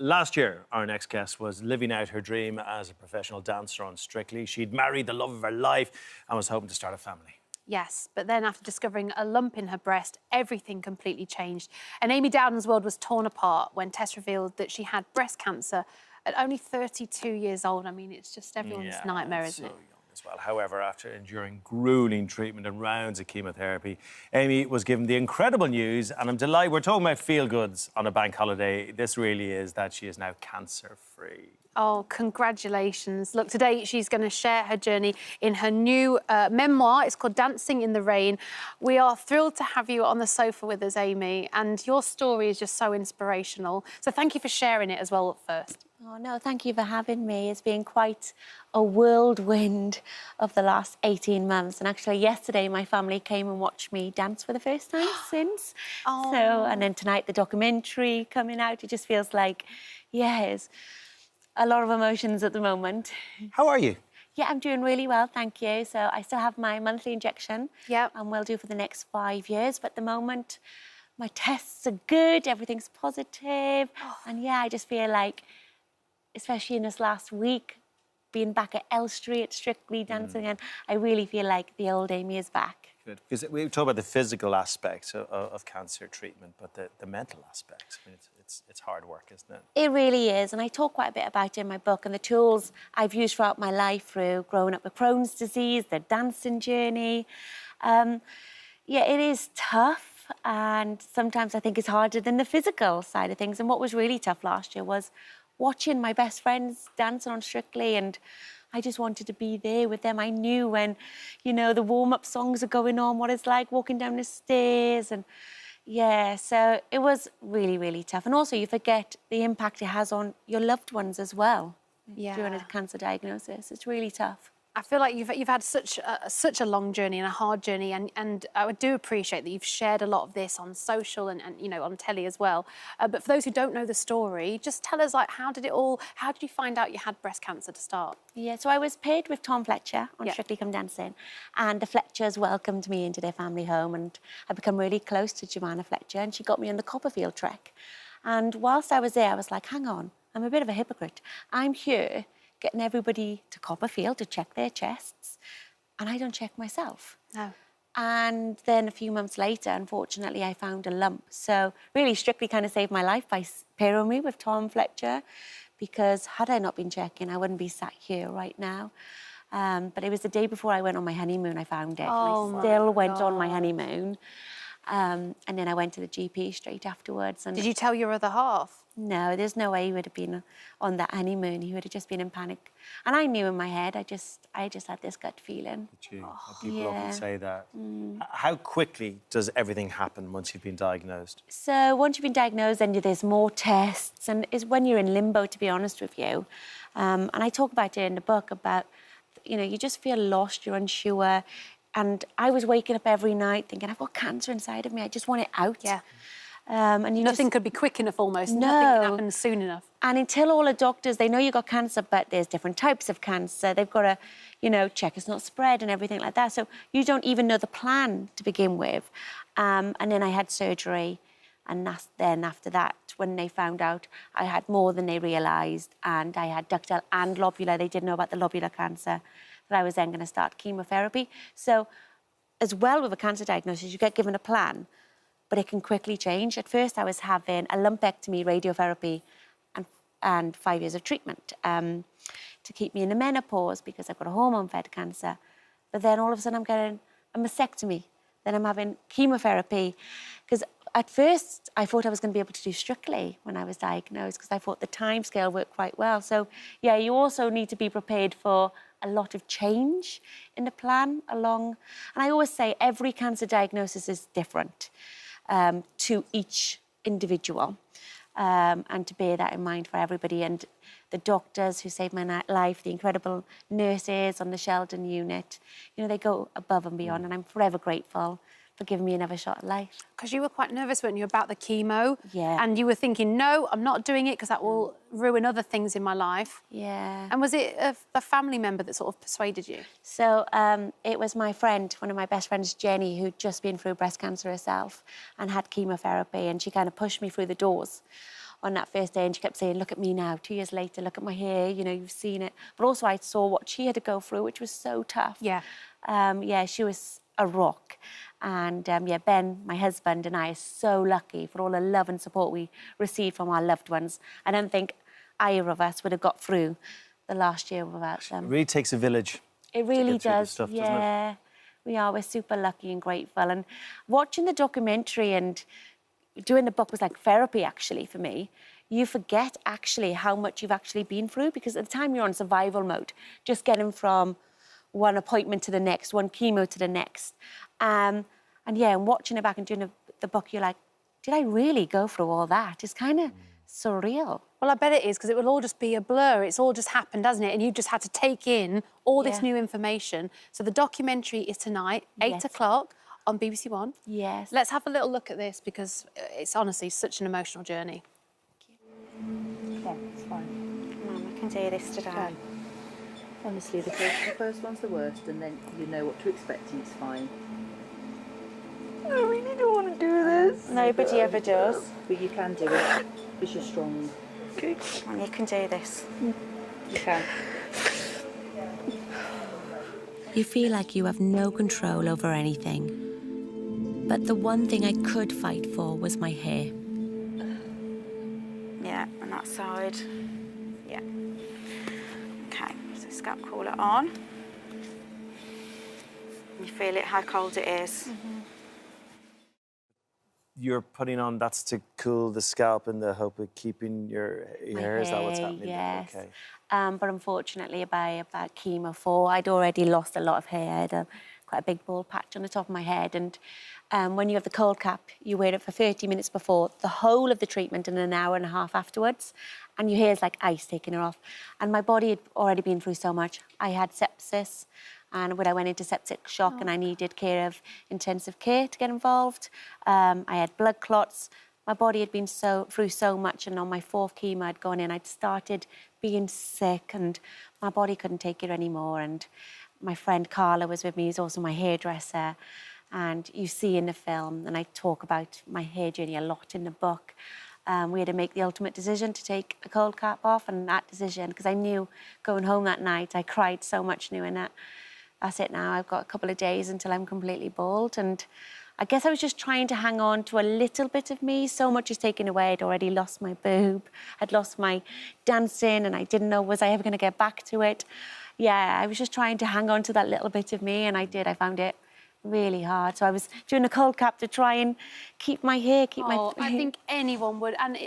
Last year, our next guest was living out her dream as a professional dancer on Strictly. She'd married the love of her life and was hoping to start a family. Yes, but then after discovering a lump in her breast, everything completely changed. And Amy Dowden's world was torn apart when Tess revealed that she had breast cancer at only 32 years old. I mean, it's just everyone's nightmare, isn't it? As well. However, after enduring grueling treatment and rounds of chemotherapy, Amy was given the incredible news, and I'm delighted. We're talking about feel-goods on a bank holiday. This really is that she is now cancer-free. Oh, congratulations. Look, today she's going to share her journey in her new memoir. It's called Dancing in the Rain. We are thrilled to have you on the sofa with us, Amy, and your story is just so inspirational. So thank you for sharing it as well first. Oh, no, thank you for having me. It's been quite a whirlwind of the last 18 months. And actually, yesterday, my family came and watched me dance for the first time since. Oh. So, and then tonight, the documentary coming out. It just feels like, yes, a lot of emotions at the moment. How are you? Yeah, I'm doing really well, thank you. So I still have my monthly injection. Yep. And will do for the next 5 years. But at the moment, my tests are good, everything's positive. Oh. And yeah, I just feel like, especially in this last week, being back at Elstree at Strictly dancing, and I really feel like the old Amy is back. Good. Because we talk about the physical aspects of cancer treatment, but the mental aspects, I mean, it's hard work, isn't it? It really is, and I talk quite a bit about it in my book and the tools I've used throughout my life through growing up with Crohn's disease, the dancing journey. Yeah, it is tough, and sometimes I think it's harder than the physical side of things. And what was really tough last year was watching my best friends dancing on Strictly, and I just wanted to be there with them. I knew when, you know, the warm-up songs are going on, what it's like walking down the stairs, and yeah, so it was really, really tough. And also you forget the impact it has on your loved ones as well during a cancer diagnosis. It's really tough. I feel like you've had such a long journey and a hard journey, and I do appreciate that you've shared a lot of this on social and you know, on telly as well. But for those who don't know the story, just tell us, like, how did you find out you had breast cancer to start? Yeah, so I was paired with Tom Fletcher on Strictly Come Dancing, and the Fletchers welcomed me into their family home, and I become really close to Joanna Fletcher, and she got me on the Copperfield trek. And whilst I was there, I was like, hang on, I'm a bit of a hypocrite. I'm here getting everybody to Copperfield to check their chests, and I don't check myself. No. And then a few months later, unfortunately, I found a lump. So really, Strictly kind of saved my life by pairing me with Tom Fletcher, because had I not been checking, I wouldn't be sat here right now. But it was the day before I went on my honeymoon, I found it. Oh, and I still went on my honeymoon. And then I went to the GP straight afterwards. And did you tell your other half? No, there's no way he would have been on that honeymoon. He would have just been in panic. And I knew in my head, I just had this gut feeling. Did you? People often say that. How quickly does everything happen once you've been diagnosed? So once you've been diagnosed, then there's more tests, and it's when you're in limbo, to be honest with you. And I talk about it in the book about, you know, you just feel lost, you're unsure. And I was waking up every night thinking, I've got cancer inside of me, I just want it out. Yeah. And nothing could be quick enough almost. No. Nothing can happen soon enough. And until all the doctors, they know you got cancer, but there's different types of cancer. They've got to, you know, check it's not spread and everything like that. So you don't even know the plan to begin with. And then I had surgery. And then after that, when they found out, I had more than they realised. And I had ductal and lobular. They didn't know about the lobular cancer. That I was then going to start chemotherapy. So as well with a cancer diagnosis, you get given a plan, but it can quickly change. At first, I was having a lumpectomy, radiotherapy, and 5 years of treatment to keep me in the menopause because I've got a hormone-fed cancer. But then all of a sudden, I'm getting a mastectomy. Then I'm having chemotherapy. Because at first, I thought I was going to be able to do Strictly when I was diagnosed because I thought the timescale worked quite well. So, yeah, you also need to be prepared for a lot of change in the plan along. And I always say every cancer diagnosis is different to each individual. And to bear that in mind for everybody. And the doctors who saved my life, the incredible nurses on the Sheldon unit, you know, they go above and beyond, and I'm forever grateful for giving me another shot at life. Because you were quite nervous, weren't you, about the chemo? Yeah. And you were thinking, no, I'm not doing it because that will ruin other things in my life. Yeah. And was it a family member that sort of persuaded you? So it was my friend, one of my best friends, Jenny, who'd just been through breast cancer herself and had chemotherapy, and she kind of pushed me through the doors on that first day, and she kept saying, look at me now, 2 years later, look at my hair, you know, you've seen it. But also I saw what she had to go through, which was so tough. Yeah. Yeah, she was a rock. And yeah, Ben, my husband, and I are so lucky for all the love and support we received from our loved ones. I don't think either of us would have got through the last year without them. It really takes a village. It really get through this does, stuff, doesn't it? yeah. We are, we're super lucky and grateful. And watching the documentary and doing the book was like therapy, actually, for me. You forget, actually, how much you've actually been through, because at the time you're on survival mode, just getting from one appointment to the next, one chemo to the next. And yeah, and watching it back and doing the book, you're like, did I really go through all that? It's kind of surreal. Well, I bet it is, because it will all just be a blur. It's all just happened, hasn't it? And you just had to take in all this new information. So the documentary is tonight, 8 o'clock on BBC One. Yes. Let's have a little look at this, because it's honestly such an emotional journey. Yeah, it's fine. Mum, I can do this today. Okay. Honestly, the first one's the worst, and then you know what to expect, and it's fine. I really don't want to do this. Nobody ever does. But you can do it, because you're strong. Okay. And you can do this. You can. You feel like you have no control over anything. But the one thing I could fight for was my hair. Yeah, on that side. Yeah. Okay, so scalp cooler on. You feel it, how cold it is. You're putting on, that's to cool the scalp in the hope of keeping your hair. Is that what's happening? Yes. Okay. But unfortunately, by about chemo 4, I'd already lost a lot of hair. I had quite a big bald patch on the top of my head. And when you have the cold cap, you wear it for 30 minutes before, the whole of the treatment, and an hour and a half afterwards. And your hair's like ice taking it off. And my body had already been through so much. I had sepsis. And when I went into septic shock and I needed care of intensive care to get involved, I had blood clots. My body had been through so much, and on my 4th chemo I'd gone in, I'd started being sick, and my body couldn't take it anymore. And my friend Carla was with me, who's also my hairdresser, and you see in the film, and I talk about my hair journey a lot in the book. We had to make the ultimate decision to take a cold cap off, and that decision, because I knew going home that night, I cried so much knowing that that's it now. I've got a couple of days until I'm completely bald. And I guess I was just trying to hang on to a little bit of me. So much is taken away. I'd already lost my boob. I'd lost my dancing, and I didn't know, was I ever going to get back to it? Yeah, I was just trying to hang on to that little bit of me, and I did. I found it really hard. So I was doing a cold cap to try and keep my hair, I think anyone would, and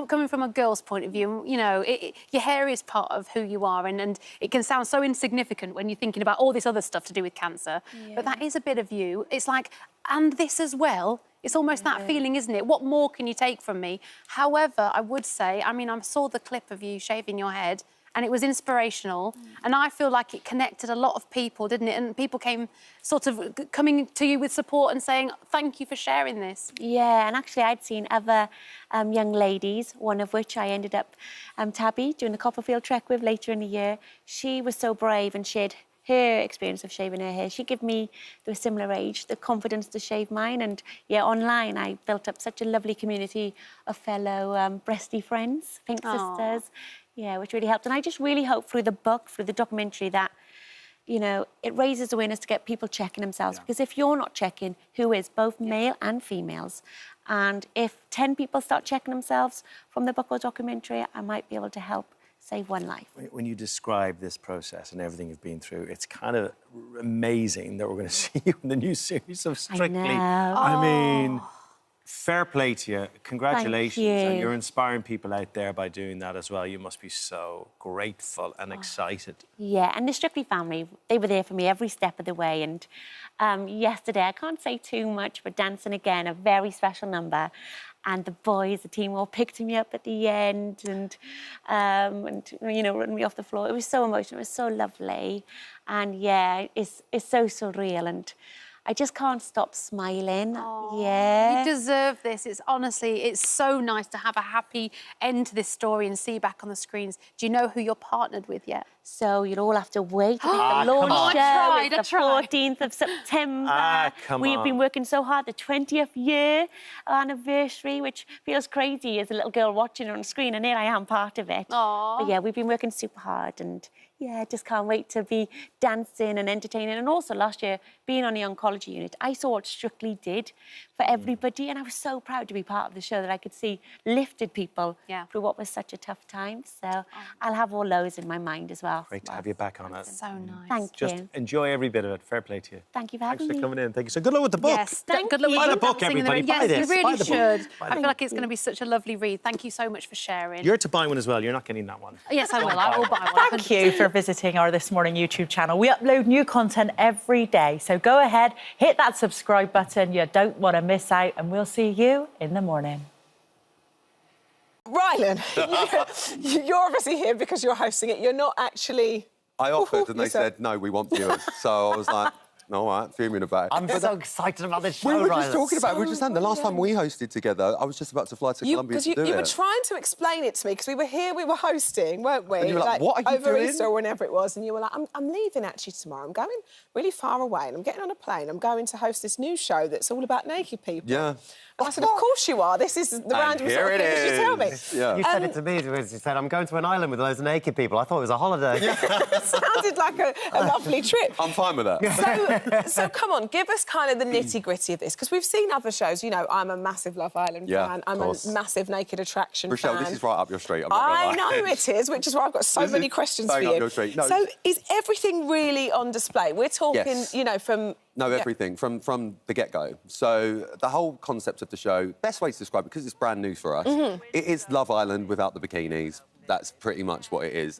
coming from a girl's point of view, you know, your hair is part of who you are, and it can sound so insignificant when you're thinking about all this other stuff to do with cancer, but that is a bit of you. It's like, and this as well. It's almost that feeling, isn't it? What more can you take from me? However, I would say, I mean, I saw the clip of you shaving your head, and it was inspirational. And I feel like it connected a lot of people, didn't it? And people came sort of coming to you with support and saying, thank you for sharing this. Yeah, and actually I'd seen other young ladies, one of which I ended up, Tabby, doing the Copperfield trek with later in the year. She was so brave and shared her experience of shaving her hair. She gave me, they were similar age, the confidence to shave mine. And yeah, online I built up such a lovely community of fellow breasty friends, Pink Sisters. Yeah, which really helped. And I just really hope through the book, through the documentary, that, you know, it raises awareness to get people checking themselves. Because if you're not checking, who is? Both male and females. And if 10 people start checking themselves from the book or documentary, I might be able to help save one life. When you describe this process and everything you've been through, it's kind of amazing that we're going to see you in the new series of Strictly. I know. I mean, fair play to you. Congratulations. Thank you. And you're inspiring people out there by doing that as well. You must be so grateful and excited. Yeah, and the Strictly family, they were there for me every step of the way. And yesterday, I can't say too much, but dancing again, a very special number. And the boys, the team all picked me up at the end and you know, run me off the floor. It was so emotional, it was so lovely. And yeah, it's so surreal. And I just can't stop smiling. Oh, Yeah. You deserve this. It's honestly, it's so nice to have a happy end to this story and see you back on the screens. Do you know who you're partnered with yet? So you'll all have to wait. The come launch on. show I is the tried. 14th of September. Come We've on. been working so hard, the 20th year anniversary, which feels crazy as a little girl watching it on screen, and here I am, part of it. Aw. But yeah, we've been working super hard, and yeah, just can't wait to be dancing and entertaining. And also last year, being on the oncology unit, I saw what Strictly did for everybody, and I was so proud to be part of the show that I could see lifted people through what was such a tough time. So I'll have all those in my mind as well. Great to have you back on it. So nice. Thank Just you. enjoy every bit of it. Fair play to you. Thank you for Thanks having for me. coming in. Thank you. So good luck with the book. Yes, Thank good luck you. with Buy the book, Dancing in the everybody. Rain. Buy Yes, this. you Buy really the book. should. Buy I the feel book. like it's going to be such a lovely read. Thank you so much for sharing. You're to buy one as well. You're not getting that one. Yes, I will. I will buy one. Thank you for visiting our This Morning YouTube channel. We upload new content every day, so go ahead, hit that subscribe button. You don't want to miss out, and we'll see you in the morning. Rylan, you're obviously here because you're hosting it. You're not actually... I offered and they You said- said, no, we want viewers. So I was like, no, all right, fuming about it. I'm so excited about this show, We were just Rylan. talking about it. We were just saying, the last time we hosted together, I was just about to fly to Colombia Because to do you it. were trying to explain it to me, because we were here, we were hosting, weren't we? And you were like, what are you over doing? Easter or whenever it was, and you were like, I'm leaving actually tomorrow. I'm going really far away, and I'm getting on a plane. I'm going to host this new show that's all about naked people. Yeah. And I said, of course you are. This is the random here sort of it thing that you tell me. is. Yeah. You said it to me. You said, I'm going to an island with loads of naked people. I thought it was a holiday. It sounded like a lovely trip. I'm fine with that. So come on, give us kind of the nitty-gritty of this, because we've seen other shows. You know, I'm a massive Love Island Yeah, fan. of I'm a course. massive Naked Attraction Rochelle, fan. this is right up your street. I'm not I gonna lie. know it is, which is why I've got so This many is questions for bang up you. your street. No, So is everything really on display? We're talking, Yes. you know, from... No, yeah. everything, from the get-go. So the whole concept of the show, best way to describe it, because it's brand new for us, it is Love Island without the bikinis. That's pretty much what it is.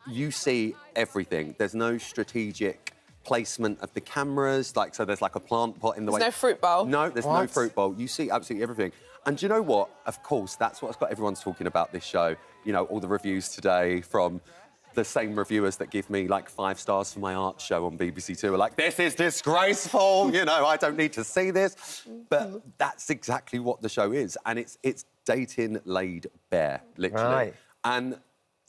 You see everything. There's no strategic placement of the cameras, like, so there's like a plant pot in the way. There's no fruit bowl? No, there's no fruit bowl. You see absolutely everything. And do you know what? Of course, that's what's got everyone's talking about this show. You know, all the reviews today from the same reviewers that give me like 5 stars for my art show on BBC Two are like, this is disgraceful, you know, I don't need to see this. But that's exactly what the show is. And it's dating laid bare, literally. Right. And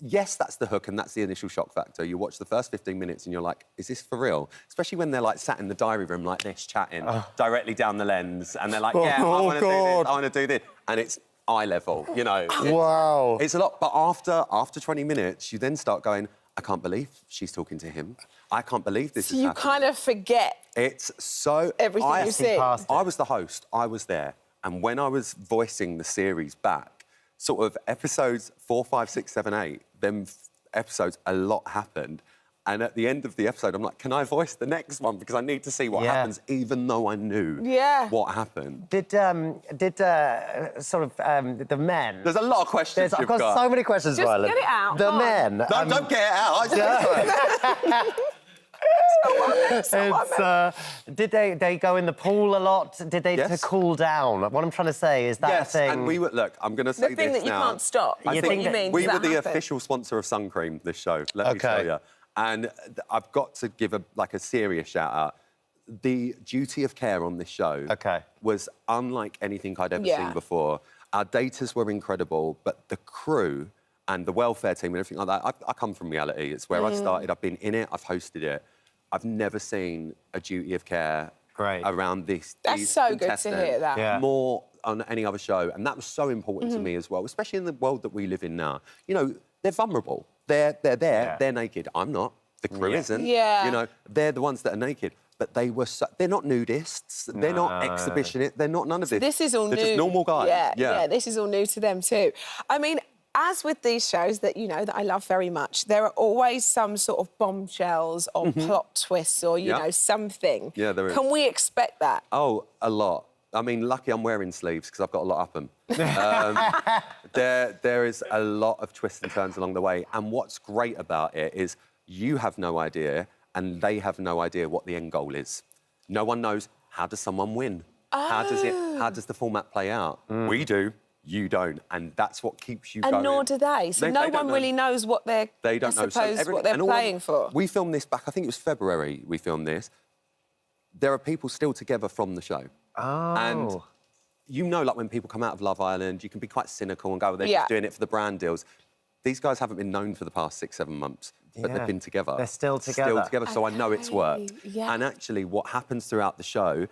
yes, that's the hook and that's the initial shock factor. You watch the first 15 minutes and you're like, is this for real? Especially when they're like sat in the diary room like this, chatting directly down the lens. And they're like, yeah, I want to do this, I want to do this. And it's eye level, you know. Wow. It's a lot, but after 20 minutes, you then start going, I can't believe she's talking to him. I can't believe this So is you happening. kind of forget It's so... everything you see. I was the host, I was there, and when I was voicing the series back, sort of episodes 4, 5, 6, 7, 8, them episodes, a lot happened. And at the end of the episode, I'm like, can I voice the next one? Because I need to see what happens, even though I knew what happened. Did sort of the men... There's a lot of questions I've you've got so many questions, Just Rylan. get it out. The Come on. men... No, don't get it out. I just did they go in the pool a lot? Did they to Yes. cool down? What I'm trying to say is that Yes, thing... and we were... Look, I'm going to say The thing this that you now. can't stop. I is think what you mean. we Does were that the happen? official sponsor of sun cream, this show, let me tell you. And I've got to give a serious shout-out. The duty of care on this show was unlike anything I'd ever seen before. Our datas were incredible, but the crew and the welfare team and everything like that, I come from reality. It's where I started. I've been in it. I've hosted it. I've never seen a duty of care around this. That's so good to hear that. More on any other show. And that was so important to me as well, especially in the world that we live in now. You know, they're vulnerable. They're there. They're naked. I'm not. The crew isn't. Yeah. You know, they're the ones that are naked. But they were they're not nudists. They're not exhibitionists. They're not none of this. This is all they're new. just normal guys. Yeah, this is all new to them too. I mean, as with these shows that, you know, that I love very much, there are always some sort of bombshells or plot twists or, you know, something. Yeah, there is. Can we expect that? Oh, a lot. I mean, lucky I'm wearing sleeves because I've got a lot up them. There is a lot of twists and turns along the way. And what's great about it is you have no idea and they have no idea what the end goal is. No one knows, how does someone win? How does the format play out? We do, you don't. And that's what keeps you going. And nor do they. So no one really knows what they're, they don't know. I suppose, what they're playing for. We filmed this back, I think it was February we filmed this. there are people still together from the show. Oh. And you know, like, when people come out of Love Island, you can be quite cynical and go, well, they're just doing it for the brand deals. These guys haven't been known for the past 6-7 months, but they've been together. They're still together. Still together, so I know it's worked. Yeah. And actually, what happens throughout the show,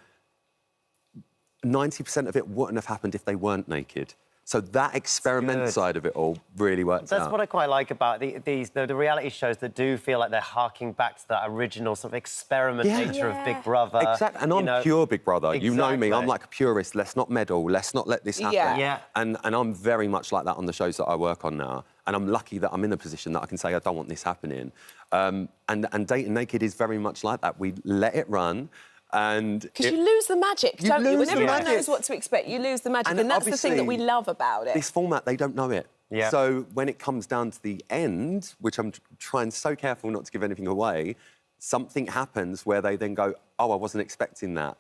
90% of it wouldn't have happened if they weren't naked. So that experiment side of it all really works That's what I quite like about the reality shows that do feel like they're harking back to that original sort of experiment nature of Big Brother. Exactly, and I'm pure Big Brother. Exactly. You know me, I'm like a purist. Let's not meddle, let's not let this happen. Yeah. And I'm very much like that on the shows that I work on now. And I'm lucky that I'm in a position that I can say, I don't want this happening. And Dating Naked is very much like that. We let it run. Because you lose the magic, don't you? When everyone knows what to expect, you lose the magic. And that's the thing that we love about it. This format, they don't know it. Yeah. So when it comes down to the end, which I'm trying so careful not to give anything away, something happens where they then go, oh, I wasn't expecting that.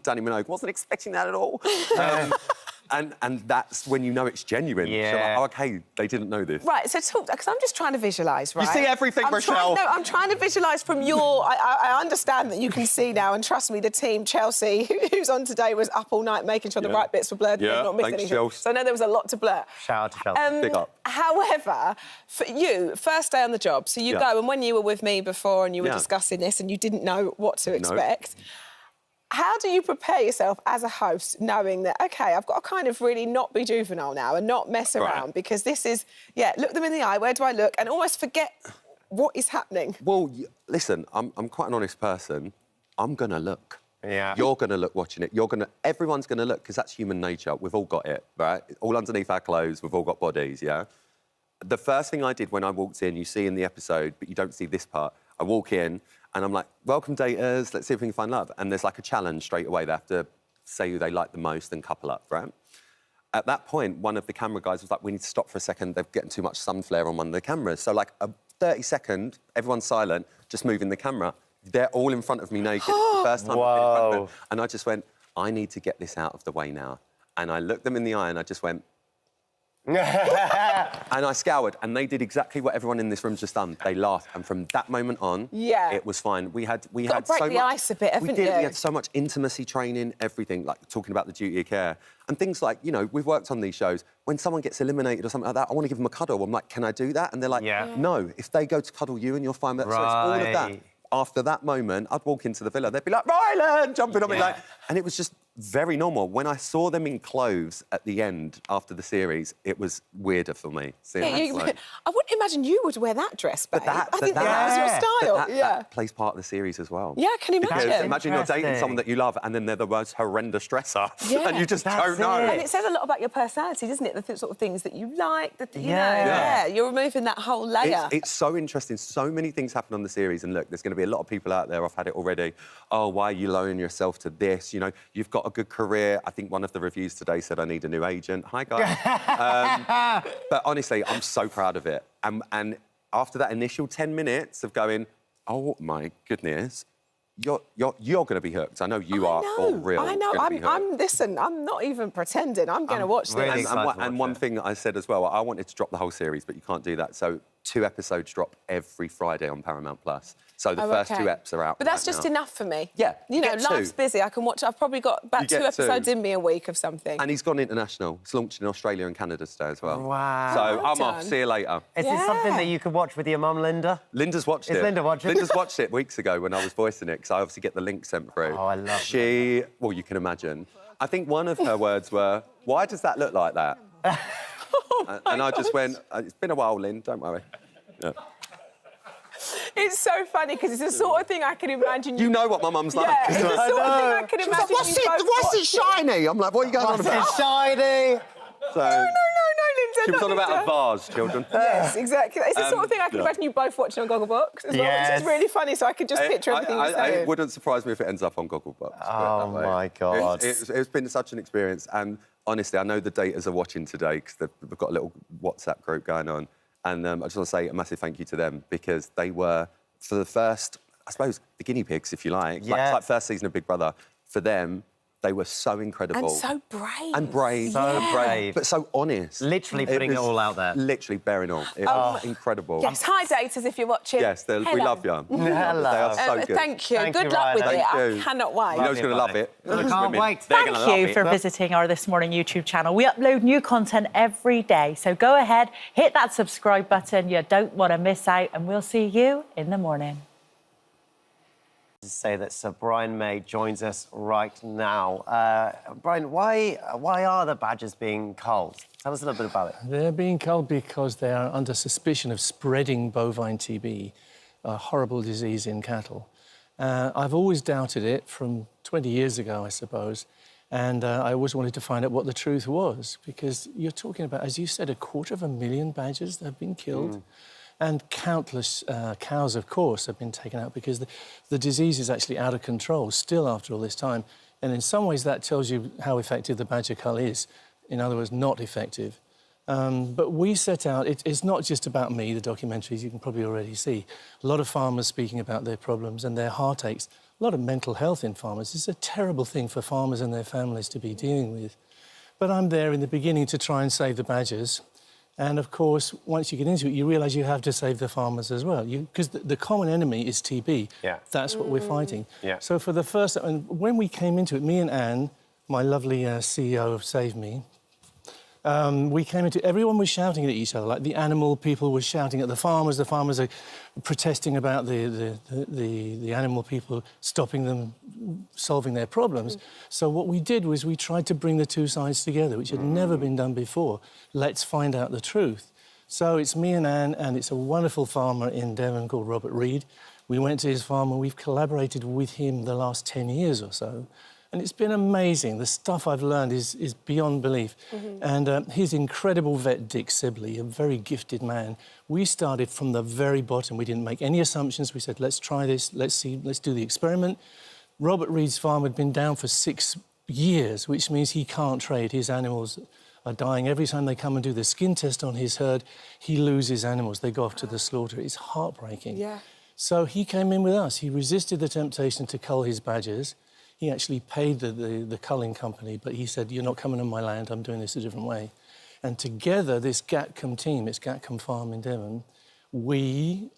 Danny Minogue wasn't expecting that at all. And that's when you know it's genuine. Yeah. So like, oh, OK, they didn't know this. Right, so talk, because I'm just trying to visualise, right? You see everything, Rochelle. I'm trying to visualise from your... I understand that you can see now, and trust me, the team, Chelsea, who's on today, was up all night making sure the right bits were blurred and not missing anything. Chelsea. So I know there was a lot to blur. Shout out to Chelsea. Big up. However, for you, first day on the job, so you go, and when you were with me before and you were discussing this and you didn't know what to expect... How do you prepare yourself as a host, knowing that, OK, I've got to kind of really not be juvenile now and not mess around, because this is, look them in the eye, where do I look, and almost forget what is happening? Well, listen, I'm quite an honest person. I'm going to look. Yeah. You're going to look watching it. Everyone's going to look, because that's human nature. We've all got it, right? All underneath our clothes, we've all got bodies, yeah? The first thing I did when I walked in, you see in the episode, but you don't see this part, I walk in, and I'm like, welcome, daters, let's see if we can find love. And there's like a challenge straight away. They have to say who they like the most and couple up, right? At that point, one of the camera guys was like, we need to stop for a second. They're getting too much sun flare on one of the cameras. So, like, a 30-second, everyone's silent, just moving the camera. They're all in front of me naked. It's the first time I've been in front of them. And I just went, I need to get this out of the way now. And I looked them in the eye and I just went... and I scoured, and they did exactly what everyone in this room's just done. They laughed, and from that moment on, it was fine. We had break so the much, ice a bit, haven't you? We had so much intimacy training, everything, like talking about the duty of care. And things like, you know, we've worked on these shows, when someone gets eliminated or something like that, I want to give them a cuddle. I'm like, can I do that? And they're like, no, if they go to cuddle you and you're fine with that. So it's all of that. After that moment, I'd walk into the villa, they'd be like, Ryland, jumping on me, like... And it was just very normal. When I saw them in clothes at the end, after the series, it was weirder for me. I wouldn't imagine you would wear that dress, babe. I think that was your style. That plays part of the series as well. Yeah, I can imagine. Because imagine you're dating someone that you love and then they're the most horrendous dresser and you just don't know. And it says a lot about your personality, doesn't it? The sort of things that you like, you're removing that whole layer. It's so interesting. So many things happen on the series, and look, there's going to be a lot of people out there, I've had it already, oh, why are you lowering yourself to this? You know, you've got a good career. I think one of the reviews today said I need a new agent. Hi, guys. But honestly, I'm so proud of it. And after that initial 10 minutes of going, oh, my goodness, you're going to be hooked. I know you are for real. I know. Listen, I'm not even pretending. I'm going to watch this. And one thing that I said as well, I wanted to drop the whole series, but you can't do that. So 2 episodes drop every Friday on Paramount+. So the first 2 eps are out. But that's just enough for me. Yeah. You know, life's busy. I can watch... I've probably got about 2 episodes in me a week of something. And he's gone international. It's launched in Australia and Canada today as well. Wow. So I'm off. See you later. Is this something that you could watch with your mum, Linda? Linda's watched it. Is Linda watching? Linda's watched it weeks ago when I was voicing it, because I obviously get the link sent through. Oh, I love it. Well, you can imagine. I think one of her words were, why does that look like that? And I just went, it's been a while, Lynn, don't worry. Yeah. It's so funny, because it's the sort of thing I can imagine... You know what my mum's like. Yeah, it's the sort of thing I can imagine like, what's it shiny? I'm like, what are you going on about? What's it shiny? So, no, Linda, she was on about a vase, children. Yes, exactly. It's the sort of thing I can imagine you both watching on Gogglebox as well, which is really funny, so I could just picture everything you're saying. It wouldn't surprise me if it ends up on Gogglebox. Oh, my God. It's been such an experience, and honestly, I know the daters are watching today, because we've got a little WhatsApp group going on, and I just want to say a massive thank you to them, because they were, for the first, I suppose, the guinea pigs, if you like. Yeah. Like first season of Big Brother, for them, They were so incredible. And so brave. And brave. So brave. But so honest. Literally putting it all out there. Literally bearing all. It was incredible. Yes, hi, daters, if you're watching. Yes, we love you. Hello. They are so good. Thank you. Thank Good you, luck with Ryan. it. Thank you. I cannot wait. You know who's going to love it? I can't wait. Thank you for visiting our This Morning YouTube channel. We upload new content every day, so go ahead, hit that subscribe button. You don't want to miss out, and we'll see you in the morning. To say that Sir Brian May joins us right now. Brian, why are the badgers being culled? Tell us a little bit about it. They're being culled because they are under suspicion of spreading bovine TB, a horrible disease in cattle. I've always doubted it from 20 years ago, I suppose, and I always wanted to find out what the truth was, because you're talking about, as you said, 250,000 badgers that have been killed. And countless cows, of course, have been taken out because the disease is actually out of control still after all this time. And in some ways, that tells you how effective the badger cull is. In other words, not effective. But we set out, it's not just about me, the documentaries, you can probably already see. A lot of farmers speaking about their problems and their heartaches. A lot of mental health in farmers. It's a terrible thing for farmers and their families to be dealing with. But I'm there in the beginning to try and save the badgers. And, of course, once you get into it, you realise you have to save the farmers as well. Because the common enemy is TB. Yeah. That's what we're fighting. Yeah. So for the first... And when we came into it, me and Anne, my lovely CEO of Save Me, we came into... Everyone was shouting at each other, like the animal people were shouting at the farmers are protesting about the animal people, stopping them solving their problems. So what we did was we tried to bring the two sides together, which had never been done before. Let's find out the truth. So it's me and Anne, and it's a wonderful farmer in Devon called Robert Reed. We went to his farm and we've collaborated with him the last 10 years or so. And it's been amazing. The stuff I've learned is beyond belief. And his incredible vet, Dick Sibley, a very gifted man, we started from the very bottom. We didn't make any assumptions. We said, let's try this, let's do the experiment. Robert Reed's farm had been down for 6 years, which means he can't trade. His animals are dying. Every time they come and do the skin test on his herd, he loses animals. They go off to the slaughter. It's heartbreaking. Yeah. So he came in with us. He resisted the temptation to cull his badgers. He actually paid the culling company, but he said, you're not coming on my land, I'm doing this a different way. And together, this Gatcombe team, it's Gatcombe Farm in Devon, we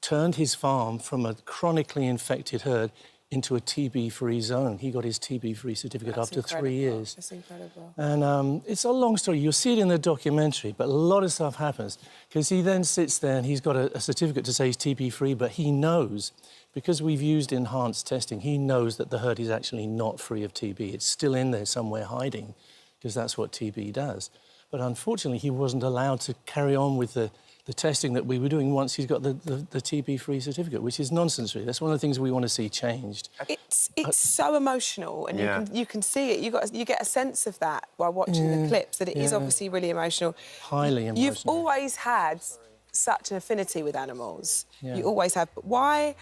turned his farm from a chronically infected herd into a TB-free zone. He got his TB-free certificate after 3 years. That's incredible. And it's a long story. You'll see it in the documentary, but a lot of stuff happens because he then sits there and he's got a certificate to say he's TB-free, but he knows, because we've used enhanced testing, he knows that the herd is actually not free of TB. It's still in there somewhere hiding, because that's what TB does. But unfortunately, he wasn't allowed to carry on with the testing that we were doing once he's got the TB-free certificate, which is nonsense, really. That's one of the things we want to see changed. It's so emotional, and you can see it. You get a sense of that while watching the clips, that it is obviously really emotional. Highly emotional. You've always had such an affinity with animals. Yeah. You always have. But why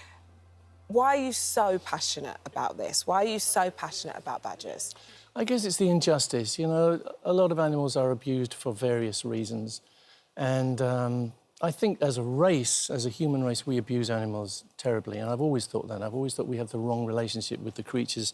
are you so passionate about this? Why are you so passionate about badgers? I guess it's the injustice. You know, a lot of animals are abused for various reasons. And I think as a race, as a human race, we abuse animals terribly. And I've always thought that. I've always thought we have the wrong relationship with the creatures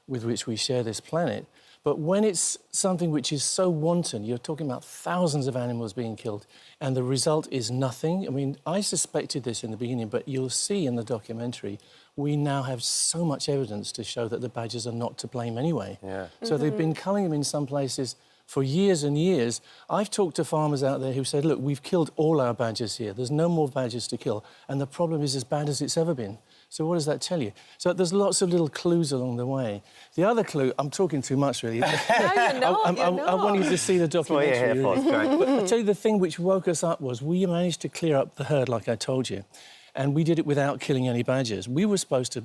with which we share this planet. But when it's something which is so wanton, you're talking about thousands of animals being killed, and the result is nothing. I mean, I suspected this in the beginning, but you'll see in the documentary, we now have so much evidence to show that the badgers are not to blame anyway. Yeah. So they've been culling them in some places for years and years. I've talked to farmers out there who said, look, we've killed all our badgers here. There's no more badgers to kill. And the problem is as bad as it's ever been. So what does that tell you? So there's lots of little clues along the way. The other clue, I'm talking too much, really. No, you're not. I want you to see the documentary. That's what you're here for. But I'll tell you, the thing which woke us up was we managed to clear up the herd, like I told you. And we did it without killing any badgers. We were supposed to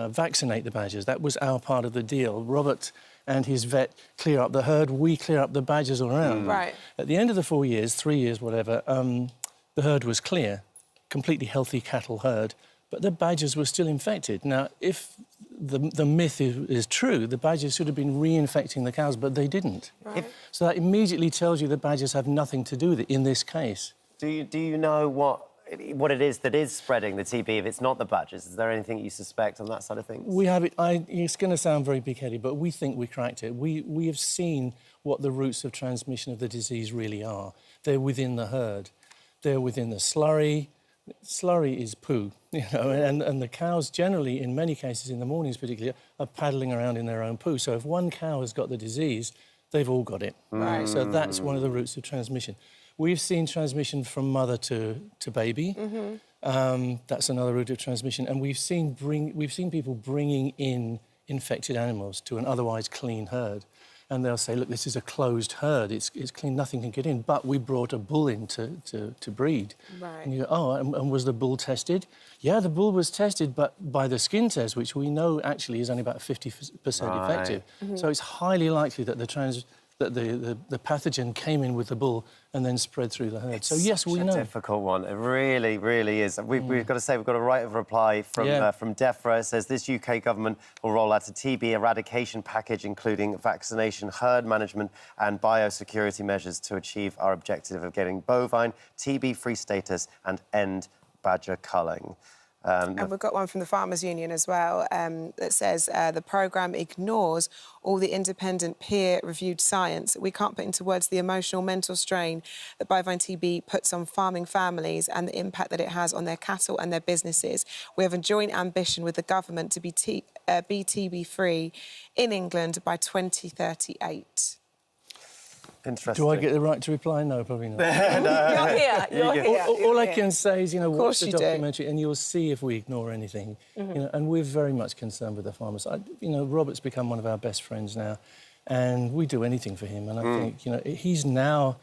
vaccinate the badgers. That was our part of the deal. Robert and his vet clear up the herd. We clear up the badgers all around. Right. At the end of the 4 years, 3 years, whatever, the herd was clear. Completely healthy cattle herd. But the badgers were still infected. Now, if the myth is true, the badgers should have been reinfecting the cows, but they didn't. Right. So that immediately tells you the badgers have nothing to do with it in this case. Do you know what what it is that is spreading the TB if it's not the badgers? Is there anything you suspect on that side of things? We have it. It's going to sound very big-headed, but we think we cracked it. We have seen what the routes of transmission of the disease really are. They're within the herd. They're within the slurry. Slurry is poo, you know, and the cows generally, in many cases, in the mornings particularly, are paddling around in their own poo. So if one cow has got the disease, they've all got it. Right. So that's one of the routes of transmission. We've seen transmission from mother to baby. That's another route of transmission. And we've seen people bringing in infected animals to an otherwise clean herd. And they'll say, look, this is a closed herd, it's clean, nothing can get in, but we brought a bull in to breed. Right. And you go, oh, and was the bull tested? Yeah, the bull was tested, but by the skin test, which we know actually is only about 50% effective. So it's highly likely that the pathogen came in with the bull and then spread through the herd. It's so yes, we know. It's a difficult one. It really, really is. We've got to say we've got a right of reply from DEFRA. It says this UK government will roll out a TB eradication package, including vaccination, herd management and biosecurity measures to achieve our objective of getting bovine TB-free status and end badger culling. And we've got one from the Farmers Union as well that says the programme ignores all the independent peer-reviewed science. We can't put into words the emotional, mental strain that bovine TB puts on farming families and the impact that it has on their cattle and their businesses. We have a joint ambition with the government to be TB-free in England by 2038. Interesting. Do I get the right to reply? No, probably not. You're here. You're here. All I can say is, you know, watch the documentary and you'll see if we ignore anything. You know, and we're very much concerned with the farmers. You know, Robert's become one of our best friends now, and we do anything for him. And I think, you know, he's now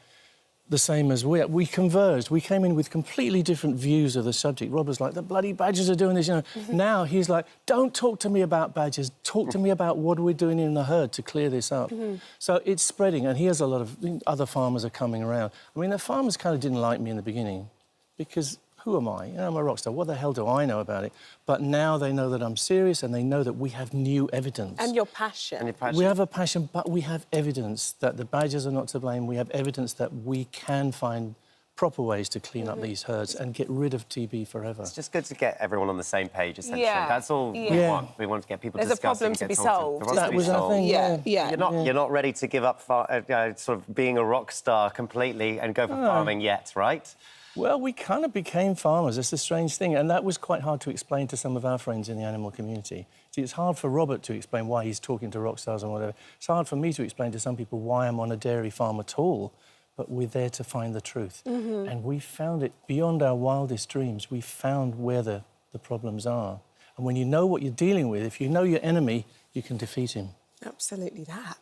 the same as we are. We converged. We came in with completely different views of the subject. Robert's like, the bloody badgers are doing this, you know. Now he's like, don't talk to me about badgers. Talk to me about what we're doing in the herd to clear this up. So it's spreading, and he has a lot of other farmers are coming around. I mean, the farmers kind of didn't like me in the beginning because who am I? You know, I'm a rock star. What the hell do I know about it? But now they know that I'm serious and they know that we have new evidence. And your passion. We have a passion, but we have evidence that the badgers are not to blame. We have evidence that we can find proper ways to clean up these herds and get rid of TB forever. It's just good to get everyone on the same page, essentially. That's all we want. We want to get people discussing. There's a problem to be solved. That was our thing, You're not ready to give up sort of being a rock star completely and go for farming yet, right? Well, we kind of became farmers. It's a strange thing. And that was quite hard to explain to some of our friends in the animal community. See, it's hard for Robert to explain why he's talking to rock stars and whatever. It's hard for me to explain to some people why I'm on a dairy farm at all. But we're there to find the truth. And we found it beyond our wildest dreams. We found where the problems are. And when you know what you're dealing with, if you know your enemy, you can defeat him. Absolutely that.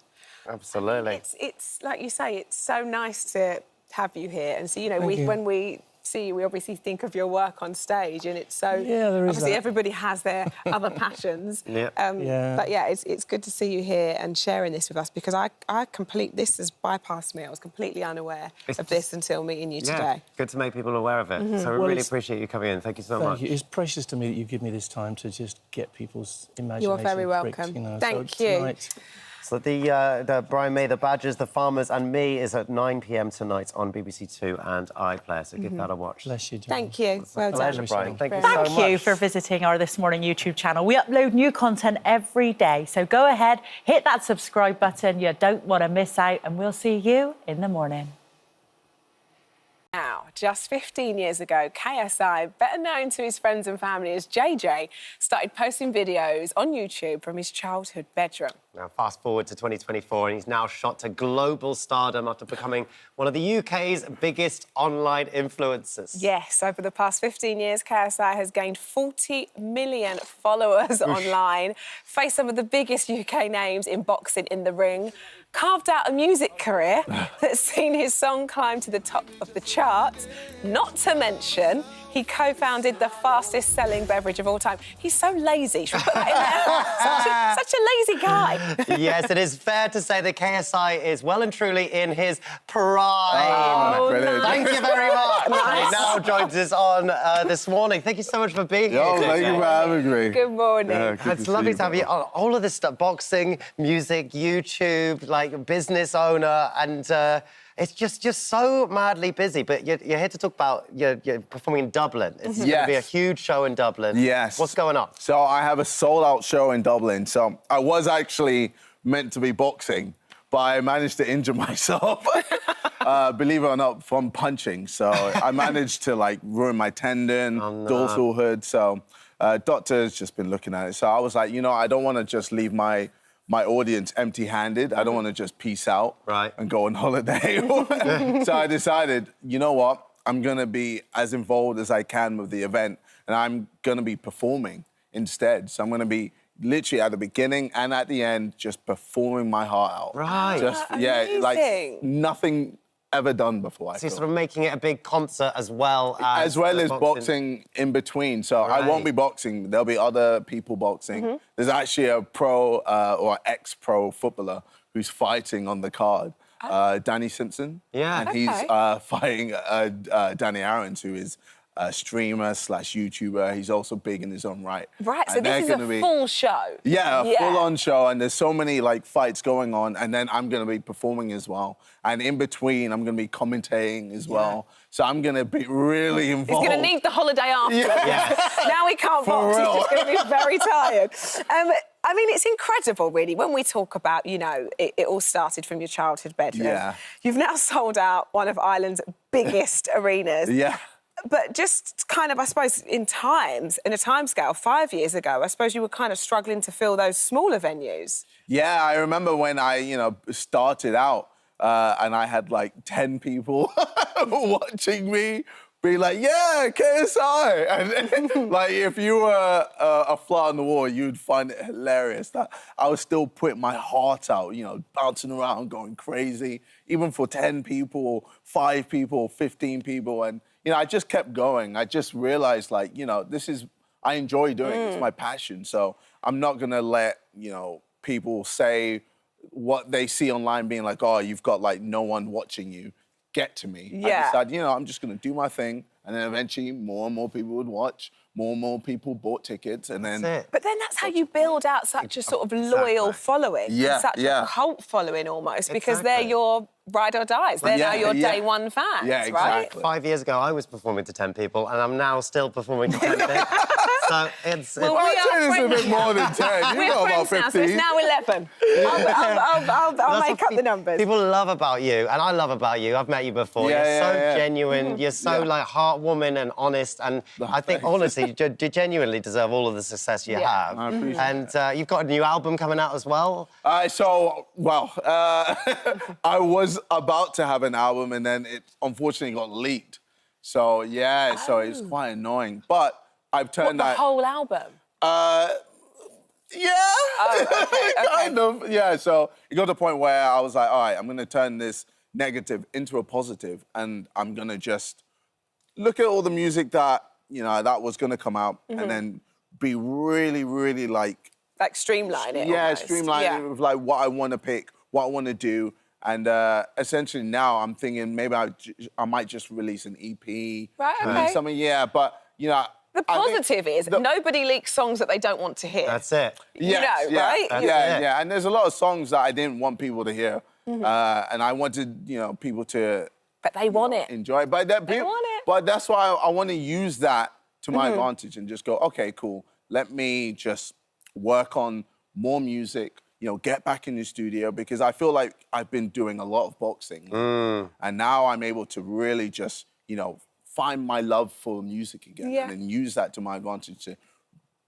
Absolutely. It's like you say, it's so nice to have you here. And so, you know, when we see you, we obviously think of your work on stage, and it's so... obviously, everybody has their other passions. But, yeah, it's good to see you here and sharing this with us, because this has bypassed me. I was completely unaware of this until meeting you today. Good to make people aware of it. So we really appreciate you coming in. Thank you so much. Thank you. It's precious to me that you give me this time to just get people's imagination. You're very welcome. Pricked, you know. Thank you. So the Brian May, the Badgers, the Farmers and Me is at 9 p.m. tonight on BBC Two and iPlayer, so give that a watch. Bless you, John. Thank you. Well done. Pleasure, Brian. Thank you so much. Thank you for visiting our This Morning YouTube channel. We upload new content every day, so go ahead, hit that subscribe button. You don't want to miss out, and we'll see you in the morning. Now, just 15 years ago, KSI, better known to his friends and family as JJ, started posting videos on YouTube from his childhood bedroom. Now, fast forward to 2024, and he's now shot to global stardom after becoming one of the UK's biggest online influencers. Yes, over the past 15 years, KSI has gained 40 million followers online, faced some of the biggest UK names in boxing in the ring, carved out a music career that's seen his song climb to the top of the charts, not to mention he co-founded the fastest-selling beverage of all time. He's so lazy. Should we put that in there? Such a lazy guy. Yes, it is fair to say that KSI is well and truly in his prime. Oh, nice. Thank you very much. Nice. He now joins us on This Morning. Thank you so much for being here. Thank you for having me. Good morning. It's lovely to have you. All of this stuff, boxing, music, YouTube, like business owner, and It's just so madly busy, but you're here to talk about you're performing in Dublin. It's going to be a huge show in Dublin. Yes. What's going on? So I have a sold-out show in Dublin. So I was actually meant to be boxing, but I managed to injure myself, believe it or not, from punching. So I managed to, like, ruin my tendon, dorsal hood. So doctor's just been looking at it. So I was like, you know, I don't want to just leave my audience empty-handed. I don't want to just peace out and go on holiday. So I decided, you know what? I'm going to be as involved as I can with the event, and I'm going to be performing instead. So I'm going to be literally at the beginning and at the end just performing my heart out. Right. Just, like nothing ever done before. So you're sort of making it a big concert as well as boxing in between. So I won't be boxing. There'll be other people boxing. There's actually a pro or ex-pro footballer who's fighting on the card, Danny Simpson. Yeah. And he's fighting Danny Aarons, who is a streamer / YouTuber. He's also big in his own right. Right, so this is a full show. Yeah, a full-on show, and there's so many, like, fights going on, and then I'm going to be performing as well. And in between, I'm going to be commentating as well. So I'm going to be really involved. He's going to need the holiday after. Now he can't box, he's just going to be very tired. I mean, it's incredible, really, when we talk about, you know, it all started from your childhood bedroom. Yeah. You've now sold out one of Ireland's biggest arenas. Yeah. But just kind of, I suppose, in a timescale, 5 years ago, I suppose you were kind of struggling to fill those smaller venues. Yeah, I remember when I, you know, started out and I had, like, 10 people watching me be like, yeah, KSI. And, like, if you were a fly on the wall, you'd find it hilarious that I was still putting my heart out, you know, bouncing around, going crazy, even for 10 people, 5 people, 15 people. And, you know, I just kept going. I just realized, like, you know, I enjoy doing it. It's my passion. So I'm not going to let, you know, people say what they see online being like, oh, you've got, like, no one watching you, get to me. Yeah. I decided, you know, I'm just going to do my thing. And then eventually more and more people would watch, more and more people bought tickets, and then... But then that's how you build out such a sort of loyal following. Yeah, such a cult following almost, because they're your ride or dies. They're now your day one fans, yeah, exactly. right? 5 years ago, I was performing to 10 people, and I'm now still performing to 10 people. So it's... Well, it's a bit more than 10. We're got about friends 15. now, so it's now 11. I'll make up the numbers. People love about you, and I love about you. I've met you before. You're so genuine. You're so, like, heartwarming and honest, and I think, honestly, you genuinely deserve all of the success you have. I appreciate and you've got a new album coming out as well? I was about to have an album, and then it unfortunately got leaked. So, yeah, so it's quite annoying. But I've turned the whole album? Yeah. Oh, okay, kind of. Yeah, so it got to the point where I was like, all right, I'm going to turn this negative into a positive, and I'm going to just look at all the music that, you know, that was going to come out, and then be really, really, like... Like streamline it almost. Streamline it with, like, what I want to pick, what I want to do. And essentially now I'm thinking maybe I might just release an EP. Right, okay. Something, but, you know... The positive is nobody leaks songs that they don't want to hear. That's it. Yes, you know, right? Yeah. And there's a lot of songs that I didn't want people to hear. And I wanted, you know, people to... But they want it. Enjoy it. But they want it. But that's why I want to use that to my advantage and just go, OK, cool, let me just work on more music, you know, get back in the studio, because I feel like I've been doing a lot of boxing. And now I'm able to really just, you know, find my love for music again and then use that to my advantage to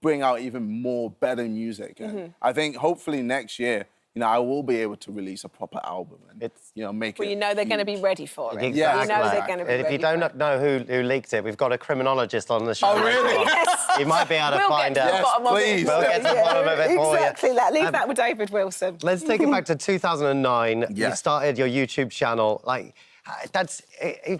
bring out even more better music. And I think hopefully next year, you know, I will be able to release a proper album and, you know, make it... Well, you know they're going to be ready for it. Exactly. You know they're going to be ready. If you don't know who leaked it, we've got a criminologist on the show. Oh, really? Yes. You might be able to find out. Yes, please. We'll get to the bottom of it for you. Exactly that. Leave that with David Wilson. Let's take it back to 2009. Yeah. You started your YouTube channel. Like,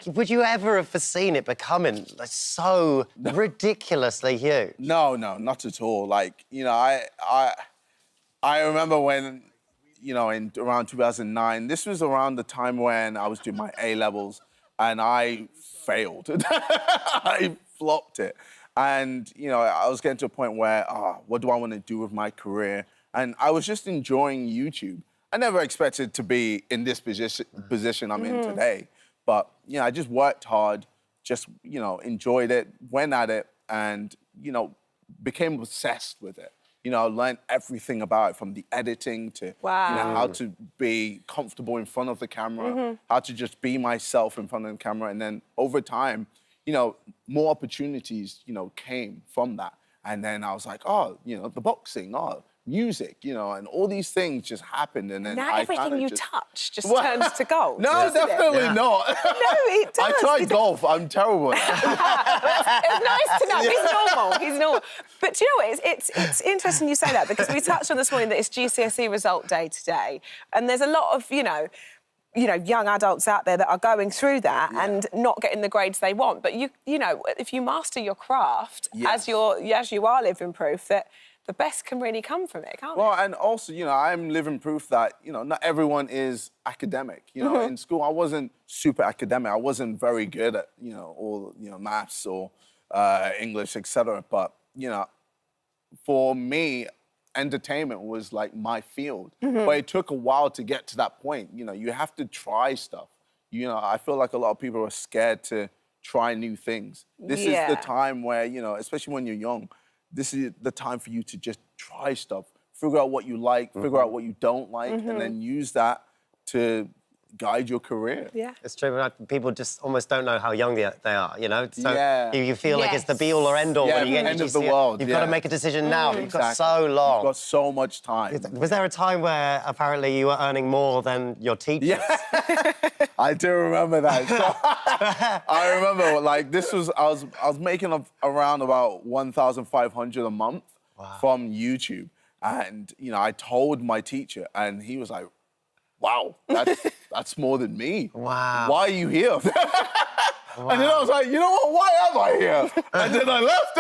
would you ever have foreseen it becoming like, so ridiculously huge? No, not at all. Like, you know, I remember when, you know, in around 2009, this was around the time when I was doing my A-levels and I failed. I flopped it. And, you know, I was getting to a point where, what do I want to do with my career? And I was just enjoying YouTube. I never expected to be in this position I'm in today. But, you know, I just worked hard, just, you know, enjoyed it, went at it, and, you know, became obsessed with it. You know, I learned everything about it, from the editing to, you know, how to be comfortable in front of the camera, how to just be myself in front of the camera. And then over time, you know, more opportunities, you know, came from that. And then I was like, oh, you know, the boxing, oh, music, you know, and all these things just happened. And then now everything you touch just Well, turns to gold. No, definitely not. No, it does. I tried golf. I'm terrible at it. It's nice to know. He's normal. He's normal. But do you know what? It's interesting you say that, because we touched on this morning that it's GCSE result day today, and there's a lot of, you know, young adults out there that are going through that and not getting the grades they want. But you know, if you master your craft as you are living proof that the best can really come from it, can't it? Well, and also, you know, I'm living proof that, you know, not everyone is academic. You know, in school, I wasn't super academic. I wasn't very good at, you know, all, you know, maths or English, etc. But, you know, for me, entertainment was like my field. But it took a while to get to that point. You know, you have to try stuff. You know, I feel like a lot of people are scared to try new things. This is the time where, you know, especially when you're young, this is the time for you to just try stuff, figure out what you like, figure out what you don't like, and then use that to guide your career. Yeah. It's true, but people just almost don't know how young they are, you know? So you feel like it's the be-all or end-all when you get end into of the GCSE. world. You've got to make a decision now. You've got so long. You've got so much time. Was there a time where apparently you were earning more than your teachers? Yeah. I do remember that. So, I remember, like, this was, I was making around about 1,500 a month from YouTube. And, you know, I told my teacher, and he was like, wow, that's more than me. Wow. Why are you here? And then I was like, you know what, why am I here? And then I left.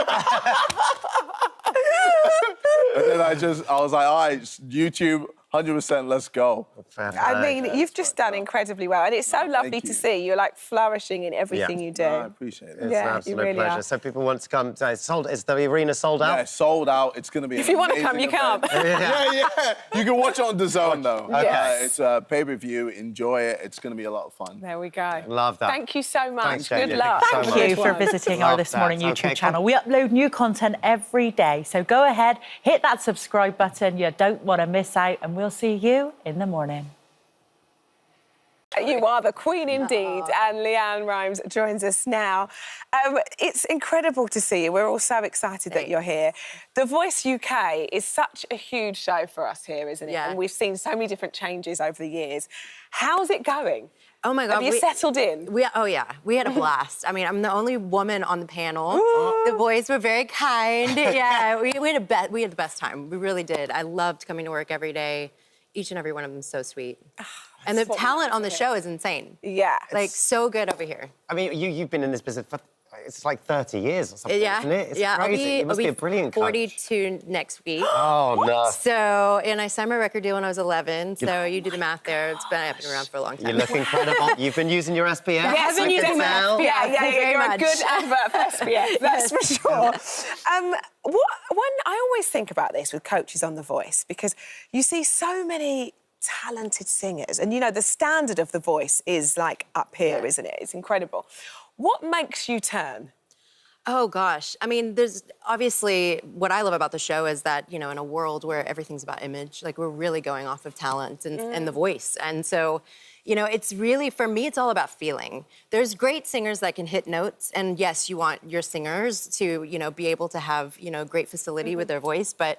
And then I was like, all right, YouTube, 100%, let's go. I mean, you've just done incredibly well, and it's so lovely to see. You're like flourishing in everything you do. No, I appreciate it. It's an absolute pleasure. So people want to come. Is the arena sold out? Yeah, it's sold out. It's going to be. If you want to come, you come. Yeah. You can watch it on DAZN though. Yes. It's a pay-per-view. Enjoy it. It's going to be a lot of fun. There we go. Love that. Thank you so much. Thanks, Good Jamie. luck. Thank you for visiting our This Morning YouTube channel. We upload new content every day, so go ahead, hit that subscribe button. You don't want to miss out, and we'll see you in the morning. You are the queen indeed, and Leanne Rhymes joins us now. It's incredible to see you. We're all so excited that you're here. The Voice UK is such a huge show for us here, isn't it? Yeah. And we've seen so many different changes over the years. How's it going? Oh my God. Have you settled in? Oh yeah, we had a blast. I mean, I'm the only woman on the panel. The boys were very kind. Yeah, we had the best time. We really did. I loved coming to work every day. Each and every one of them so sweet. And the talent on the show is insane. Yeah. Like, so good over here. I mean, you've been in this business for, it's like 30 years or something, isn't it? It's crazy. It must be a brilliant coach. 42 next week. Oh, no. So, and I signed my record deal when I was 11, so you do the math there. It's been around for a long time. You look incredible. You've been using your SPF. Yes, I've been using my SPF. Yeah, you're a good advert for SPF, that's for sure. When I always think about this with coaches on The Voice, because you see so many talented singers, and you know the standard of The Voice is like up here, isn't it? It's incredible. What makes you turn? Oh gosh, I mean, there's obviously what I love about the show is that, you know, in a world where everything's about image, like we're really going off of talent and the voice, and so, you know, it's really, for me, it's all about feeling. There's great singers that can hit notes, and yes, you want your singers to, you know, be able to have, you know, great facility with their voice, but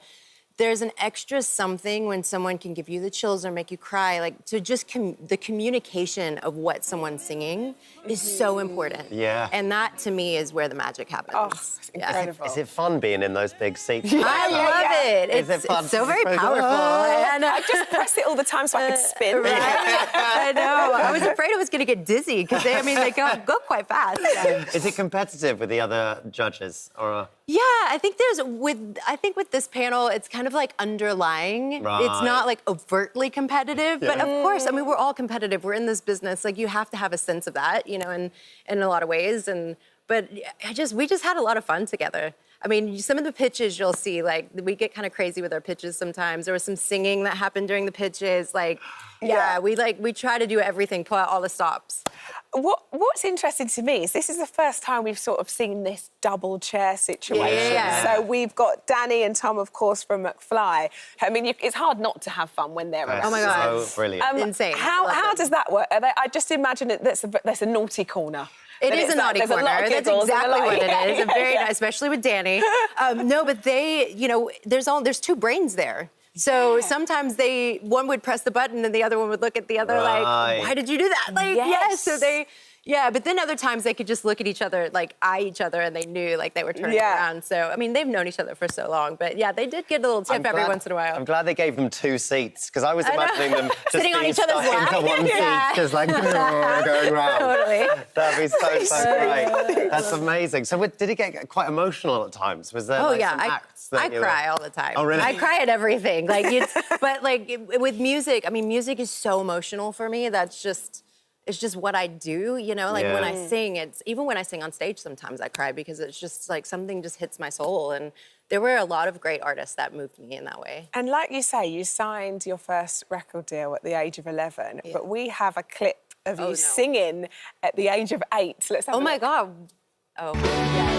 there's an extra something when someone can give you the chills or make you cry, like, to just the communication of what someone's singing is so important. Yeah. And that, to me, is where the magic happens. Oh, it's incredible. Is it fun being in those big seats? I love it. It's so very powerful. And I just press it all the time so I could spin. Right? I know. I was afraid I was going to get dizzy because they go quite fast. Is it competitive with the other judges, or? Yeah, I think with this panel, it's kind of like underlying. Right. It's not like overtly competitive, but of course, I mean, we're all competitive. We're in this business. Like, you have to have a sense of that, you know, in a lot of ways. But we just had a lot of fun together. I mean, some of the pitches you'll see, like, we get kind of crazy with our pitches sometimes. There was some singing that happened during the pitches. Like, we try to do everything, pull out all the stops. What's interesting to me is this is the first time we've sort of seen this double chair situation. Yeah. So we've got Danny and Tom, of course, from McFly. I mean, it's hard not to have fun when they're around. Oh my God. So brilliant. Insane. How does that work? I just imagine there's a naughty corner. It is a naughty corner. That's exactly what it is. Very nice, especially with Danny. No, but they, you know, there's two brains there. So sometimes one would press the button and the other one would look at the other like, why did you do that? Like, yes. So but then other times they could just look at each other, like eye each other, and they knew like they were turning around. So, I mean, they've known each other for so long. But yeah, they did get a little tip every once in a while. I'm glad they gave them 2 seats, because I was imagining them just sitting on being each other's stuck lap. into one seat, just like going round. Totally. That'd be so great. That's amazing. So did it get quite emotional at times? Was there some acts that I cry all the time. Oh, really? I cry at everything. Like, but like with music, I mean, music is so emotional for me. It's just what I do, you know? Like, when I sing, even when I sing on stage, sometimes I cry because it's just like something just hits my soul. And there were a lot of great artists that moved me in that way. And like you say, you signed your first record deal at the age of 11, but we have a clip of you singing at the age of 8. Let's have a look. My God. Oh, yeah.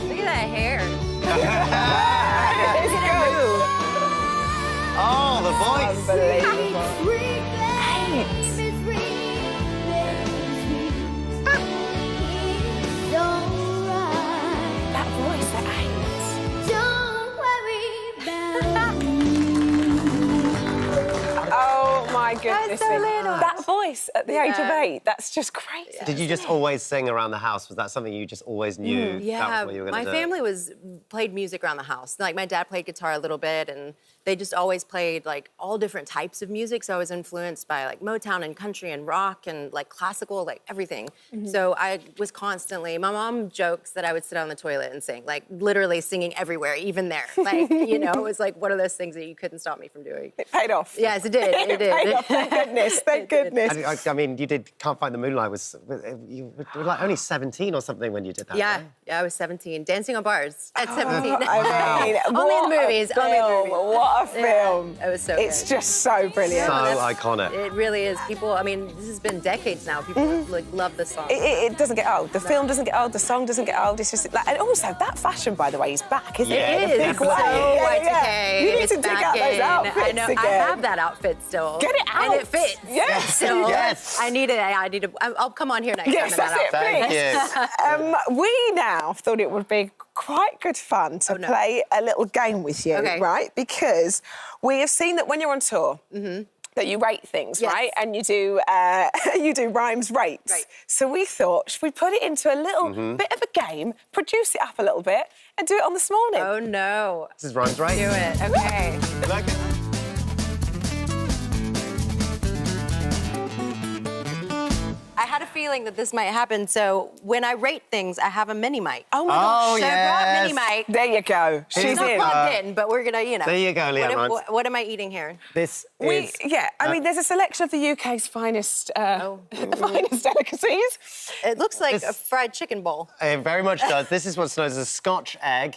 Look at that hair. Oh, the voice. Unbelievable. 8. That voice at 8. Don't worry about Oh my goodness. That's so little. That voice at the age of 8, that's just crazy. Did you just always sing around the house? Was that something you just always knew that was what you were going to do? My family played music around the house. Like, my dad played guitar a little bit, and they just always played like all different types of music. So I was influenced by like Motown and country and rock and like classical, like everything. So I was constantly, my mom jokes that I would sit on the toilet and sing, like literally singing everywhere, even there. Like, you know, it was like one of those things that you couldn't stop me from doing. It paid off. Yes, it did. It did. Paid off, thank goodness, thank goodness. I mean, you did Can't Find the Moonlight. You were like only 17 or something when you did that, right? Yeah, I was 17, dancing on bars at 17. I mean, only in the movies. What a film. It was so It's good. just so brilliant. So iconic. It really is. People, I mean, this has been decades now. People like love this song. It doesn't get old. The film doesn't get old. The song doesn't get old. It's just like, and also that fashion, by the way, is back, isn't it? It is. Big way. Y2K. You need to dig out those outfits I know. again. I have that outfit still. Get it out. And it fits. Yes. So Yes. I need it. I'll come on here next Yes, time in that's that it. outfit. Thank you. We now thought it would be quite good fun to play a little game with you, right? Because we have seen that when you're on tour, that you rate things, right? And you do rhymes rates. Right. So we thought, should we put it into a little bit of a game, produce it up a little bit, and do it on This Morning? Oh, no. This is Rhymes Right. Do it. Okay. Like it? I had a feeling that this might happen, so when I rate things, I have a mini mic. Oh, my gosh. So I brought mini mic. There you go. She's She's not in. plugged in, but we're gonna, you know. There you go, Leanne. What am I eating here? This is... I mean, there's a selection of the UK's finest, finest delicacies. It looks like a fried chicken bowl. It very much does. This is what's known as a Scotch egg.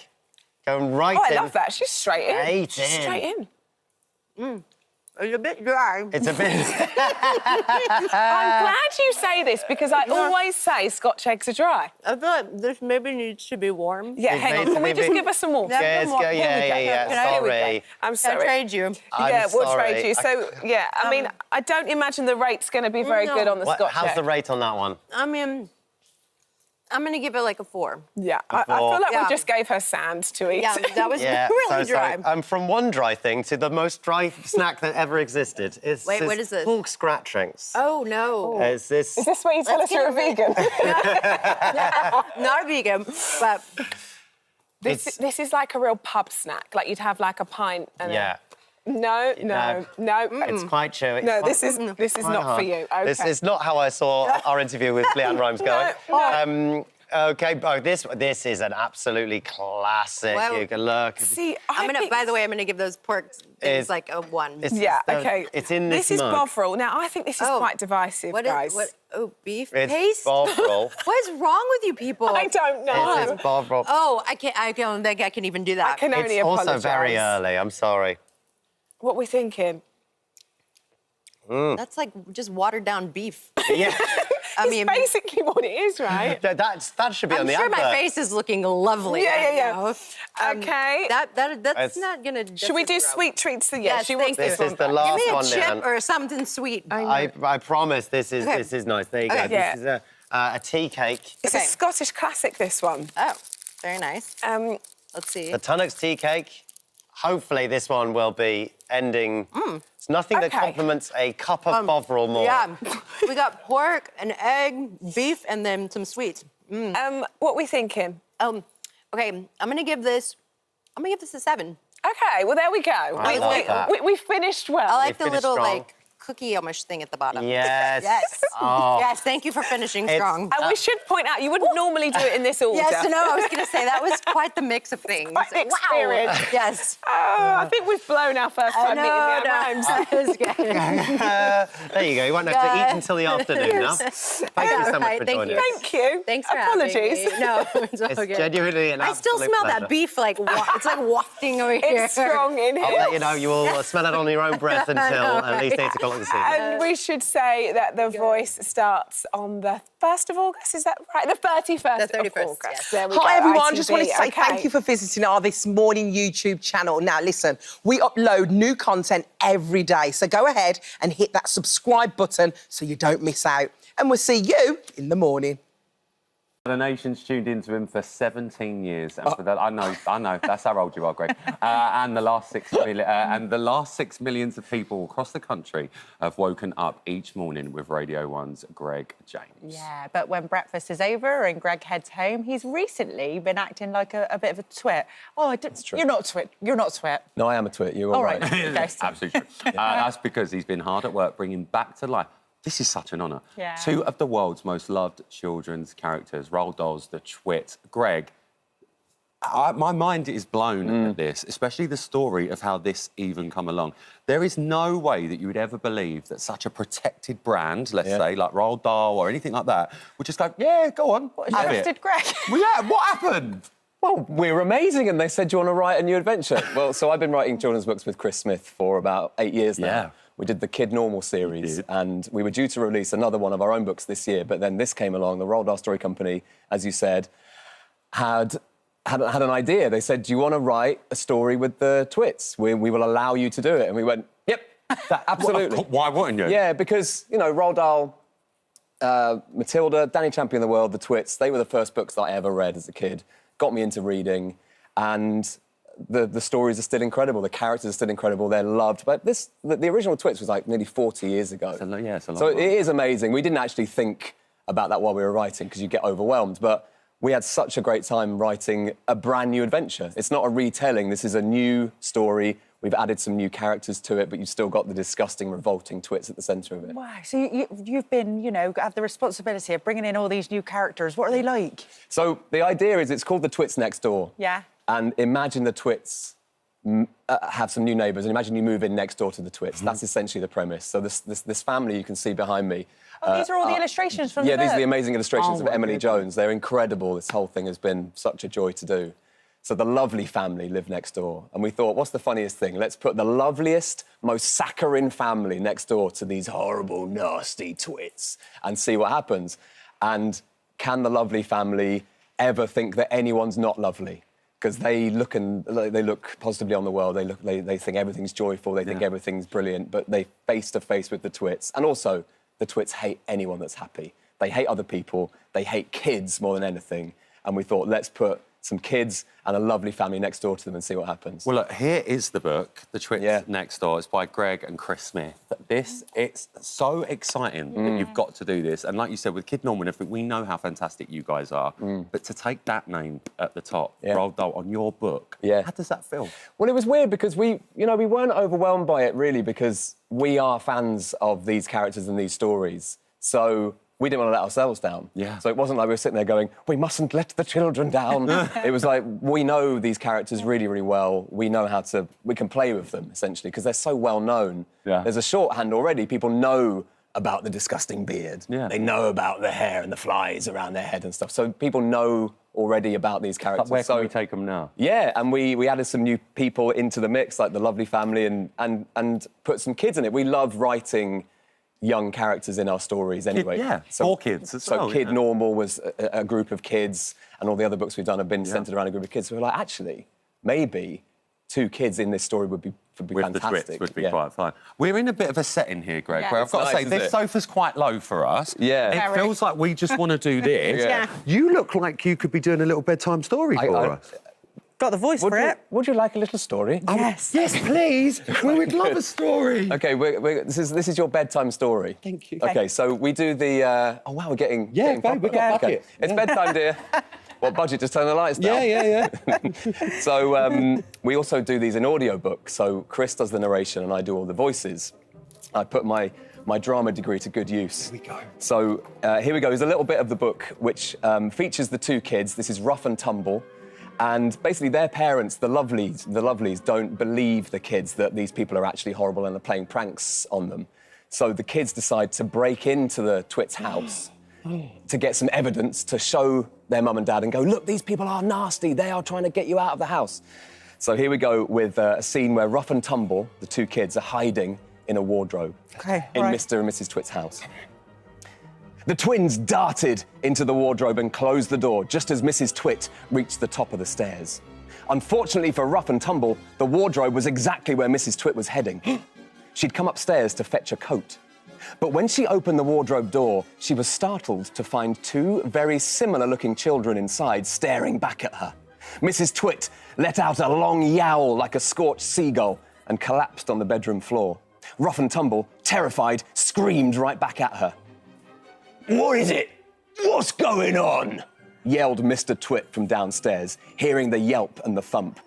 Going right in. I love that. She's straight in. Right She's straight in. It's a bit dry. It's a bit... I'm glad you say this because I always say Scotch eggs are dry. I feel like this maybe needs to be warm. Yeah, hang on. Can we just give us some more? Yes, go. Yeah. Sorry. I'm sorry. I trade you. Yeah, we'll sorry. trade you. So, yeah, I mean, I don't imagine the rate's going to be very good on the Scotch egg. How's the rate on that one? I mean, I'm going to give it like a 4. Yeah, I feel like we just gave her sand to eat. Yeah, that was really dry. From one dry thing to the most dry snack that ever existed. Wait, what is this? Pork scratchings. Oh, no. Is this where you tell us you're a vegan? Not a vegan, but... This is like a real pub snack. Like, you'd have like a pint and No. It's quite true. No, this is not for you. Okay. This is not how I saw our interview with Leanne Rimes going. No. OK, this is an absolutely classic. Well, you can look. See, by the way, I'm gonna give those pork things like a 1. Okay. It's in this This is mug. bovril. Now, I think this is quite divisive, guys. Beef It's paste? bovril. What is wrong with you people? I don't know. It's bovril. Oh, I don't think I can even do that. I can only It's also apologise. very early. I'm sorry. What we're thinking? That's like just watered down beef. Yeah. I mean, it's basically what it is, right? that should be on the I'm sure advert. my face is looking lovely. Yeah. Okay. That's not gonna. Should we do sweet treats? Yes, thank you. This is the last Give me a one, chip Leanne. or something sweet. I promise this is nice. There you go. Okay. This is a tea cake. It's a Scottish classic, this one. Oh, very nice. Let's see. The Tunnock's tea cake. Hopefully this one will be ending. It's nothing that complements a cup of bovril more. Yeah, we got pork, an egg, beef, and then some sweets. What are we thinking? Okay, I'm gonna give this a 7. Okay, well, there we go. I like that. We finished well. I like the finished little strong. cookie-ish thing at the bottom. Yes. Yes. Oh. Yes, thank you for finishing strong. And we should point out, you wouldn't normally do it in this order. Yes, no, I was going to say, that was quite the mix of things. Quite the experience. Wow. Yes. Oh, I think we've blown our first time meeting the Rhymes. That was good. There you go. You won't have to eat until the afternoon now. Thank you so much for joining us. Thank you. Thanks for Apologies. having me. No, it's all It's good. genuinely an I still absolute smell pleasure. that beef, like, it's like wafting over here. It's strong in here. I'll let you know. You will smell it on your own breath until at least 8 o'clock this evening. And we should say that The Voice starts on the 1st of August, is that right? The 31st The 31st, of August. yes. There we Hi, go, everyone. Just wanted to ITV. say thank you for visiting our This Morning YouTube channel. Now, listen, we upload new content every day, so go ahead and hit that subscribe button so you don't miss out. And we'll see you in the morning. The nation's tuned into him for 17 years, and for that, I know, that's how old you are, Greg. And the last 6 millions of people across the country have woken up each morning with Radio 1's Greg James. Yeah, but when breakfast is over and Greg heads home, he's recently been acting like a bit of a twit. Oh, that's true. You're not a twit. You're not a twit. No, I am a twit. You're all right. Absolutely true. That's because he's been hard at work bringing back to life. This is such an honour. Yeah. 2 of the world's most loved children's characters, Roald Dahl's The Twit. Greg, my mind is blown at this, especially the story of how this even come along. There is no way that you would ever believe that such a protected brand, let's say, like Roald Dahl or anything like that, would just go, yeah, go on. Trusted Greg. Well, yeah, what happened? Well, we're amazing, and they said, do you want to write a new adventure? Well, so I've been writing children's books with Chris Smith for about 8 years now. Yeah. We did the Kid Normal series, and we were due to release another one of our own books this year, but then this came along. The Roald Dahl Story Company, as you said, had an idea. They said, do you want to write a story with the Twits? We will allow you to do it. And we went, yep, absolutely. Why wouldn't you? Yeah, because, you know, Roald Dahl, Matilda, Danny Champion of the World, the Twits, they were the first books that I ever read as a kid. Got me into reading, and the stories are still incredible. The characters are still incredible. They're loved. But the original Twits was like nearly 40 years ago. It's a long so time. it is amazing. We didn't actually think about that while we were writing because you get overwhelmed. But we had such a great time writing a brand new adventure. It's not a retelling. This is a new story. We've added some new characters to it, but you've still got the disgusting, revolting Twits at the centre of it. Wow. So you've been, you know, have the responsibility of bringing in all these new characters. What are they like? So the idea is it's called The Twits Next Door. Yeah. And imagine the Twits have some new neighbours, and imagine you move in next door to the Twits. That's essentially the premise. So this family you can see behind me. Oh, these are all the illustrations from the book. Yeah, these are the amazing illustrations of my Emily goodness. Jones. They're incredible. This whole thing has been such a joy to do. So the lovely family live next door. And we thought, what's the funniest thing? Let's put the loveliest, most saccharine family next door to these horrible, nasty Twits and see what happens. And can the lovely family ever think that anyone's not lovely? Because they look positively on the world. They think everything's joyful. They think everything's brilliant. But they face to face with the Twits. And also, the Twits hate anyone that's happy. They hate other people. They hate kids more than anything. And we thought, let's put some kids and a lovely family next door to them and see what happens. Well, look, here is the book, The Twits Next Door. It's by Greg and Chris Smith. It's so exciting that you've got to do this. And like you said, with Kid Norman, we know how fantastic you guys are. But to take that name at the top, Roald Dahl, on your book, how does that feel? Well, it was weird because we weren't overwhelmed by it, really, because we are fans of these characters and these stories. So we didn't want to let ourselves down. Yeah. So it wasn't like we were sitting there going, we mustn't let the children down. It was like, we know these characters really, really well. We know we can play with them, essentially, because they're so well known. Yeah. There's a shorthand already. People know about the disgusting beard. Yeah. They know about the hair and the flies around their head and stuff. So people know already about these characters. But where can we take them now? Yeah, and we added some new people into the mix, like the lovely family, and put some kids in it. We love writing young characters in our stories anyway. For kids as well. So Kid Normal was a group of kids, and all the other books we've done have been centred around a group of kids. So we're like, actually, maybe 2 kids in this story would be With fantastic. the Twits would be quite fun. We're in a bit of a setting here, Greg, where I've It's got to nice, say, this sofa's quite low for us. Yeah. It feels like we just want to do this. You look like you could be doing a little bedtime story for us. Got the voice for it. Would you like a little story? Yes. Yes, please. We would love a story. OK, this is your bedtime story. Thank you. OK, so we do the... oh, wow, we're getting... Yeah, babe, we've got a bucket. It's bedtime, dear. What budget? Just turn the lights down? Yeah. So we also do these in audiobook. So Chris does the narration and I do all the voices. I put my drama degree to good use. Here we go. So here we go. There's a little bit of the book which features the 2 kids. This is Rough and Tumble. And basically their parents, the Loveleys, don't believe the kids that these people are actually horrible and are playing pranks on them. So the kids decide to break into the Twits' house to get some evidence to show their mum and dad and go, look, these people are nasty. They are trying to get you out of the house. So here we go with a scene where Rough and Tumble, the 2 kids, are hiding in a wardrobe in Mr. and Mrs. Twit's house. The twins darted into the wardrobe and closed the door just as Mrs. Twit reached the top of the stairs. Unfortunately for Rough and Tumble, the wardrobe was exactly where Mrs. Twit was heading. She'd come upstairs to fetch a coat. But when she opened the wardrobe door, she was startled to find 2 very similar-looking children inside staring back at her. Mrs. Twit let out a long yowl like a scorched seagull and collapsed on the bedroom floor. Rough and Tumble, terrified, screamed right back at her. What is it? What's going on? Yelled Mr. Twit from downstairs, hearing the yelp and the thump.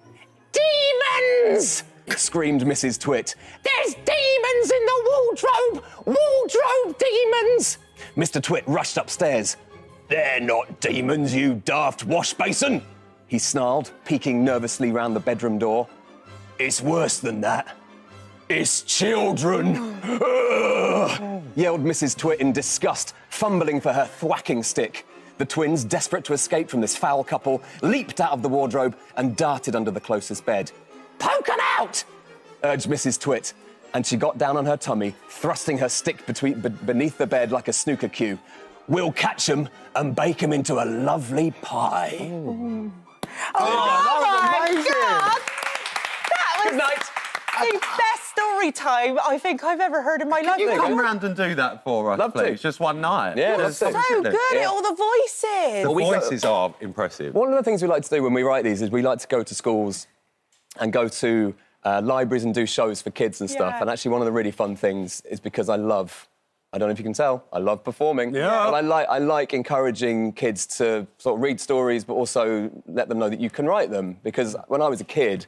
Demons! Screamed Mrs. Twit. There's demons in the wardrobe! Wardrobe demons! Mr. Twit rushed upstairs. They're not demons, you daft wash basin! He snarled, peeking nervously round the bedroom door. It's worse than that. It's children! Yelled Mrs. Twit in disgust, fumbling for her thwacking stick. The twins, desperate to escape from this foul couple, leaped out of the wardrobe and darted under the closest bed. Poke 'em out! Urged Mrs. Twit, and she got down on her tummy, thrusting her stick beneath the bed like a snooker cue. We'll catch 'em and bake 'em into a lovely pie. Oh my God! That was... Good night. The best story time I think I've ever heard in my life. Can you come round and do that for us, please? Just one night. Yeah, that's so good. All the voices. The voices are impressive. One of the things we like to do when we write these is we like to go to schools and go to libraries and do shows for kids and stuff. And actually one of the really fun things is because I don't know if you can tell, I love performing. Yeah. But I like encouraging kids to sort of read stories, but also let them know that you can write them. Because when I was a kid,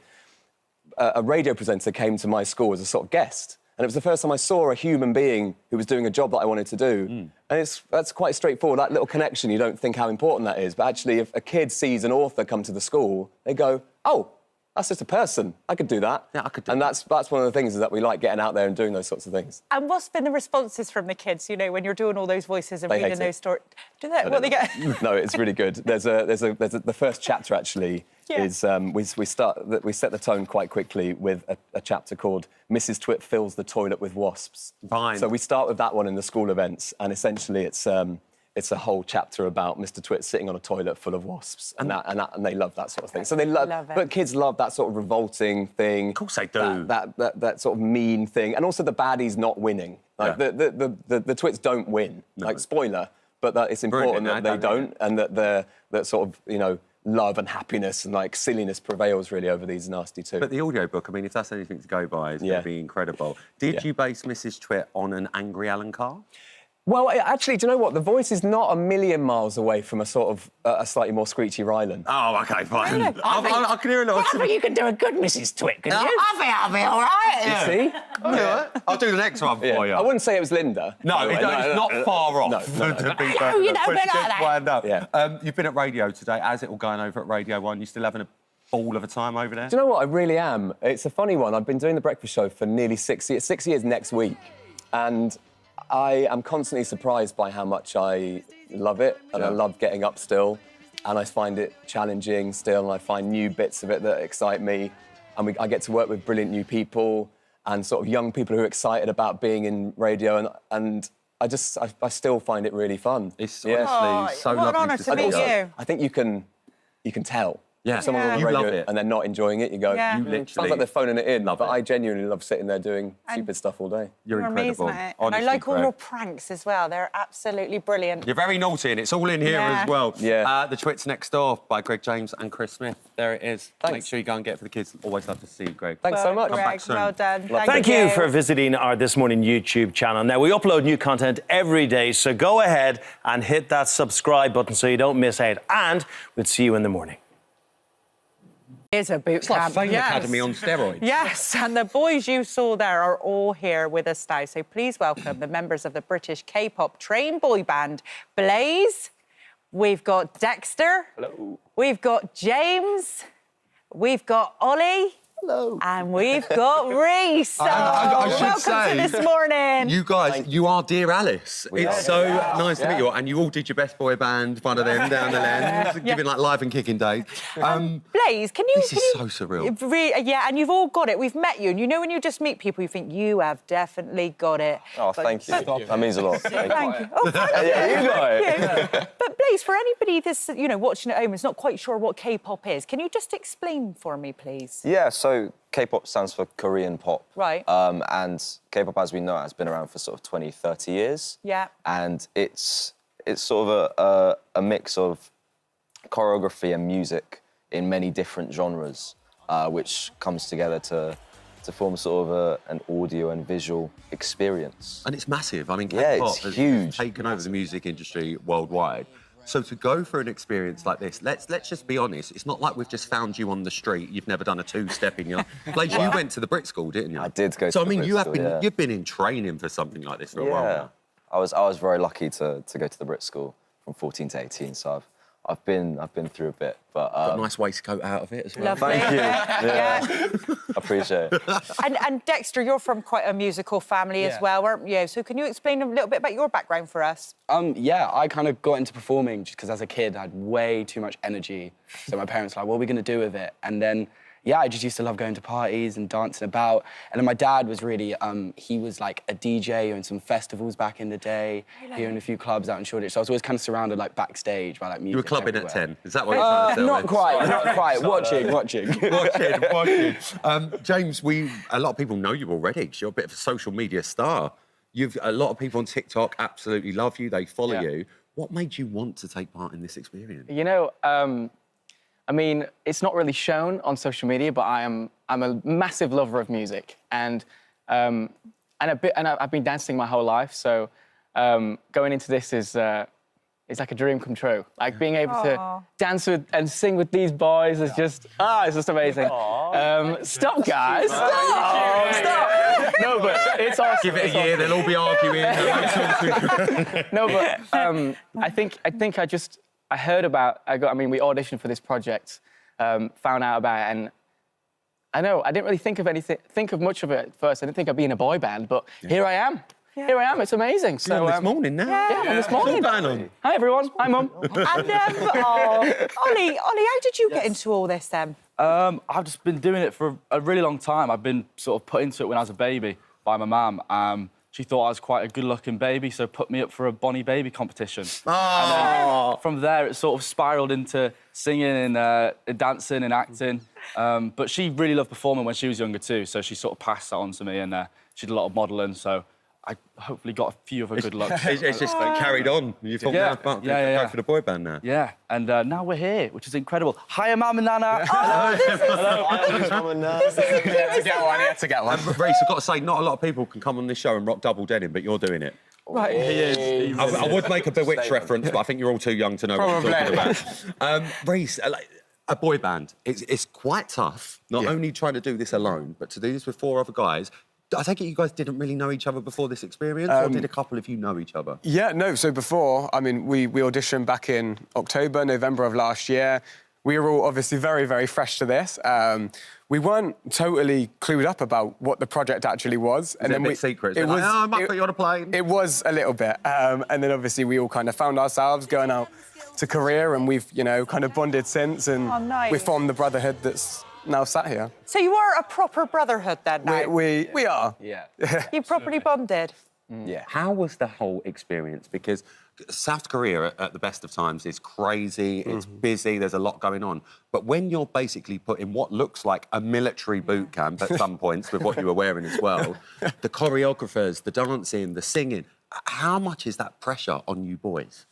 a radio presenter came to my school as a sort of guest. And it was the first time I saw a human being who was doing a job that I wanted to do. And that's quite straightforward, that little connection, you don't think how important that is. But actually, if a kid sees an author come to the school, they go, oh, that's just a person. I could do that. Yeah, I could do that. And that's one of the things is that we like getting out there and doing those sorts of things. And what's been the responses from the kids, you know, when you're doing all those voices and reading those stories? Do they? What they get? No, it's really good. The first chapter, actually, is we set the tone quite quickly with a chapter called Mrs. Twit Fills the Toilet with Wasps. Fine. So we start with that one in the school events, and essentially it's a whole chapter about Mr. Twit sitting on a toilet full of wasps, and they love that sort of thing. So they love it. But kids love that sort of revolting thing. Of course they do. That sort of mean thing, and also the baddies not winning. Like the Twits don't win. No. Like spoiler, but that it's important that they don't, and that sort of love and happiness and like silliness prevails really over these nasty two. But the audiobook, I mean, if that's anything to go by, it's going to be incredible. Did you base Mrs. Twit on an angry Alan Carr? Well, actually, do you know what? The voice is not a million miles away from a sort of a slightly more screechy Ryland. Oh, OK, fine. I can hear a lot. I think you can do a good Mrs. Twit, can you? I think I'll be all right. You see? I'll do the next one for you. I wouldn't say it was Linda. No, it's not far off. No. You know, a bit like that. Yeah. You've been at radio today. How's it all going over at Radio 1? You still having a ball of a time over there? Do you know what? I really am. It's a funny one. I've been doing the breakfast show for nearly 6 years. 6 years next week. And I am constantly surprised by how much I love it, and I love getting up still, and I find it challenging still, and I find new bits of it that excite me, and I get to work with brilliant new people and sort of young people who are excited about being in radio, and I still find it really fun. It's honestly so lovely. What an honour to meet you. I think you can tell. Yeah, someone on the you love radio it, and they're not enjoying it. You go, Yeah. You literally sounds like they're phoning it in. But it. I genuinely love sitting there doing stupid stuff all day. You're incredible. amazing at it. Honestly, And I like all Greg. your pranks as well. They're absolutely brilliant. You're very naughty, and it's all in here Yeah. as well. Yeah. The Twits Next Door by Greg James and Chris Smith. There it is. Thanks. Make sure you go and get it for the kids. Always love to see you, Greg. Thanks so much. Come back Greg, soon. well done. Thank you for visiting our This Morning YouTube channel. Now, we upload new content every day, so go ahead and hit that subscribe button so you don't miss out. And we'll see you in the morning. It's a boot It's like camp. Fame yes. Academy on steroids. Yes, and the boys you saw there are all here with us now. So please welcome the members of the British K-pop train boy band, Blaze. We've got Dexter. Hello. We've got James. We've got Ollie. Hello. And we've got Reese. I should welcome say, to This Morning. You guys, you are Dear Alice. It's so nice to meet you all. And you all did your best boy band, one of them down the lens, giving like live and kicking days. Blaze, can you... This is so surreal. Yeah, and you've all got it. We've met you, and you know when you just meet people, you think, you have definitely got it. Oh, thank you. That means a lot. Thank you. Oh, thank you. Yeah, you got it. But Blaze, for anybody that's watching at home is not quite sure what K-pop is, can you just explain for me, please? Yeah, so K-pop stands for Korean pop. Right. And K-pop, as we know, has been around for sort of 20, 30 years. Yeah. And it's sort of a mix of choreography and music in many different genres, which comes together to form sort of an audio and visual experience. And it's massive. I mean, yeah, K-pop it's has huge. taken over the music industry worldwide. So to go for an experience like this, let's just be honest, it's not like we've just found you on the street, you've never done a two-step in your life. Like, you went to the Brit School, didn't you? I did go to So, the Brit School, yeah. you've been in training for something like this for a while now. I was very lucky to go to the Brit School from 14 to 18, so I've been through a bit, but got a nice waistcoat out of it as well. Lovely. Thank you. Yeah. Appreciate it. And Dexter, you're from quite a musical family as well, aren't you? So can you explain a little bit about your background for us? Yeah, I kind of got into performing just because as a kid I had way too much energy. So my parents were like, what are we going to do with it? And then, yeah, I just used to love going to parties and dancing about. And then my dad was really, he was like a DJ in some festivals back in the day, here in a few clubs out in Shoreditch. So I was always kind of surrounded like backstage by like music. You were clubbing everywhere. at 10, is that what you're trying to tell Not me? quite, not quite. Watching. James, a lot of people know you already because you're a bit of a social media star. A lot of people on TikTok absolutely love you, they follow you. What made you want to take part in this experience? You know, I mean, it's not really shown on social media, but I'm a massive lover of music, and I've been dancing my whole life. So going into this is like a dream come true. Like being able to dance with and sing with these boys is just it's just amazing. Stop, guys! Stop! No, but it's awesome. Give it a year, they'll all be arguing. No, but I think I heard about. We auditioned for this project, found out about it, and I didn't really think of much of it at first. I didn't think I'd be in a boy band, but here I am. Yeah. Here I am. It's amazing. You're on this morning now. Yeah, on this morning. On. Hi everyone. Hi Mum. And Ollie, how did you get into all this then? I've just been doing it for a really long time. I've been sort of put into it when I was a baby by my mum. She thought I was quite a good-looking baby, so put me up for a Bonnie Baby competition. And then from there, it sort of spiralled into singing and dancing and acting. But she really loved performing when she was younger too, so she sort of passed that on to me, and she did a lot of modelling, so I hopefully got a few of a good looks. It's just carried on. You thought, go for the boy band now. Yeah, and now we're here, which is incredible. Hiya, Mum and Nana. Hello. This is to get one. Reece, I've got to say, not a lot of people can come on this show and rock double denim, but you're doing it. Right, he is. I would make a Bewitched reference, but I think you're all too young to know what I'm talking about. Reece, a boy band, it's quite tough, not only trying to do this alone, but to do this with 4 other guys. I take it you guys didn't really know each other before this experience, or did a couple of you know each other? Yeah, no, so before, I mean, we auditioned back in October, November of last year. We were all obviously very, very fresh to this. We weren't totally clued up about what the project actually was. And then a bit secret? It was, I might put you on a plane. It was a little bit. And then obviously we all kind of found ourselves going out to Korea, and we've, you know, kind of bonded since, and nice. we formed the brotherhood that's now sat here. So you are a proper brotherhood then now? We are. Yeah. You properly bonded? Yeah. How was the whole experience? Because South Korea, at the best of times, is crazy, it's busy, there's a lot going on. But when you're basically put in what looks like a military boot camp at some points, with what you were wearing as well, the choreographers, the dancing, the singing, how much is that pressure on you boys?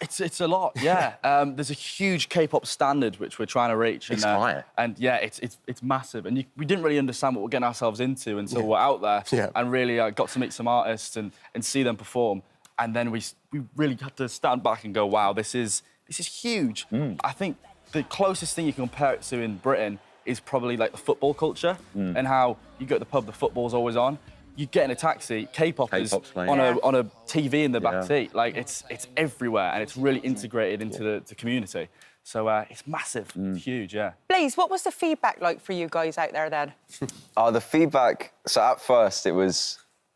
It's a lot, yeah. There's a huge K-pop standard which we're trying to reach. It's higher. And yeah, it's massive. And we didn't really understand what we're getting ourselves into until we're out there and really got to meet some artists and see them perform. And then we really had to stand back and go, wow, this is huge. I think the closest thing you can compare it to in Britain is probably like the football culture and how you go to the pub, the football's always on. You get in a taxi, K-pop is on a TV in the back seat. Like, it's everywhere, and it's really integrated into the community. So it's massive, it's huge, yeah. Blaze, what was the feedback like for you guys out there then? The feedback, so at first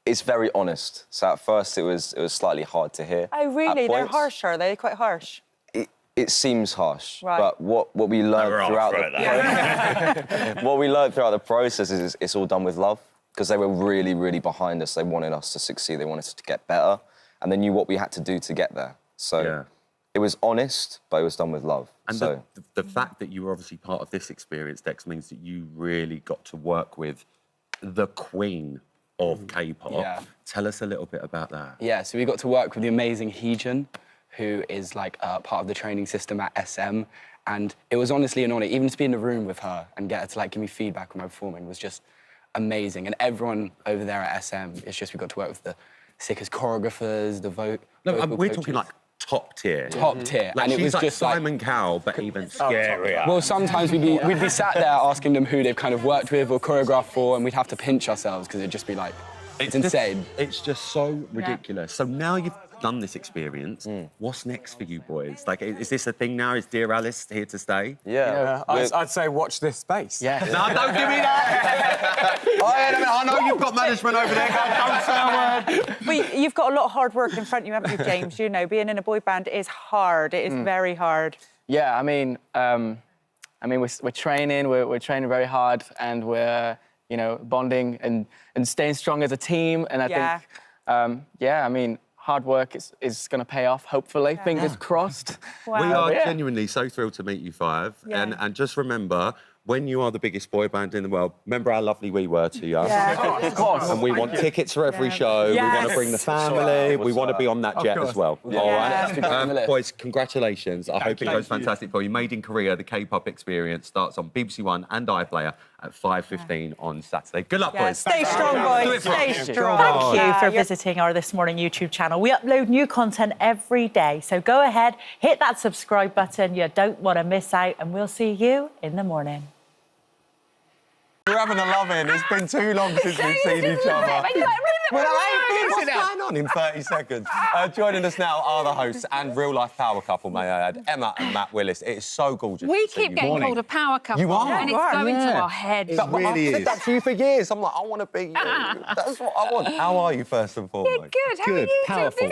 it's very honest. So at first it was slightly hard to hear. Oh, really? They're harsh, are they? Quite harsh? It seems harsh, right. But what we learned throughout what we learned throughout the process is it's all done with love. Because they were really, really behind us. They wanted us to succeed. They wanted us to get better. And they knew what we had to do to get there. So it was honest, but it was done with love. And so the fact that you were obviously part of this experience, Dex, means that you really got to work with the queen of K-pop. Yeah. Tell us a little bit about that. Yeah, so we got to work with the amazing Heejun, who is like part of the training system at SM. And it was honestly an honour, even to be in the room with her and get her to like give me feedback on my performing was just amazing. And everyone over there at SM, it's just we got to work with the sickest choreographers, the vocal we're coaches. talking like top tier. Top tier. Like, and it she's was like just Simon Cowell, but even scarier. Well, sometimes we'd be sat there asking them who they've kind of worked with or choreographed for, and we'd have to pinch ourselves because it'd just be like, it's insane. It's just so ridiculous. So now you've done this experience, what's next for you boys? Like, is this a thing now? Is Dear Alice here to stay? Yeah. I'd say watch this space. Yeah. No, don't give me that! I know you've got management over there. Don't say a word. Well, you've got a lot of hard work in front of you, haven't you, James? You know, being in a boy band is hard. It is very hard. Yeah, I mean, we're training. We're training very hard, and we're, you know, bonding and staying strong as a team. And I think, I mean, hard work is going to pay off, hopefully. Fingers crossed. Wow. We are genuinely so thrilled to meet you 5. Yeah. And just remember, when you are the biggest boy band in the world, remember how lovely we were to you. Yeah. Of course. And we want tickets for every show. Yes. We want to bring the family. We want to be on that jet as well. Yeah. All right? Boys, congratulations. I hope it goes fantastic for you. Made in Korea, the K-pop experience starts on BBC One and iPlayer at 5:15 on Saturday. Good luck, boys. Stay strong, boys. Stay strong. Thank you for visiting our This Morning YouTube channel. We upload new content every day, so go ahead, hit that subscribe button. You don't want to miss out, and we'll see you in the morning. We're having a love-in. It's been too long since we've seen each other. What's going on in 30 seconds? Joining us now are the hosts and real-life power couple, may I add, Emma and Matt Willis. It is so gorgeous. We keep getting called a power couple. You are. And it's going to our head. It really is. I've said that to you for years. I'm like, I want to be you. That's what I want. How are you, first and foremost? Yeah, good. How are you? Powerful.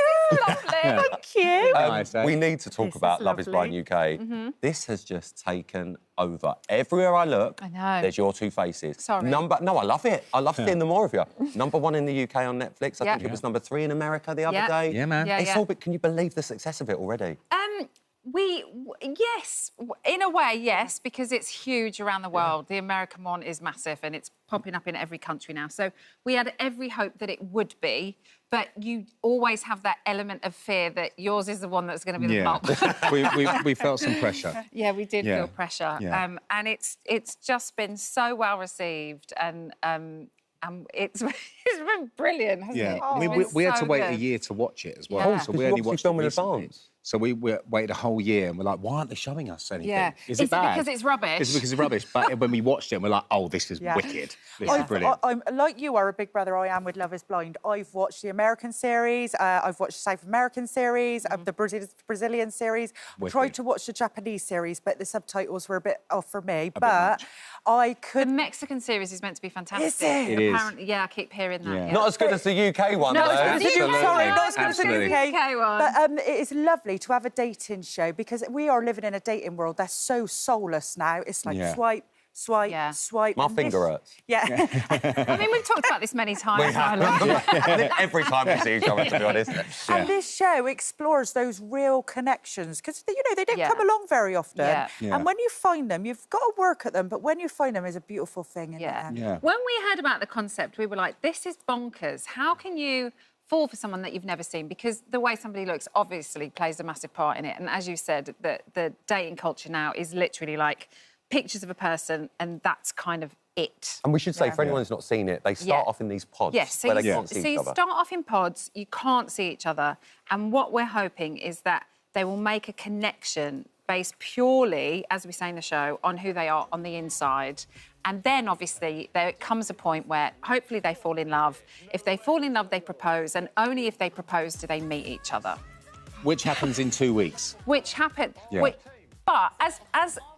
Lovely. Thank you. We need to talk about Love is Blind UK. This has just taken over. Everywhere I look, I know. there's your two faces. Sorry. No, I love it. I love seeing the more of you. #1 in the UK on Netflix. I think it was #3 in America the other day. Yeah, man. It's all, but can you believe the success of it already? Yes, in a way, yes, because it's huge around the world. The American one is massive and it's popping up in every country now. So we had every hope that it would be, but you always have that element of fear that yours is the one that's going to be the flop. we felt some pressure. Yeah, we did feel pressure. Yeah. And it's just been so well received and it's been brilliant, hasn't it? I mean, we had to wait a year to watch it as well. Yeah. So we only watched it in recently. advance. So we waited a whole year and we're like, why aren't they showing us anything? Yeah. Is it bad? Because it's rubbish? Is it because it's rubbish? But when we watched it, we're like, oh, this is wicked. This is brilliant. I'm like you are a big brother. I am with Love Is Blind. I've watched the American series. I've watched the South American series, the Brazilian series. I tried to watch the Japanese series, but the subtitles were a bit off for me. But I could. The Mexican series is meant to be fantastic. Is it? It is. Apparently, yeah, I keep hearing that. Yeah. Not as good as the UK one, No, though. not as good as the UK Sorry, one. not as good as the Absolutely. UK one. But it is lovely to have a dating show because we are living in a dating world that's so soulless now. It's like swipe, swipe. My and finger this- hurts. Yeah. I mean, we've talked about this many times. We have. I think every time we see each other, to be honest. And this show explores those real connections because, you know, they don't come along very often. Yeah. And when you find them, you've got to work at them, but when you find them, is a beautiful thing. In there. When we heard about the concept, we were like, this is bonkers. How can you fall for someone that you've never seen? Because the way somebody looks obviously plays a massive part in it. And as you said, the dating culture now is literally like pictures of a person and that's kind of it. And we should say, for anyone who's not seen it, they start off in these pods Yes, so where they you, can't see so each you other. start off in pods, you can't see each other. And what we're hoping is that they will make a connection based purely, as we say in the show, on who they are on the inside. And then, obviously, there comes a point where hopefully they fall in love. If they fall in love, they propose, and only if they propose do they meet each other. Which happens in 2 weeks. Which happened... Yeah. But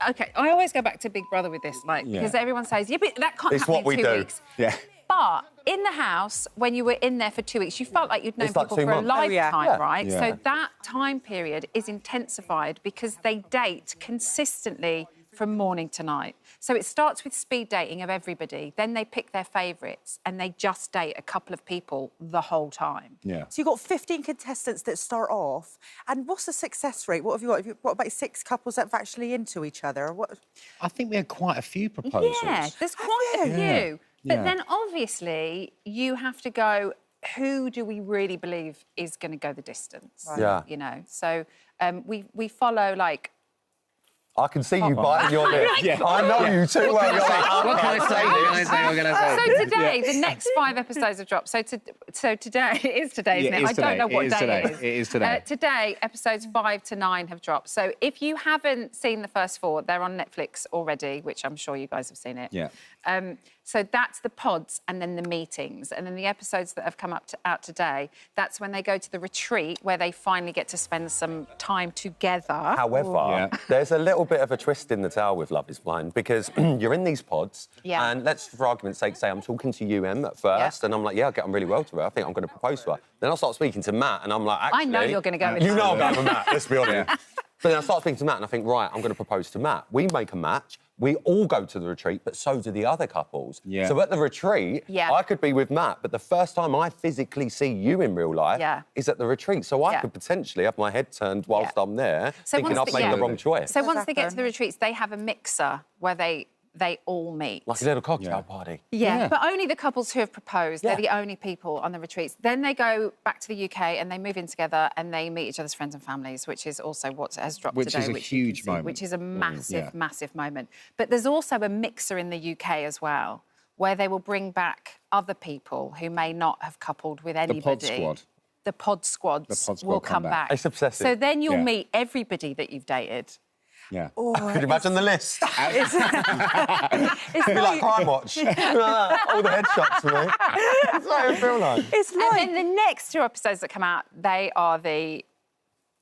OK, I always go back to Big Brother with this, like, because everyone says, yeah, but that can't It's happen what in we 2 do. weeks. Yeah. But in the house, when you were in there for 2 weeks, you felt like you'd known It's like people 2 for a months. lifetime, right? Yeah. So that time period is intensified because they date consistently from morning to night. So it starts with speed dating of everybody, then they pick their favourites and they just date a couple of people the whole time. Yeah. So you've got 15 contestants that start off. And what's the success rate? What have you got? Have you got about 6 couples that are actually into each other? Or what? I think we had quite a few proposals. Yeah, there's quite a few. Yeah. But then obviously you have to go, who do we really believe is going to go the distance? Right. Yeah. You know, so we follow like... I can see you biting your lip. I know you too well. You're like, What can I say? What can I say? So today, the next 5 episodes have dropped. So today, it is today, isn't it? I don't know what day it is. It is today. Today, episodes 5 to 9 have dropped. So if you haven't seen the first 4, they're on Netflix already, which I'm sure you guys have seen it. Yeah. So that's the pods and then the meetings. And then the episodes that have come out today, that's when they go to the retreat where they finally get to spend some time together. However, there's a little bit of a twist in the tale with Love Is Blind because you're in these pods and let's, for argument's sake, say I'm talking to you, Em, at first and I'm like, yeah, I get on really well to her. I think I'm going to propose to her. Then I'll start speaking to Matt and I'm like, actually... I know you're going to go with You Matt. know I'm going for Matt, let's be honest. But then I start speaking to Matt and I think, right, I'm going to propose to Matt. We make a match. We all go to the retreat, but so do the other couples. Yeah. So at the retreat, I could be with Matt, but the first time I physically see you in real life is at the retreat. So I could potentially have my head turned whilst I'm there, thinking I've made the wrong choice. So once they get to the retreats, they have a mixer where they all meet. Like a little cocktail party. Yeah, but only the couples who have proposed. They're the only people on the retreats. Then they go back to the UK and they move in together and they meet each other's friends and families, which is also what has dropped Which today. is a huge moment. Which is a massive, massive moment. But there's also a mixer in the UK as well, where they will bring back other people who may not have coupled with anybody. The pod squad. The pod squads will come back. It's obsessive. So then you'll meet everybody that you've dated. Yeah. Could you imagine the list? It's It'd be like Crime Watch. All the headshots for me. That's what it would feel like. It's like... And then the next 2 episodes that come out, they are the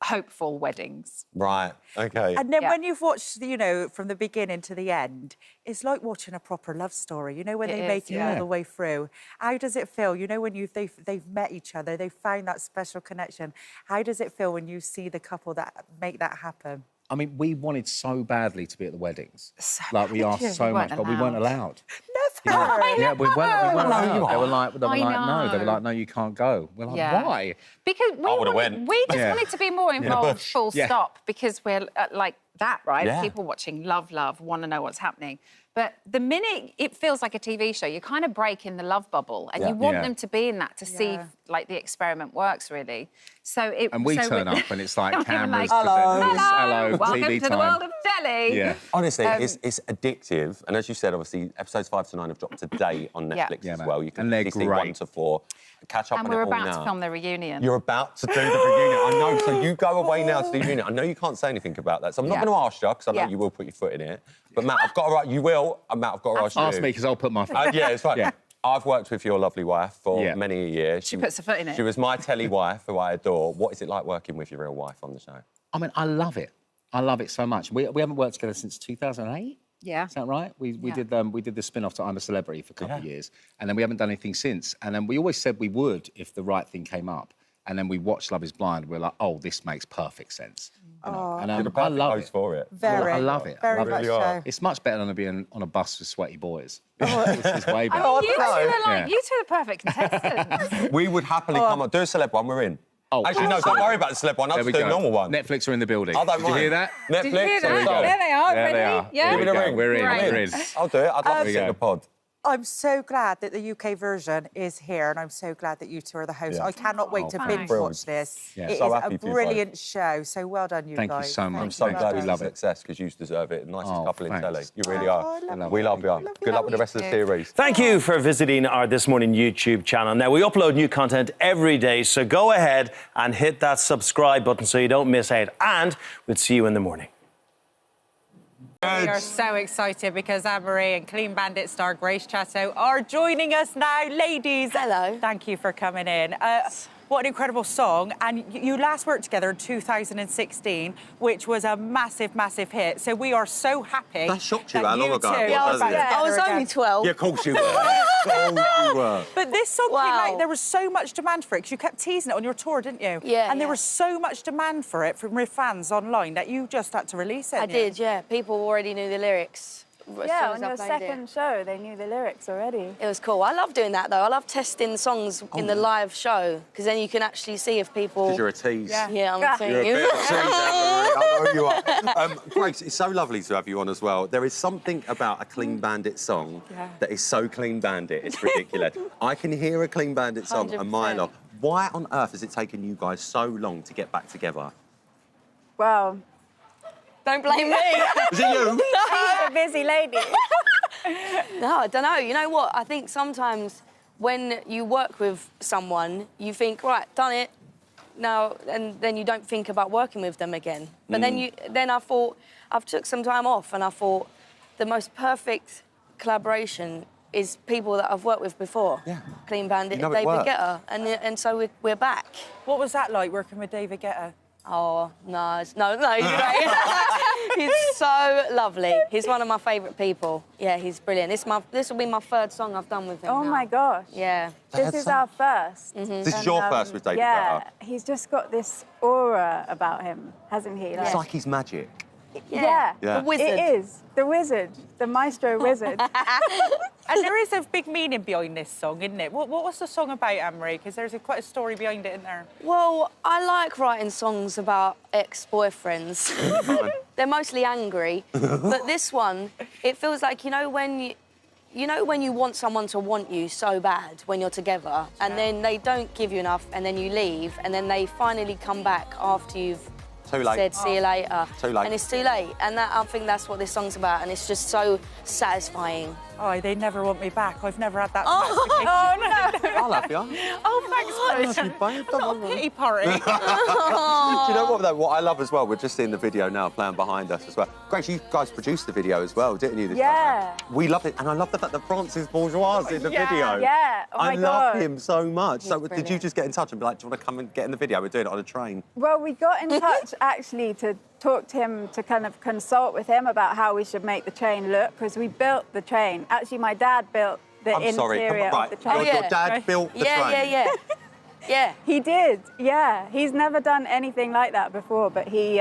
hopeful weddings. Right, OK. And then when you've watched, you know, from the beginning to the end, it's like watching a proper love story, you know, when they make it all the way through. How does it feel, you know, when they've met each other, they've found that special connection. How does it feel when you see the couple that make that happen? I mean, we wanted so badly to be at the weddings. So like, we asked so much, but we weren't allowed. Never. Yeah, we weren't allowed. you They were like, no. know. They were like, no, you can't go. We're like, Yeah. why? Because we just Yeah. wanted to be more involved, full Yeah. stop, because we're like that, right? Yeah. People watching love, want to know what's happening. But the minute it feels like a TV show, you kind of break in the love bubble, and you want them to be in that to see if, like, the experiment works, really. So it. And we so turn up and it's like we're cameras, like, presenters, hello, welcome TV to the time. world of telly. Yeah. Honestly, Um, it's addictive. And as you said, obviously, episodes 5 to 9 have dropped today on Yeah. Netflix Yeah, as man. well. You can And they're see great. 1 to 4. Catch up And on we're it all about now. to film the reunion. You're about to do the reunion. I know. So you go away now to the reunion. I know you can't say anything about that. So I'm not going to ask you, because I know Yeah. you will put your foot in it. But Matt, I've got to write. You will. Matt, I've got to ask you. Ask me, because I'll put my foot. Yeah, it's fine. Yeah. I've worked with your lovely wife for many a year. She puts her foot in it. She was my telly wife, who I adore. What is it like working with your real wife on the show? I mean, I love it. I love it so much. We haven't worked together since 2008. Yeah. Is that right? We did the spin-off to I'm a Celebrity for a couple of years, and then we haven't done anything since. And then we always said we would if the right thing came up. And then we watched Love Is Blind. We're like, oh, this makes perfect sense. You know? And I love it. For it. Very. I love it. Very I love much it. so. It's much better than being on a bus with sweaty boys. Oh. This is way better. I mean, you two are Yeah. like, you two are the perfect contestants. We would happily come on. Do a celeb one, we're in. Oh, actually, no, don't worry about the celeb one. I'll There we just do a go. normal one. Netflix are in the building. I don't Did mind. you hear that? Netflix. Did you hear There we that? go. There they are, There they ready? are. Yeah. Give it a ring. We're in. Great. We're in. I'll do it. I'd love to sit in the pod. I'm so glad that the UK version is here, and I'm so glad that you two are the hosts. Yeah. I cannot wait to thanks. binge Thrilled. watch this. Yeah. It So is happy a for you both. brilliant show. So well done, you Thank you guys. so much. I'm so Thank glad you. it's We a love it. success, because you deserve it. Nicest Oh, couple in thanks. telly. You really are. love We it. love you. Good luck with the rest of the series. Thank you for visiting our This Morning YouTube channel. Now, we upload new content every day, so go ahead and hit that subscribe button so you don't miss out. And we'll see you in the morning. We are so excited because Anne-Marie and Clean Bandit star Grace Chatto are joining us now. Ladies, hello. Thank you for coming in. What an incredible song. And you last worked together in 2016, which was a massive, massive hit. So we are so happy. That shocked you that how long ago it two was, are hasn't it? back I was together only again. 12. Yeah, of course you were. Oh, you were. But this song came out, there was so much demand for it, because you kept teasing it on your tour, didn't you? Yeah, And there was so much demand for it from your fans online that you just had to release it. I did, yeah. People already knew the lyrics. as Yeah, soon on as I your played second it. show, they knew the lyrics already. It was cool. I love doing that, though. I love testing songs in the live show, because then you can actually see if people... Because you're a tease. Yeah, I'm a tease. You're a bit of a tease, Anne-Marie. I know you are. Grace, it's so lovely to have you on as well. There is something about a Clean Bandit song that is so Clean Bandit, it's ridiculous. I can hear a Clean Bandit song a mile off. Why on earth has it taken you guys so long to get back together? Well... Don't blame me. Is it you? She's a busy lady. No, I don't know. You know what? I think sometimes when you work with someone, you think, right, done it, now, and then you don't think about working with them again. But then I thought, I've took some time off, and I thought the most perfect collaboration is people that I've worked with before. Yeah. Clean Bandit, You know it David worked. Guetta, and so we're back. What was that like, working with David Guetta? Oh, no, he's great. He's so lovely. He's one of my favourite people. Yeah, he's brilliant. This will be my third song I've done with him Oh now. my gosh. Yeah. This is our first. This is your first with David Yeah, Guetta? he's just got this aura about him, hasn't he? It's like he's magic. Yeah, Yeah. the wizard. It is. The wizard. The maestro wizard. And there is a big meaning behind this song, isn't it? What was the song about, Anne-Marie? Because there's quite a story behind it, isn't there? Well, I like writing songs about ex-boyfriends. They're mostly angry, but this one, it feels like, you know when you want someone to want you so bad when you're together, and then they don't give you enough, and then you leave, and then they finally come back after you've Too late. said see you later. Too late. And it's too late, and I think that's what this song's about, and it's just so satisfying. Oh, they never want me back. I've never had that. Oh, no. I'll have you. Oh, thanks, love you, babe. Don't worry. Pity party. Do you know what, though? What I love as well, we're just seeing the video now playing behind us as well. Grace, you guys produced the video as well, didn't you? This Yeah. time? We loved it, and I love the fact that Francis Bourgeois is in the video. Yeah. Oh my I love God. him so much. He's So did you brilliant. just get in touch and be like, do you want to come and get in the video? We're doing it on a train. Well, we got in touch actually to talk to him, to kind of consult with him about how we should make the train look, because we built the train. Actually, my dad built the I'm sorry, come interior on, right. of the train. Your dad built the train? Yeah. He did, yeah. He's never done anything like that before, but he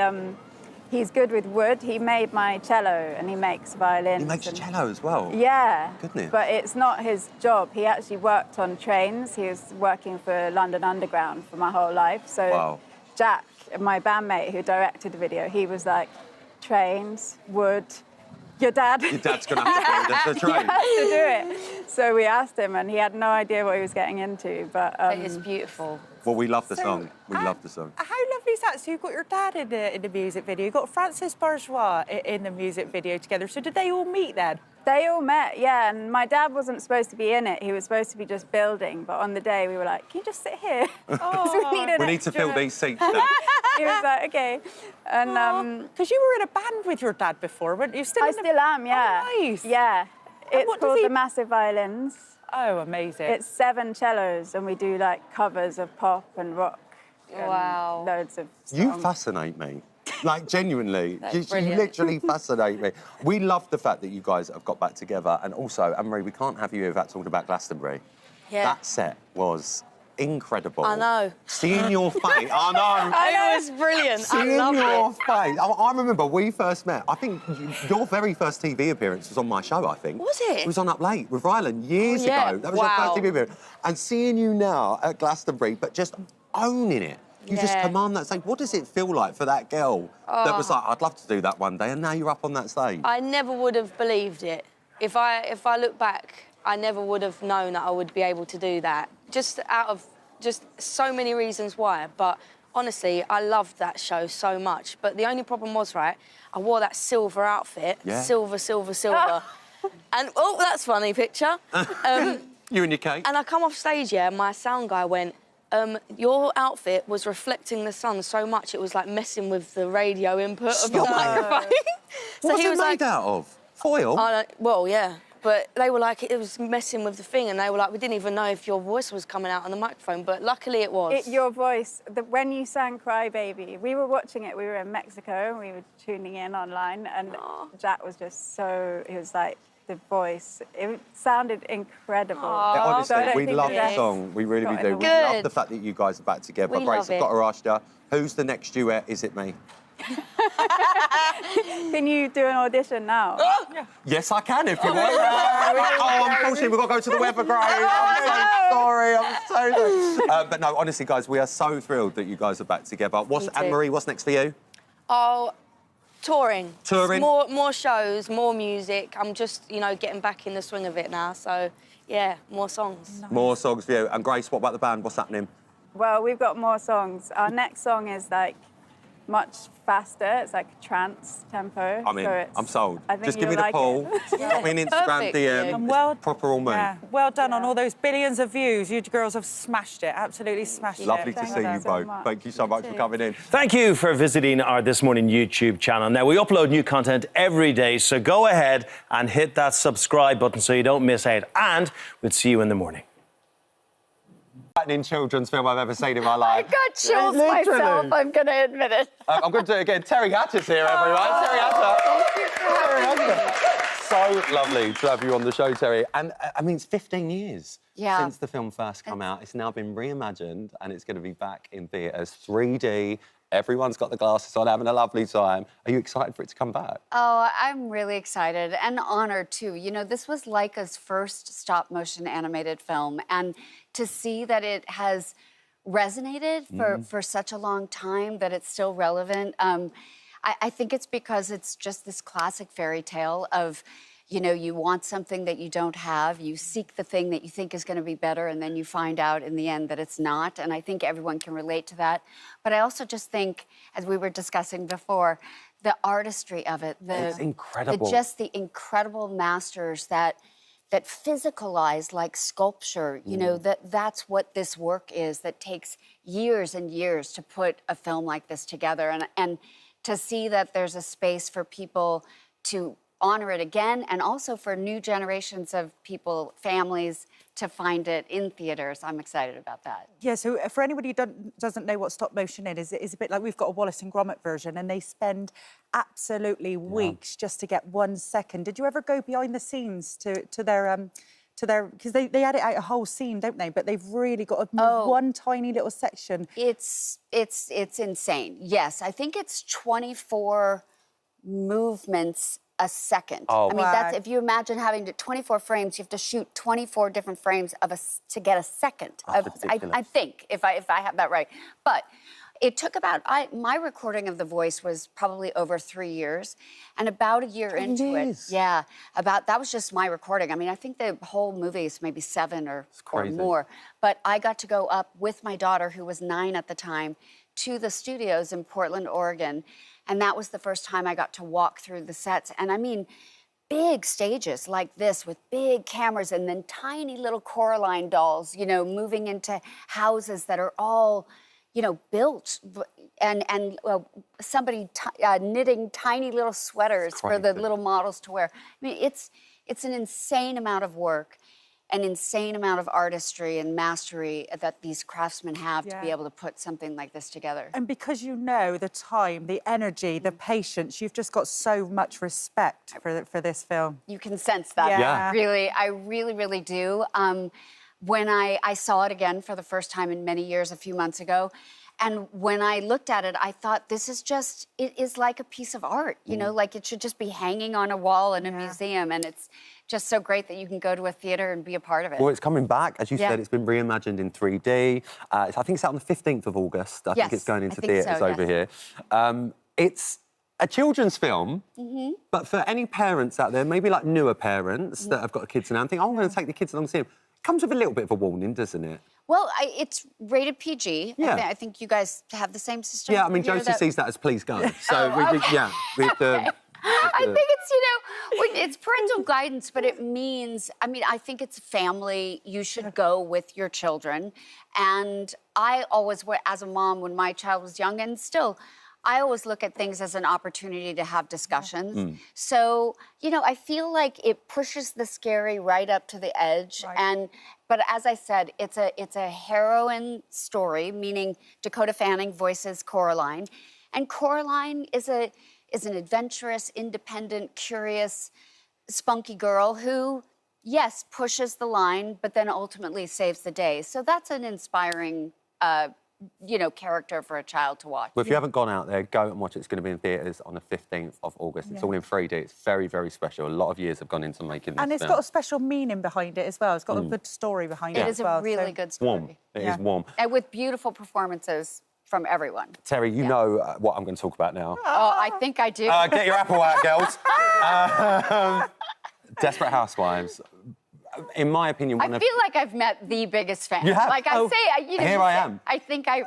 He's good with wood. He made my cello and he makes violins. He makes cello as well? Yeah. Goodness. But it's not his job. He actually worked on trains. He was working for London Underground for my whole life. So wow. Jack, my bandmate who directed the video, he was like, trains, wood, your dad. Your dad's going to have to build us a train. He has to do it. So we asked him and he had no idea what he was getting into. But it is beautiful. Well, we love the song. We love the song. How lovely is that? So you've got your dad in the music video. You've got Francis Bourgeois in the music video together. So did they all meet then? They all met, yeah, and my dad wasn't supposed to be in it. He was supposed to be just building, but on the day we were like, can you just sit here? We need to fill these seats now. He was like, OK. And because you were in a band with your dad before, weren't you? I still am, yeah. Oh, nice. Yeah. It's what called the Massive Violins. Oh, amazing. It's 7 cellos, and we do like covers of pop and rock. Wow. And loads of songs. You fascinate me. Like, genuinely, you brilliant. literally fascinate me. We love the fact that you guys have got back together. And also, Anne-Marie, we can't have you without talking about Glastonbury. Yeah. That set was incredible. I know. Seeing your face, I know. It was brilliant. Seeing I loved your it. face. I remember we first met. I think your very first TV appearance was on my show, I think. Was it? It was on Up Late with Rylan years ago. That was your first TV appearance. And seeing you now at Glastonbury, but just owning it. You just command that stage. What does it feel like for that girl that was like, I'd love to do that one day, and now you're up on that stage? I never would have believed it. If I look back, I never would have known that I would be able to do that. Just out of just so many reasons why. But honestly, I loved that show so much. But the only problem was, right, I wore that silver outfit. Yeah. Silver, silver, silver. And, oh, that's a funny picture. You and your cake. And I come off stage, yeah, and my sound guy went, your outfit was reflecting the sun so much it was like messing with the radio input of your microphone. So what was it made out of? Foil? Well, yeah. But they were like, it was messing with the thing, and they were like, we didn't even know if your voice was coming out on the microphone, but luckily it was. Your voice, when you sang Cry Baby, we were watching it, we were in Mexico, and we were tuning in online, and Jack was just so, he was like, the voice, it sounded incredible. Honestly, we love the song. We really, really do. We love the fact that you guys are back together. Grace, I've got to ask you, who's the next duet? Is it me? Can you do an audition now? Yes, I can if you want. Unfortunately, we've got to go to the weather, Grace. I'm so sorry. I'm so sorry. But no, honestly, guys, we are so thrilled that you guys are back together. Anne-Marie, what's next for you? Oh, touring. Touring? More shows, more music. I'm just, getting back in the swing of it now. So, yeah, more songs. Nice. More songs for you. And Grace, what about the band? What's happening? Well, we've got more songs. Our next song is like much faster. It's like trance tempo. I mean, so I'm sold. I think just give me the like poll. Drop me an Instagram DM. And proper all me. Yeah, well done on all those billions of views. You girls have smashed it. Absolutely smashed it. Lovely to see you both. Thank you so much for coming in. Thank you for visiting our This Morning YouTube channel. Now, we upload new content every day, so go ahead and hit that subscribe button so you don't miss out. And we'll see you in the morning. In children's film I've ever seen in my life. I got chills myself, I'm going to admit it. I'm going to do it again. Terry Hatcher's here, everyone. Terry Hatcher. So lovely to have you on the show, Terry. And, I mean, it's 15 years since the film first came out. It's now been reimagined and it's going to be back in theatres, 3D. Everyone's got the glasses on, having a lovely time. Are you excited for it to come back? Oh, I'm really excited and honored, too. This was Laika's first stop-motion animated film, and to see that it has resonated for such a long time, that it's still relevant, I think it's because it's just this classic fairy tale of, you want something that you don't have, you seek the thing that you think is going to be better, and then you find out in the end that it's not. And I think everyone can relate to that. But I also just think, as we were discussing before, the artistry of it, it's incredible. Just the incredible masters that physicalize like sculpture, that's what this work is, that takes years and years to put a film like this together. And to see that there's a space for people to honor it again, and also for new generations of people, families, to find it in theatres. I'm excited about that. Yeah, so for anybody who doesn't know what stop motion is, it's a bit like we've got a Wallace and Gromit version, and they spend absolutely weeks just to get 1 second. Did you ever go behind the scenes to their to their... Because they edit out a whole scene, don't they? But they've really got to move one tiny little section. It's insane. Yes, I think it's 24 movements a second. Oh. I mean, that's if you imagine having 24 frames, you have to shoot 24 different frames to get a second. I think, if I have that right. But it took about, my recording of the voice was probably over 3 years, and about a year into it, that was just my recording. I mean, I think the whole movie is maybe 7 or more. But I got to go up with my daughter, who was 9 at the time, to the studios in Portland, Oregon. And that was the first time I got to walk through the sets. And I mean, big stages like this with big cameras and then tiny little Coraline dolls, you know, moving into houses that are all, you know, built and somebody knitting tiny little sweaters for the little models to wear. I mean, it's an insane amount of work, an insane amount of artistry and mastery that these craftsmen have to be able to put something like this together. And because you know the time, the energy, the patience, you've just got so much respect for this film. You can sense that. Yeah. Really, I really do. When I saw it again for the first time in many years a few months ago, and when I looked at it, I thought, this is just, it is like a piece of art, you know, like it should just be hanging on a wall in a museum, and it's just so great that you can go to a theatre and be a part of it. Well, it's coming back. As you said, it's been reimagined in 3D. I think it's out on the 15th of August. I think it's going into theatres over here. It's a children's film, but for any parents out there, maybe like newer parents that have got kids now and think, oh, I'm going to take the kids along to see them, it comes with a little bit of a warning, doesn't it? Well, it's rated PG. I think you guys have the same system. Yeah, I mean, Josie sees that as please go. So, we have to... I think it's, you know, it's parental guidance, but it means, I mean, I think it's family. You should go with your children. And I always, as a mom, when my child was young, and still, I always look at things as an opportunity to have discussions. So, you know, I feel like it pushes the scary right up to the edge. But as I said, it's a heroine story, meaning Dakota Fanning voices Coraline. And Coraline is an adventurous, independent, curious, spunky girl who, yes, pushes the line, but then ultimately saves the day. So that's an inspiring, you know, character for a child to watch. Well, if you haven't gone out there, go and watch it. It's going to be in theatres on the 15th of August. It's all in 3D. It's very, very special. A lot of years have gone into making this And it's got a special meaning behind it as well. It's got a good story behind it as well. It is a really good story. Warm. It is warm. And with beautiful performances from everyone. Terry, you know what I'm going to talk about now. Oh, I think I do. Get your apple out, girls. Desperate Housewives. In my opinion, I feel like I've met the biggest fan. You have? Like I say, you know, here I am. I think I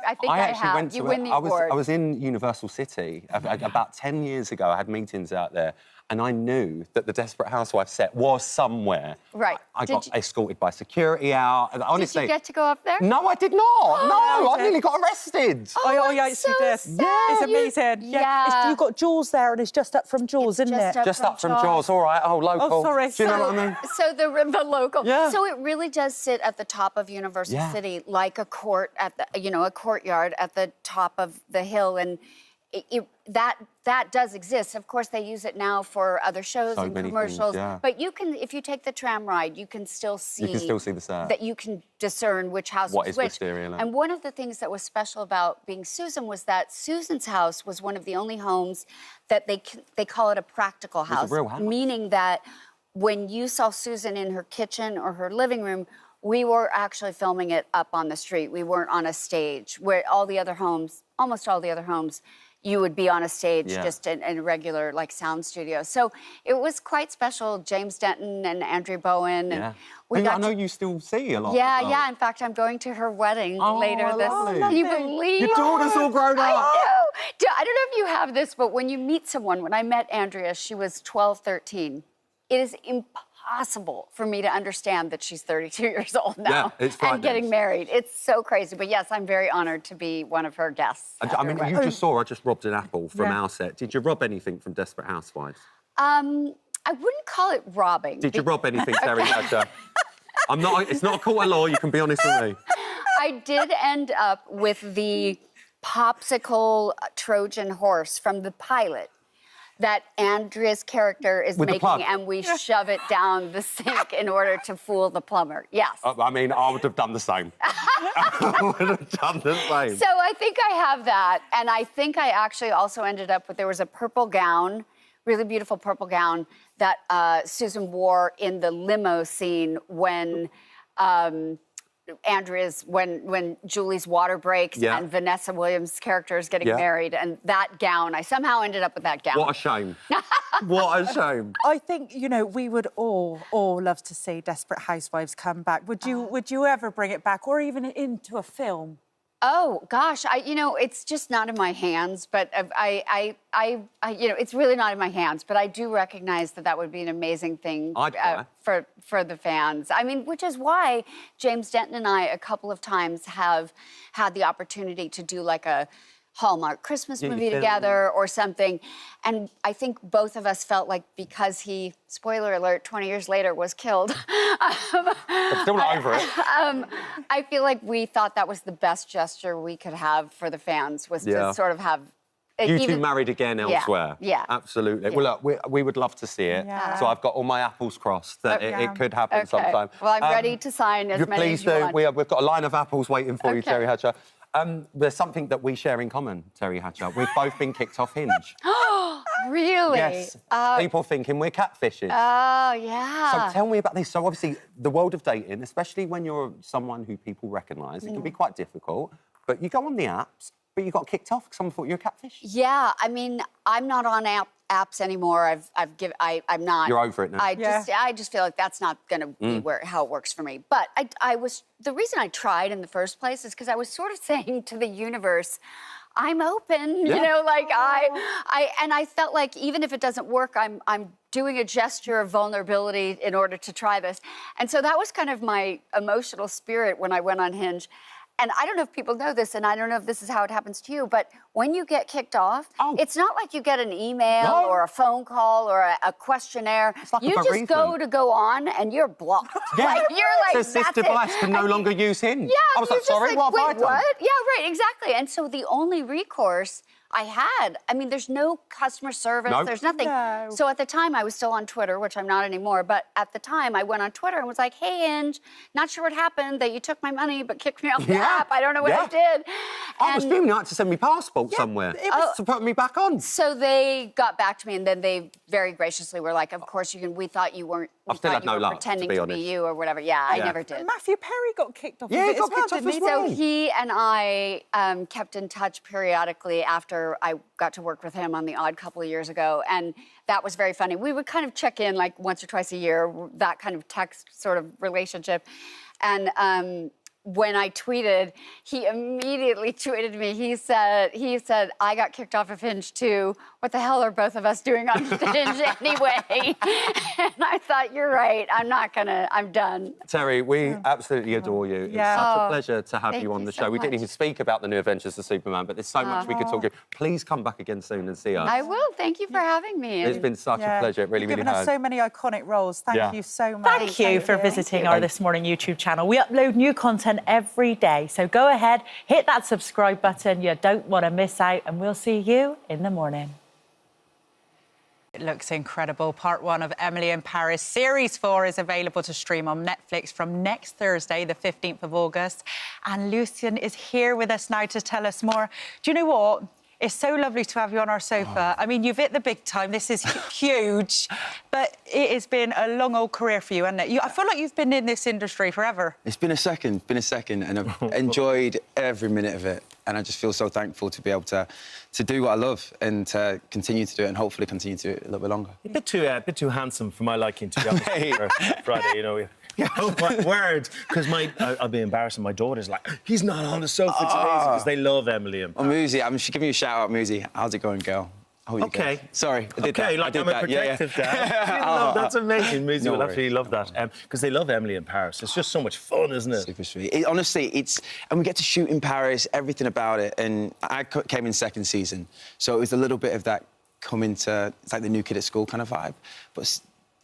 have. You win the award. I was in Universal City about 10 years ago. I had meetings out there, and I knew that the Desperate Housewives set was somewhere. Right. I got escorted by security out. Honestly, did you get to go up there? No, I did not. No, I nearly got arrested. Oh, yeah, it's it's amazing. Yeah. You've got Jaws there, and it's just up from Jaws, isn't it? Just up from Jaws. All right. Oh, local. Oh, sorry. Do you know what I mean? So the local. Yeah. So it really does sit at the top of Universal City, like a court at the, you know, a courtyard at the top of the hill, and that does exist. Of course, they use it now for other shows and commercials. But you can, if you take the tram ride, you can still see. You can still see the set. That you can discern which house what was is which. Wisteria like? And one of the things that was special about being Susan was that Susan's house was one of the only homes that they call it a practical house, it's a real house. Meaning that when you saw Susan in her kitchen or her living room, we were actually filming it up on the street. We weren't on a stage where all the other homes, almost all the other homes, you would be on a stage just in a regular like sound studio. So it was quite special. James Denton and Andrea Bowen. And I know you still see a lot. Yeah. In fact, I'm going to her wedding later this. Can you believe? Your daughter's all grown up. I know. I don't know if you have this, but when you meet someone, when I met Andrea, she was 12, 13. It is impossible for me to understand that she's 32 years old now and getting married. It's so crazy. But yes, I'm very honored to be one of her guests. I mean, you just saw I just robbed an apple from our set. Did you rob anything from Desperate Housewives? I wouldn't call it robbing. Did you rob anything, Terry Hatcher? It's not a court of law, you can be honest with me. I did end up with the popsicle Trojan horse from the pilot. that Andrea's character is With the plug. making, and we shove it down the sink in order to fool the plumber. Yes. I mean, I would have done the same. I would have done the same. So I think I have that, and I think I actually also ended up with, there was a purple gown, really beautiful purple gown that Susan wore in the limo scene when when Julie's water breaks and Vanessa Williams' character is getting married, and that gown, I somehow ended up with that gown. What a shame. What a shame. I think, you know, we would all love to see Desperate Housewives come back. Would you ever bring it back, or even into a film? Oh gosh, you know, it's just not in my hands. But I you know, it's really not in my hands. But I do recognize that would be an amazing thing for the fans. I mean, which is why James Denton and I a couple of times have had the opportunity to do like a Hallmark Christmas movie together or something. And I think both of us felt like because he, spoiler alert, 20 years later was killed. I'm still not over it. I feel like we thought that was the best gesture we could have for the fans, was to sort of have... You two married again elsewhere. Yeah. Absolutely. Yeah. Well, look, we would love to see it. Yeah. So I've got all my apples crossed that it could happen sometime. Well, I'm ready to sign as many as you want. Please do. We've got a line of apples waiting for you, Terry Hatcher. There's something that we share in common, Terry Hatcher. We've both been kicked off Hinge. Really? Yes. People thinking we're catfishes. Oh, yeah. So tell me about this. So obviously, the world of dating, especially when you're someone who people recognise, it can be quite difficult. But you go on the apps, but you got kicked off because someone thought you were a catfish. Yeah, I mean, I'm not on apps anymore. I'm not. You're over it now. I just feel like that's not going to be how it works for me. But the reason I tried in the first place is because I was sort of saying to the universe, I'm open, you know, like I felt like even if it doesn't work, I'm doing a gesture of vulnerability in order to try this. And so that was kind of my emotional spirit when I went on Hinge. And I don't know if people know this, and I don't know if this is how it happens to you, but when you get kicked off, it's not like you get an email or a phone call or a questionnaire. Like you just go on, and you're blocked. Yeah. Like, you're like, says this device can no longer use Hinge. Yeah, I was like, sorry, what have I done? What? Yeah, right, exactly. And so the only recourse I had, I mean, there's no customer service, there's nothing. No. So at the time, I was still on Twitter, which I'm not anymore, but at the time, I went on Twitter and was like, hey, Hinge, not sure what happened, that you took my money but kicked me off the app. I don't know what I did. I was fuming. You had to send me passport somewhere to put me back on. So they got back to me, and then they very graciously were like, of course you can, we thought you weren't, I still had no luck, pretending to be you or whatever. Yeah, I never did. Matthew Perry got kicked off. Yeah, he got kicked off as well. So he and I kept in touch periodically after I got to work with him on The Odd Couple of years ago, and that was very funny. We would kind of check in like once or twice a year, that kind of text sort of relationship. And when I tweeted, he immediately tweeted me. He said, I got kicked off of Hinge too. What the hell are both of us doing on Hinge anyway? And I thought, you're right. I'm done. Terry, we absolutely adore you. It's such a pleasure to have you on the show. We didn't even speak about the New Adventures of Superman, but there's so much we could talk to. Please come back again soon and see us. I will. Thank you for having me. It's been such a pleasure. It really, You've really given has. us so many iconic roles. Thank you so much. Thank you for visiting our This Morning YouTube channel. We upload new content every day, so go ahead, hit that subscribe button. You don't want to miss out, and we'll see you in the morning. It looks incredible. Part 1 of Emily in Paris. Series 4 is available to stream on Netflix from next Thursday, the 15th of August. And Lucian is here with us now to tell us more. Do you know what? It's so lovely to have you on our sofa. I mean, you've hit the big time. This is huge. But it has been a long old career for you, hasn't it? I feel like you've been in this industry forever. It's been a second, and I've enjoyed every minute of it. And I just feel so thankful to be able to do what I love and to continue to do it, and hopefully continue to do it a little bit longer. A bit too handsome for my liking, to be honest. For Friday, you know. Oh, my word. Because I'll be embarrassing. My daughter's like, he's not on the sofa today, because they love Emily and Pat. Oh, Muzi, I'm just giving you a shout-out, Muzi. How's it going, girl? Okay. Sorry, I did that. Like I'm a protective dad. That's amazing. Muzi will absolutely love that. Because they love Emily in Paris. It's just so much fun, isn't it? Super sweet. Honestly, and we get to shoot in Paris, everything about it. And I came in second season, so it was a little bit of that coming to, it's like the new kid at school kind of vibe. But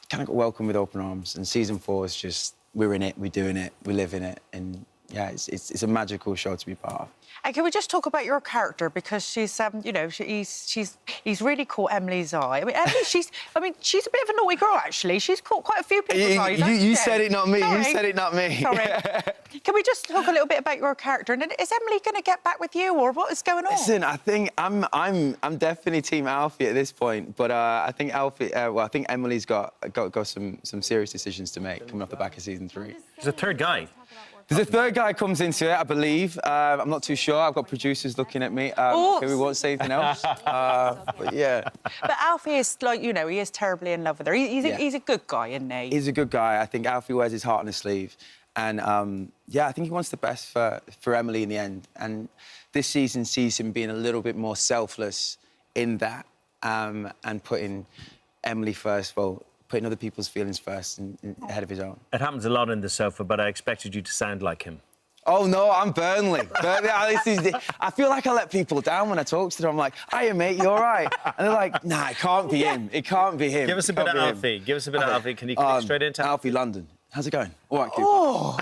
kind of got welcomed with open arms. And season 4 is just, we're in it, we're doing it, we're living it. And yeah, it's a magical show to be part of. And can we just talk about your character, because she's, you know, he's really caught Emily's eye. I mean, Emily, she's a bit of a naughty girl, actually. She's caught quite a few people's eyes. You said it, not me. Sorry. You said it, not me. Sorry. Can we just talk a little bit about your character? And is Emily going to get back with you, or what is going on? Listen, I think I'm definitely Team Alfie at this point, but I think I think Emily's got some serious decisions to make coming off the back of season 3. There's a third guy. There's a third guy comes into it, I believe. I'm not too sure. I've got producers looking at me. Okay, we won't say anything else. But yeah. But Alfie is, like, you know, he is terribly in love with her. He's a good guy, isn't he? He's a good guy. I think Alfie wears his heart on his sleeve. And, yeah, I think he wants the best for Emily in the end. And this season sees him being a little bit more selfless in that and putting Emily first, well, putting other people's feelings first and ahead of his own. It happens a lot in The Sofa, but I expected you to sound like him. Oh, no, I'm Burnley. I feel like I let people down when I talk to them. I'm like, hiya, mate, you all right? And they're like, nah, it can't be him. It can't be him. Give us a bit of Alfie. Give us a bit of Alfie. Can you straight into Alfie London? How's it going? All right, Cooper. Oh,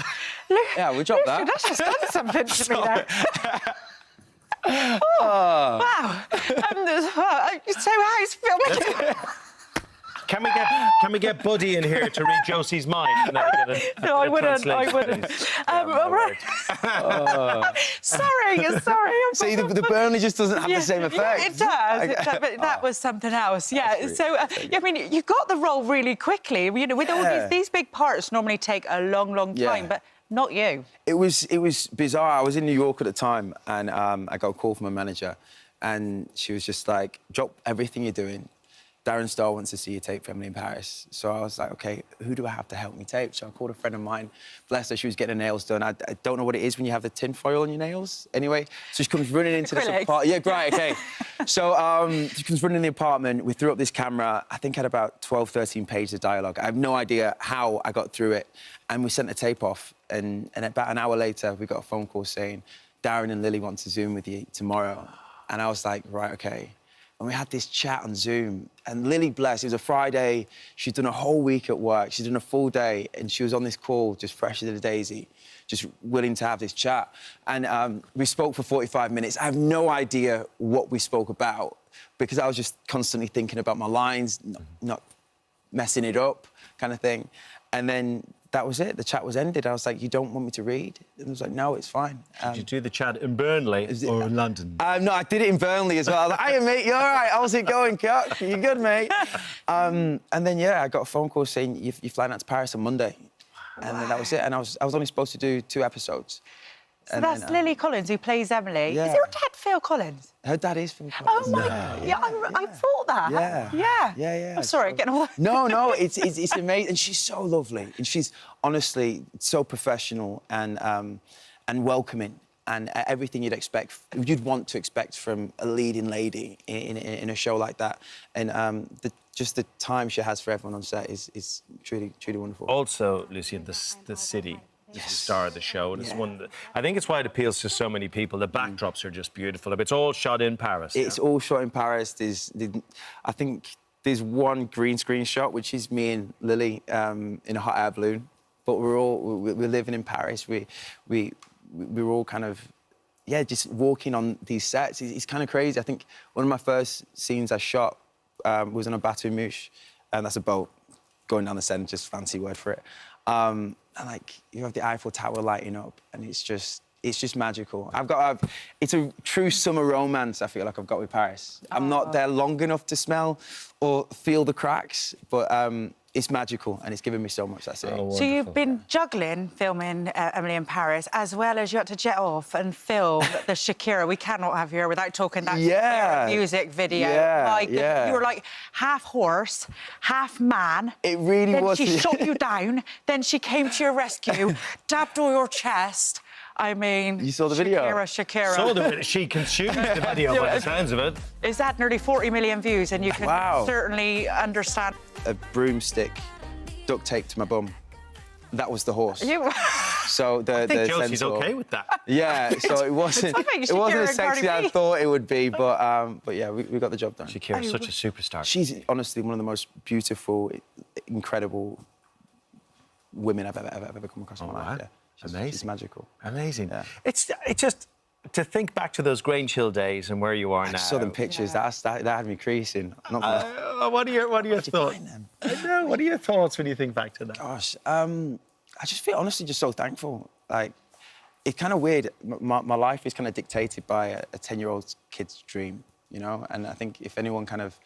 yeah, we dropped that. That's just done something to me there. Oh, wow. So how's Phil? Can we get Buddy in here to read Josie's mind? No, I wouldn't. Sorry. See, the Burnley just doesn't have the same effect. Yeah, it does. But that was something else. Yeah. So, I mean, you got the role really quickly. You know, with all these big parts, normally take a long time, but not you. It was bizarre. I was in New York at the time, and I got a call from my manager, and she was just like, "Drop everything you're doing. Darren Star wants to see you tape Emily in Paris." So I was like, OK, who do I have to help me tape? So I called a friend of mine. Bless her, she was getting her nails done. I don't know what it is when you have the tin foil on your nails. Anyway, so she comes running into this apartment. Yeah, right, OK. So she comes running in the apartment. We threw up this camera. I think I had about 12, 13 pages of dialogue. I have no idea how I got through it. And we sent the tape off. And about an hour later, we got a phone call saying, Darren and Lily want to Zoom with you tomorrow. And I was like, right, OK. And we had this chat on Zoom. And Lily, bless, it was a Friday. She'd done a whole week at work. She'd done a full day. And she was on this call, just fresh as a daisy, just willing to have this chat. And we spoke for 45 minutes. I have no idea what we spoke about because I was just constantly thinking about my lines, not messing it up kind of thing. And then that was it. The chat was ended. I was like, you don't want me to read? And I was like, no, it's fine. Did you do the chat in Burnley or in London? No, I did it in Burnley as well. I was like, hiya, mate, you all right? How's it going, Cock? You good, mate? And then, yeah, I got a phone call saying, you're flying out to Paris on Monday. And then that was it. And I was only supposed to do 2 episodes. So and that's Lily Collins, who plays Emily. Yeah. Is your dad Phil Collins? Her dad is Phil Collins. Oh, my God. Yeah, I thought that. Yeah. I'm sorry, getting all... No, it's amazing. And she's so lovely. And she's honestly so professional and welcoming and everything you'd want to expect from a leading lady in a show like that. And just the time she has for everyone on set is truly wonderful. Also, Lucian, the city. Yes. The star of the show. And it's I think it's why it appeals to so many people. The backdrops are just beautiful. It's all shot in Paris. It's all shot in Paris. I think there's one green screen shot, which is me and Lily in a hot air balloon. But we're living in Paris. We're all kind of, just walking on these sets. It's kind of crazy. I think one of my first scenes I shot was on a bateau mouche, and that's a boat going down the Seine, just fancy word for it. And like you have the Eiffel Tower lighting up, and it's just magical. It's a true summer romance. I feel like I've got with Paris. I'm not there long enough to smell or feel the cracks, but it's magical, and it's given me so much. That's it. So you've been juggling filming Emily in Paris, as well as you had to jet off and film the Shakira. We cannot have you here without talking that Shakira music video. You were like half horse, half man. It really was. Then she shot you down. Then she came to your rescue, dabbed all your chest. I mean... You saw the video? Shakira. Saw the video. She consumed the video by the sounds of it. It's had nearly 40 million views, and you can certainly understand... A broomstick duct taped to my bum. That was the horse. So I think Josie's OK with that. Yeah, so it wasn't as sexy as I thought it would be, but yeah, we got the job done. Shakira's such a superstar. She's honestly one of the most beautiful, incredible women I've ever come across in my life. Yeah. Amazing. She's magical. Amazing. Yeah. It's just to think back to those Grange Hill days and where you are now. I saw them pictures. That had me creasing. Not gonna... what are your thoughts? I know. What are your thoughts when you think back to that? Gosh, I just feel honestly just so thankful. Like, it's kind of weird. My life is kind of dictated by a 10-year-old kid's dream, you know. And I think if anyone kind of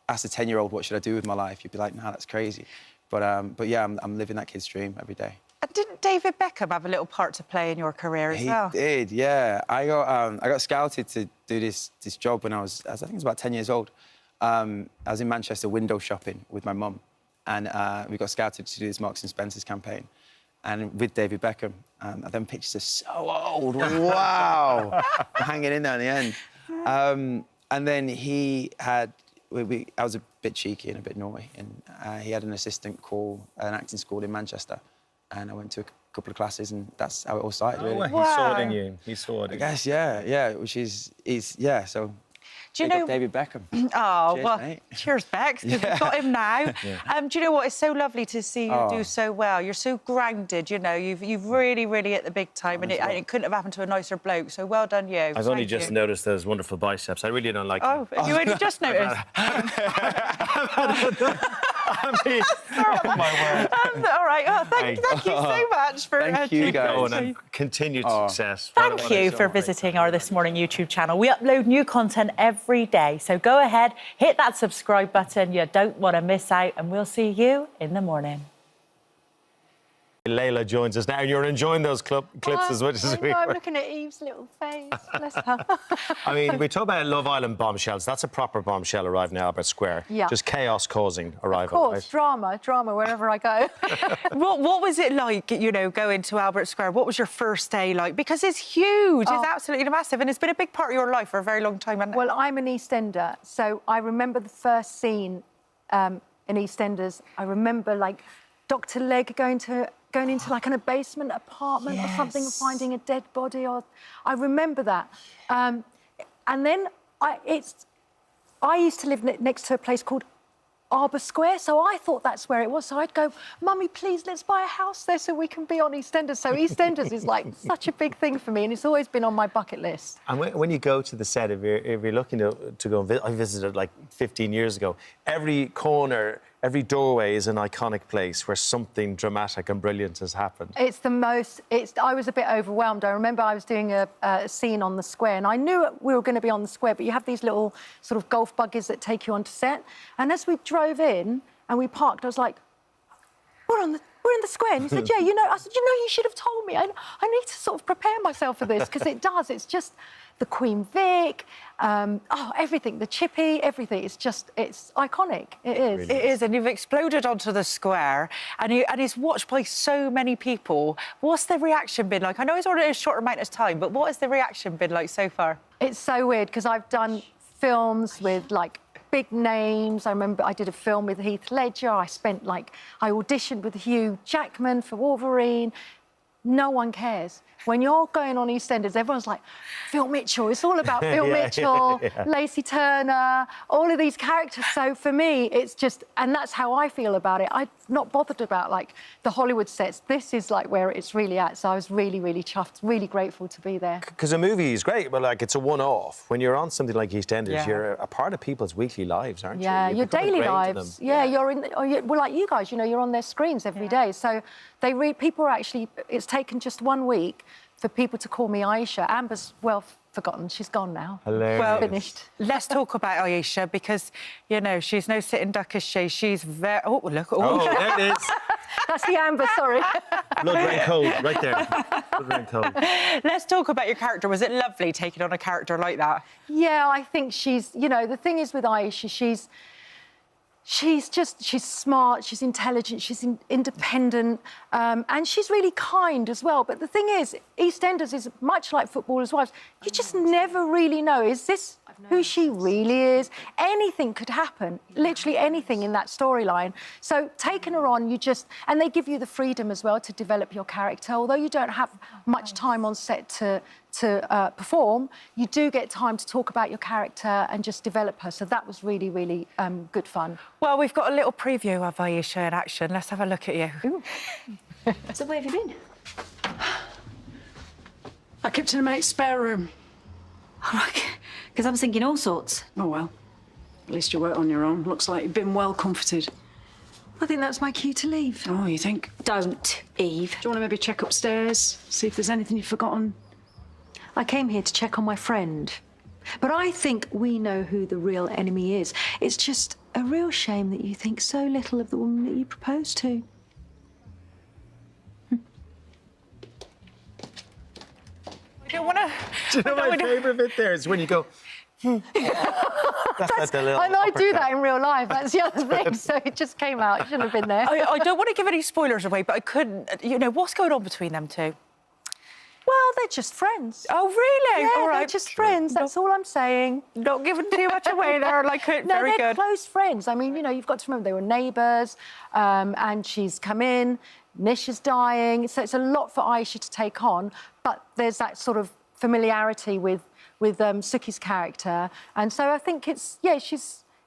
asked a 10-year-old what should I do with my life, you'd be like, nah, that's crazy. But yeah, I'm living that kid's dream every day. And didn't David Beckham have a little part to play in your career as well? He did, yeah. I got scouted to do this job when I think it was about 10 years old. I was in Manchester window shopping with my mum, and we got scouted to do this Marks and Spencer's campaign, and with David Beckham. Them pictures are so old. Wow, hanging in there in the end. And then he had. I was a bit cheeky and a bit naughty, and he had an assistant call an acting school in Manchester. And I went to a couple of classes, and that's how it all started, really. He saw it in you. He saw it in you. I guess, yeah, which is so... Do you know... David Beckham. Oh, cheers, well, mate. Cheers, Bex, because we've got him now. Do you know what? It's so lovely to see you do so well. You're so grounded, you know. You've really, really hit the big time, and it couldn't have happened to a nicer bloke, so well done you. I've only just noticed those wonderful biceps. I really don't like them. Oh, you only just noticed? Oh, my word. All right. Oh, thank you so much for... Thank you, guys. And continued success. Thank you for visiting our This Morning YouTube channel. We upload new content every day, so go ahead, hit that subscribe button. You don't want to miss out, and we'll see you in the morning. Layla joins us now, and you're enjoying those clips as much as we were. I'm looking at Eve's little face. Bless her. I mean, we talk about Love Island bombshells. That's a proper bombshell arriving in Albert Square. Yeah. Just chaos-causing arrival. Of course, right? drama wherever I go. What was it like, you know, going to Albert Square? What was your first day like? Because it's huge. It's absolutely massive, and it's been a big part of your life for a very long time, hasn't it? Well, I'm an EastEnder, so I remember the first scene in EastEnders. I remember, like, Dr. Legg going into like a basement apartment or something, and finding a dead body. I remember that. And then I used to live next to a place called Arbor Square, so I thought that's where it was. So I'd go, Mummy, please, let's buy a house there so we can be on EastEnders. So EastEnders is like such a big thing for me, and it's always been on my bucket list. And when you go to the set, if you're looking to go and visit, I visited like 15 years ago. Every corner, every doorway is an iconic place where something dramatic and brilliant has happened. It's the most... I was a bit overwhelmed. I remember I was doing a scene on the square, and I knew we were going to be on the square, but you have these little sort of golf buggies that take you onto set. And as we drove in and we parked, I was like, we're in the square. And he said, yeah, you know... I said, you know, you should have told me. I need to sort of prepare myself for this, because it does. It's just... The Queen Vic, everything, the Chippy, everything. It's iconic. It is. Really it is, and you've exploded onto the square, and it's watched by so many people. What's the reaction been like? I know it's only a short amount of time, but what has the reaction been like so far? It's so weird, because I've done films with, like, big names. I remember I did a film with Heath Ledger. I auditioned with Hugh Jackman for Wolverine. No one cares. When you're going on EastEnders, everyone's like, Phil Mitchell. It's all about Phil Mitchell, Lacey Turner, all of these characters. So for me, it's just... And that's how I feel about it. I'm not bothered about, like, the Hollywood sets. This is, like, where it's really at. So I was really, really chuffed, really grateful to be there. Because a movie is great, but, like, it's a one-off. When you're on something like EastEnders, you're a part of people's weekly lives, aren't you? Yeah, your daily lives. Yeah, well, like you guys, you know, you're on their screens every day. So people are actually... It's taken just 1 week for people to call me Aisha. Amber's, well, forgotten. She's gone now. Hilarious. Well, finished. Let's talk about Aisha, because, you know, she's no sitting duck, is she? She's very... Oh, look. Oh, there it is. That's the Amber, sorry. Blood Rain Cold, right there. Blood Rain Cold. Let's talk about your character. Was it lovely taking on a character like that? Yeah, I think she's... You know, the thing is with Aisha, she's smart, she's intelligent, she's independent, and she's really kind as well. But the thing is, EastEnders is much like Footballers' Wives. You just never really know, is this who she really is? Anything could happen, literally anything in that storyline. So taking her on, and they give you the freedom as well to develop your character. Although you don't have much time on set to perform, you do get time to talk about your character and just develop her. So that was really, really good fun. Well, we've got a little preview of Aisha in action. Let's have a look at you. So where have you been? I kept in a mate's spare room. Because I was thinking all sorts. Oh, well. At least you weren't on your own. Looks like you've been well comforted. I think that's my cue to leave. Oh, you think? Don't, Eve. Do you want to maybe check upstairs, see if there's anything you've forgotten? I came here to check on my friend. But I think we know who the real enemy is. It's just a real shame that you think so little of the woman that you proposed to. I don't want to... Do you know my favourite bit there is when you go... And I do that in real life. That's the other thing. So it just came out. It shouldn't have been there. I don't want to give any spoilers away, but I couldn't... You know, what's going on between them two? Well, they're just friends. Oh, really? Yeah, all right. they're just friends. That's all I'm saying. Not giving too much away there. Like, no, very they're good. close friends. I mean, you know, you've got to remember they were neighbours, and she's come in. Nish is dying, so it's a lot for Aisha to take on. But there's that sort of familiarity with Suki's character, and so I think it's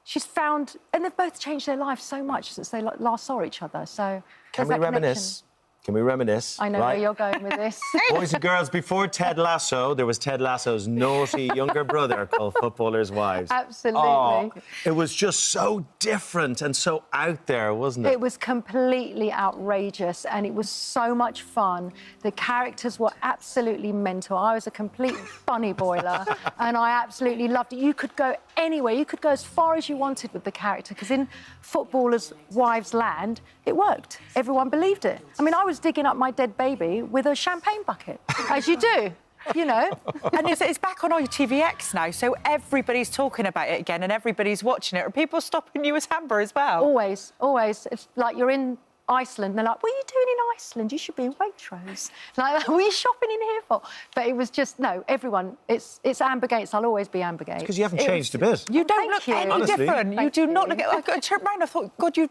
she's found, and they've both changed their lives so much since they last saw each other. So Can we reminisce? Can we reminisce? I know right? where you're going with this. Boys and girls, before Ted Lasso, there was Ted Lasso's naughty younger brother called Footballers' Wives. Absolutely. Oh, it was just so different and so out there, wasn't it? It was completely outrageous and it was so much fun. The characters were absolutely mental. I was a complete bunny boiler and I absolutely loved it. You could go anywhere. You could go as far as you wanted with the character because in Footballers' Wives land, it worked. Everyone believed it. I mean, I was digging up my dead baby with a champagne bucket, as you do. You know. And it's back on ITVX now, so everybody's talking about it again and everybody's watching it. Are people stopping you as Amber as well? Always, always. It's like you're in Iceland and they're like, what are you doing in Iceland? You should be in Waitrose. Like, what are you shopping in here for? But it was just, no, everyone, it's Amber Gates. I'll always be Amber Gates. Because you haven't changed a bit. You don't look any Honestly. different. You do not look... I turned around, I thought, God, you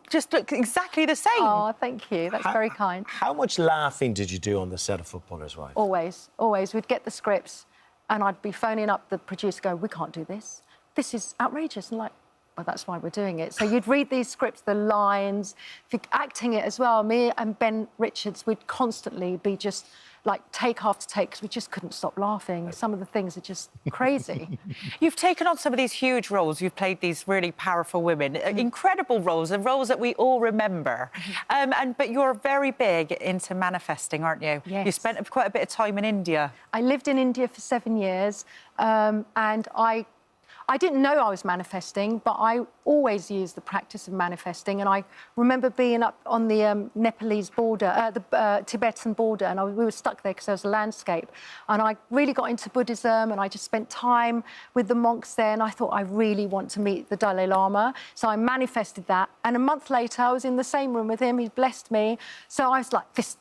just look exactly the same. Oh, thank you. That's very kind. How much laughing did you do on the set of Footballers' Wives? Always, always. We'd get the scripts and I'd be phoning up the producer going, we can't do this. This is outrageous. And like, well, that's why we're doing it. So you'd read these scripts, the lines, acting it as well. Me and Ben Richards, we'd constantly be just like take after take because we just couldn't stop laughing. Some of the things are just crazy. You've taken on some of these huge roles. You've played these really powerful women, incredible roles, and roles that we all remember. But you're very big into manifesting, aren't you? Yes. You spent quite a bit of time in India. I lived in India for 7 years, and I didn't know I was manifesting, but I always used the practice of manifesting. And I remember being up on the Nepalese border, the Tibetan border, and we were stuck there because there was a landscape. And I really got into Buddhism, and I just spent time with the monks there. And I thought, I really want to meet the Dalai Lama. So I manifested that. And a month later, I was in the same room with him. He blessed me. So I was like, this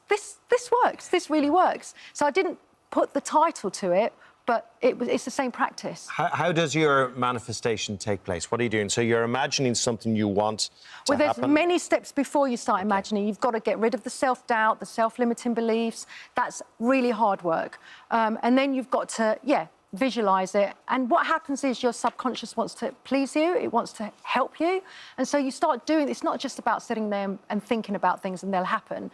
works. This really works. So I didn't put the title to it, but it's the same practice. How does your manifestation take place? What are you doing? So you're imagining something you want to Well, there's happen? many steps before you start imagining. You've got to get rid of the self-doubt, the self-limiting beliefs. That's really hard work. And then you've got to, visualise it. And what happens is your subconscious wants to please you. It wants to help you. And so you start doing... It's not just about sitting there and thinking about things and they'll happen.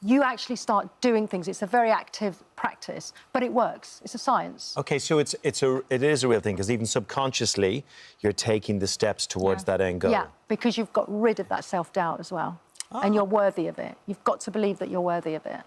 You actually start doing things. It's a very active practice, but it works. It's a science. OK, so it is a real thing, because even subconsciously, you're taking the steps towards that end goal. Yeah, because you've got rid of that self-doubt as well. And you're worthy of it. You've got to believe that you're worthy of it.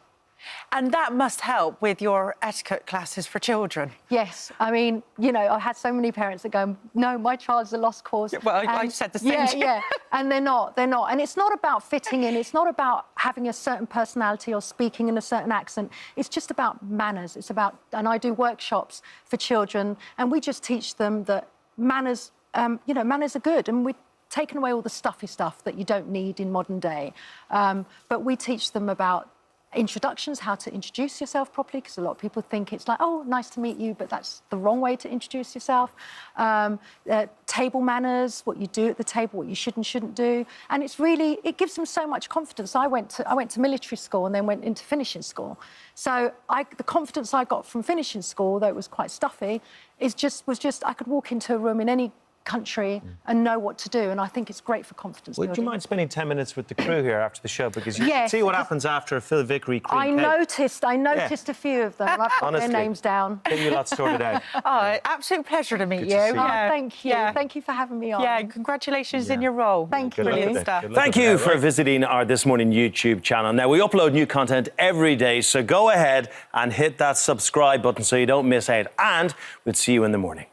And that must help with your etiquette classes for children. Yes. I mean, you know, I had so many parents that go, no, my child's a lost cause. Well, I said the same thing. Yeah, and they're not. And it's not about fitting in. It's not about having a certain personality or speaking in a certain accent. It's just about manners. It's about... And I do workshops for children, and we just teach them that manners, manners are good, and we're taking away all the stuffy stuff that you don't need in modern day. But we teach them about introductions, how to introduce yourself properly, because a lot of people think it's like, oh, nice to meet you, but that's the wrong way to introduce yourself. Table manners, what you do at the table, what you should and shouldn't do. And it's really, it gives them so much confidence. I went to military school and then went into finishing school. So the confidence I got from finishing school, though it was quite stuffy, was just I could walk into a room in any country and know what to do. And I think it's great for confidence Would building. you mind spending 10 minutes with the crew here after the show? Because you Yes. see what happens after a Phil Vickery cream I noticed a few of them. I've got Honestly, their names down. Get you lot sorted out. Oh, absolute pleasure to meet Good you. to see you. Oh, thank you. Thank you for having me on. Yeah, congratulations in your role. Thank you. Brilliant stuff. Thank you for visiting our This Morning YouTube channel. Now, we upload new content every day, so go ahead and hit that subscribe button so you don't miss out. And we'll see you in the morning.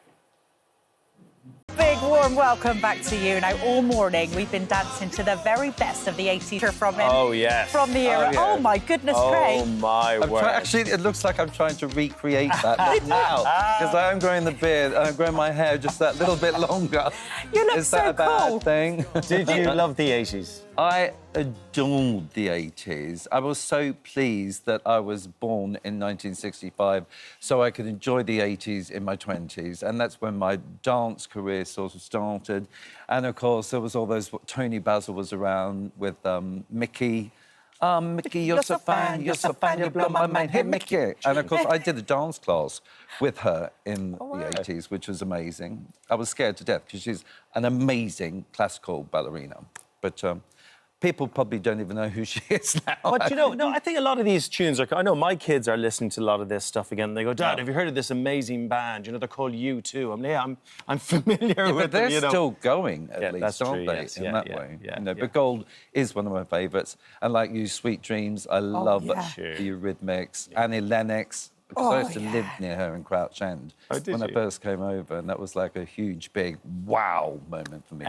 Big warm welcome back to you. Now, all morning we've been dancing to the very best of the 80s from him. Oh, yes. From the era. Oh, my goodness, Craig. Oh, my word. Actually, it looks like I'm trying to recreate that now. Because I am growing the beard and I'm growing my hair just that little bit longer. You look Is that so a bad cool. thing? Did you love the 80s? I adored the 80s. I was so pleased that I was born in 1965 so I could enjoy the 80s in my 20s. And that's when my dance career sort of started. And, of course, there was all those... Tony Basil was around with Mickey. Mickey, you're so fine, you blow my mind. Hey, Mickey. And, of course, I did a dance class with her in the 80s, which was amazing. I was scared to death because she's an amazing classical ballerina. But... people probably don't even know who she is now. But, you know, no, I think a lot of these tunes are... I know my kids are listening to a lot of this stuff again. And they go, Dad, have you heard of this amazing band? You know, they're called U2. I'm familiar yeah, with but they're them, you know. still going, at least, that's aren't true, they, yes. in Yeah, that yeah, way? yeah, You know, yeah. But Gold is one of my favourites. And like you, Sweet Dreams, I love yeah. the Eurythmics. Annie Lennox, because I used to live near her in Crouch End when I first came over, and that was like a huge, big wow moment for me.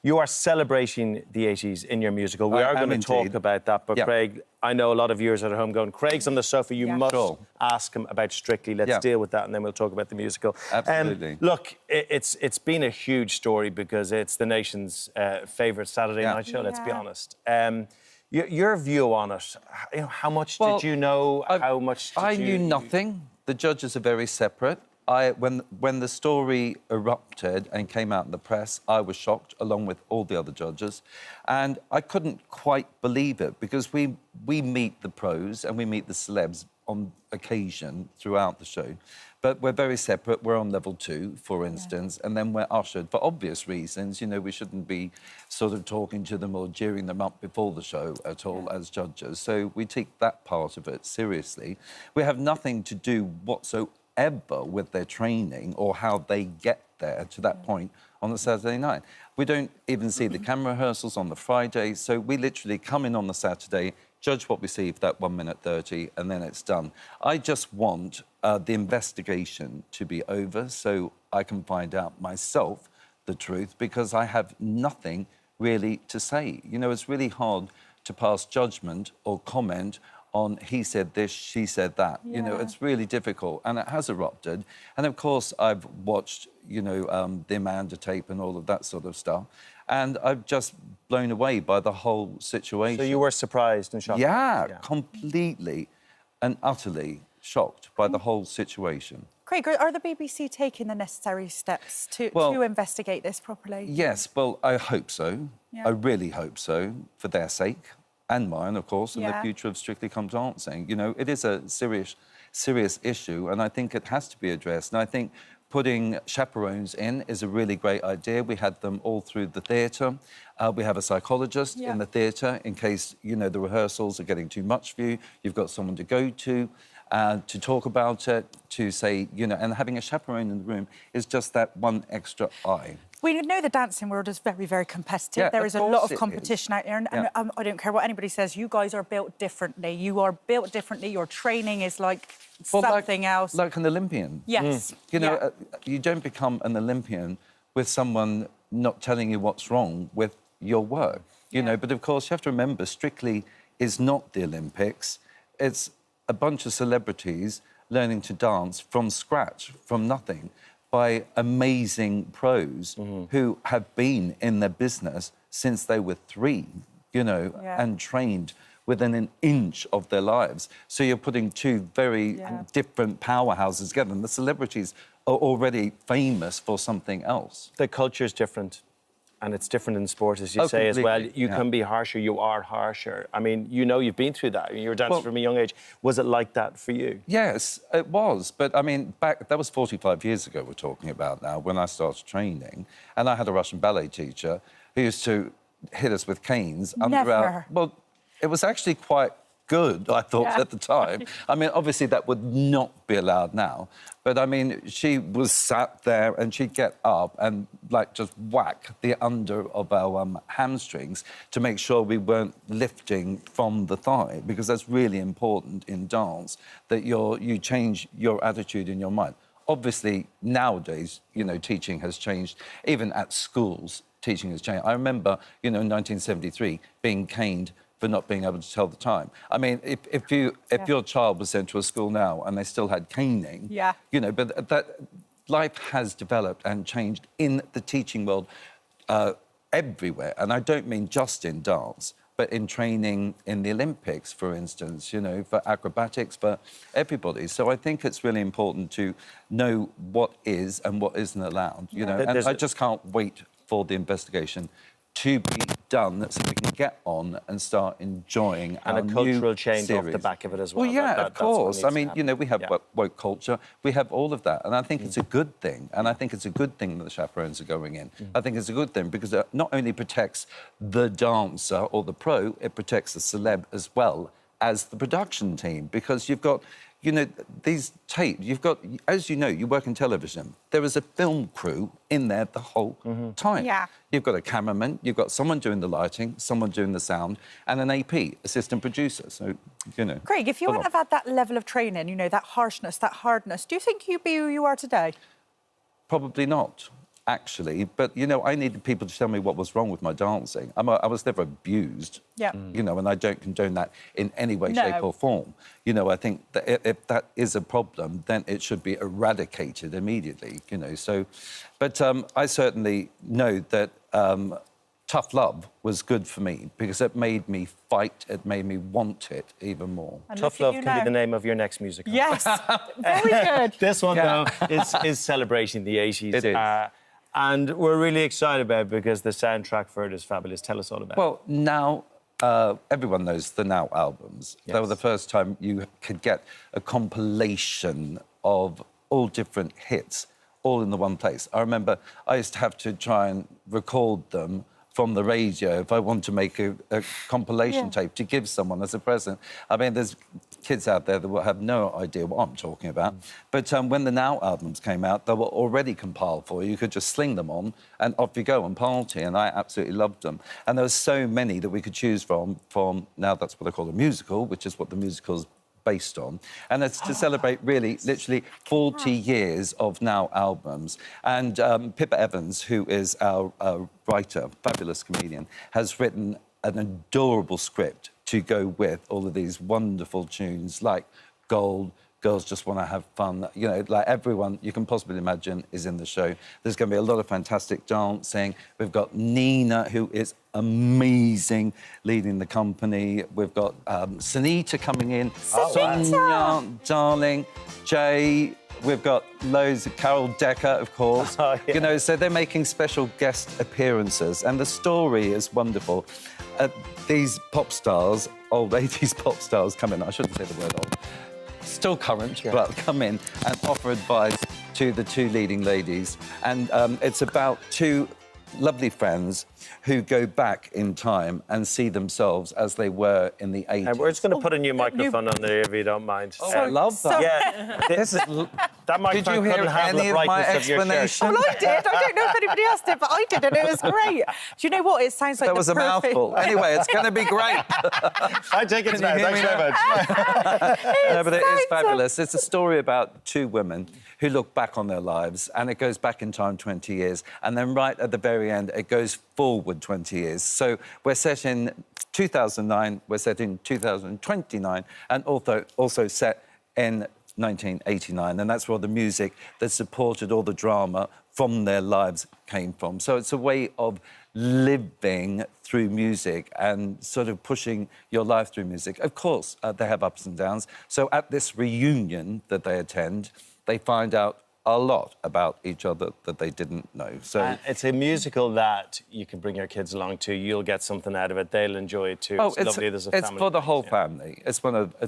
You are celebrating the 80s in your musical. We are going to talk about that, but Craig, I know a lot of viewers at home going, Craig's on the sofa, you must ask him about Strictly. Let's deal with that, and then we'll talk about the musical. Absolutely. Look, it's been a huge story because it's the nation's favourite Saturday night show, let's be honest. Your view on it, you know, how much did you know? How much did I you... knew nothing. The judges are very separate. When the story erupted and came out in the press, I was shocked, along with all the other judges. And I couldn't quite believe it, because we meet the pros and we meet the celebs on occasion throughout the show. But we're very separate. We're on level 2, for instance, and then we're ushered. For obvious reasons, you know, we shouldn't be sort of talking to them or jeering them up before the show at all as judges. So we take that part of it seriously. We have nothing to do whatsoever with their training or how they get there to that point on the Saturday night. We don't even see the camera rehearsals on the Friday, so we literally come in on the Saturday, judge what we see for that 1 minute 30, and then it's done. I just want the investigation to be over so I can find out myself the truth, because I have nothing really to say. You know, it's really hard to pass judgment or comment on he said this, she said that. You know, it's really difficult, and it has erupted. And, of course, I've watched, you know, the Amanda tape and all of that sort of stuff, and I've just blown away by the whole situation. So you were surprised and shocked? Yeah, completely and utterly shocked by the whole situation. Craig, are the BBC taking the necessary steps to investigate this properly? Yes, well, I hope so. Yeah. I really hope so, for their sake. And mine, of course, and the future of Strictly Come Dancing. You know, it is a serious issue, and I think it has to be addressed. And I think putting chaperones in is a really great idea. We had them all through the theatre. We have a psychologist in the theatre in case, you know, the rehearsals are getting too much for you. You've got someone to go to talk about it, to say, you know, and having a chaperone in the room is just that one extra eye. We know the dancing world is very, very competitive. Yeah, there of is a lot course of it competition is. out there. And I don't care what anybody says, you guys are built differently. You are built differently. Your training is like something else. Like an Olympian. Yes. You know, you don't become an Olympian with someone not telling you what's wrong with your work, you know. But, of course, you have to remember, Strictly is not the Olympics. It's a bunch of celebrities learning to dance from scratch, from nothing, by amazing pros who have been in their business since they were 3, you know, and trained within an inch of their lives. So you're putting two very different powerhouses together, and the celebrities are already famous for something else. The culture's different. And it's different in sport, as you say, as well. Completely, You can be harsher, you are harsher. I mean, you know, you've been through that. You're a dancer from a young age. Was it like that for you? Yes, it was. But, I mean, that was 45 years ago we're talking about now, when I started training. And I had a Russian ballet teacher who used to hit us with canes. Never. Well, it was actually quite good, I thought, at the time. I mean, obviously, that would not be allowed now. But, I mean, she was sat there and she'd get up and, like, just whack the under of our hamstrings to make sure we weren't lifting from the thigh, because that's really important in dance, that you change your attitude in your mind. Obviously, nowadays, you know, teaching has changed. Even at schools, teaching has changed. I remember, you know, in 1973, being caned for not being able to tell the time. I mean, if your child was sent to a school now and they still had caning, you know, but that life has developed and changed in the teaching world everywhere. And I don't mean just in dance, but in training in the Olympics, for instance, you know, for acrobatics, for everybody. So I think it's really important to know what is and what isn't allowed, you know, and I just can't wait for the investigation to be done so we can get on and start enjoying and our a cultural new change series. off the back of it as well. Well, yeah, of course. I mean, to you know, we have woke culture, we have all of that, and I think it's a good thing. And I think it's a good thing that the chaperones are going in. I think it's a good thing because it not only protects the dancer or the pro, it protects the celeb as well as the production team, because you've got, you know, these tapes, you've got, as you know, you work in television, there is a film crew in there the whole time. Yeah. You've got a cameraman, you've got someone doing the lighting, someone doing the sound, and an AP, assistant producer. So, you know. Craig, if you wouldn't have had that level of training, you know, that harshness, that hardness, do you think you'd be who you are today? Probably not, actually. But, you know, I needed people to tell me what was wrong with my dancing. I was never abused, you know, and I don't condone that in any way, shape or form. You know, I think that if that is a problem, then it should be eradicated immediately, you know. So, but I certainly know that tough love was good for me because it made me fight, it made me want it even more. Tough Love can be the name of your next musical. Yes, very good. This one, though, is celebrating the 80s. It is. And we're really excited about it because the soundtrack for it is fabulous. Tell us all about it. Well, Now, everyone knows the Now albums. Yes. They were the first time you could get a compilation of all different hits all in the one place. I remember I used to have to try and record them from the radio if I want to make a compilation tape to give someone as a present. I mean, there's kids out there that will have no idea what I'm talking about. But when the Now albums came out, they were already compiled for you. You could just sling them on and off you go and party, and I absolutely loved them. And there were so many that we could choose from now that's what I call a musical, which is what the musical's based on. And it's to celebrate, really, literally 40 years of Now albums. And Pippa Evans, who is our writer, fabulous comedian, has written an adorable script to go with all of these wonderful tunes like Gold, Girls Just Want to Have Fun. You know, like everyone you can possibly imagine is in the show. There's going to be a lot of fantastic dancing. We've got Nina, who is amazing, leading the company. We've got Sunita coming in. Sonia, darling. Jay. We've got loads of Carol Decker, of course. You know, so they're making special guest appearances. And the story is wonderful. These pop stars, old 80s pop stars, come in. I shouldn't say the word old. Still current, but come in and offer advice to the two leading ladies. And it's about two lovely friends who go back in time and see themselves as they were in the 80s. And we're just going to put a new microphone on there, if you don't mind. I love that. Yeah, that microphone couldn't handle the brightness of your shirt. Well, I did. I don't know if anybody else did, but I did, and it was great. Do you know what? It sounds like that was a mouthful. Anyway, it's going to be great. I take it now. Thanks very much. No, but it is fabulous. It's a story about two women who look back on their lives, and it goes back in time 20 years, and then right at the very end, it goes forward 20 years. So we're set in 2009, we're set in 2029, and also set in 1989, and that's where the music that supported all the drama from their lives came from. So it's a way of living through music and sort of pushing your life through music. Of course, they have ups and downs. So at this reunion that they attend, they find out a lot about each other that they didn't know. So it's a musical that you can bring your kids along to. You'll get something out of it. They'll enjoy it too. Oh, it's lovely. There's a it's family. for the whole family. It's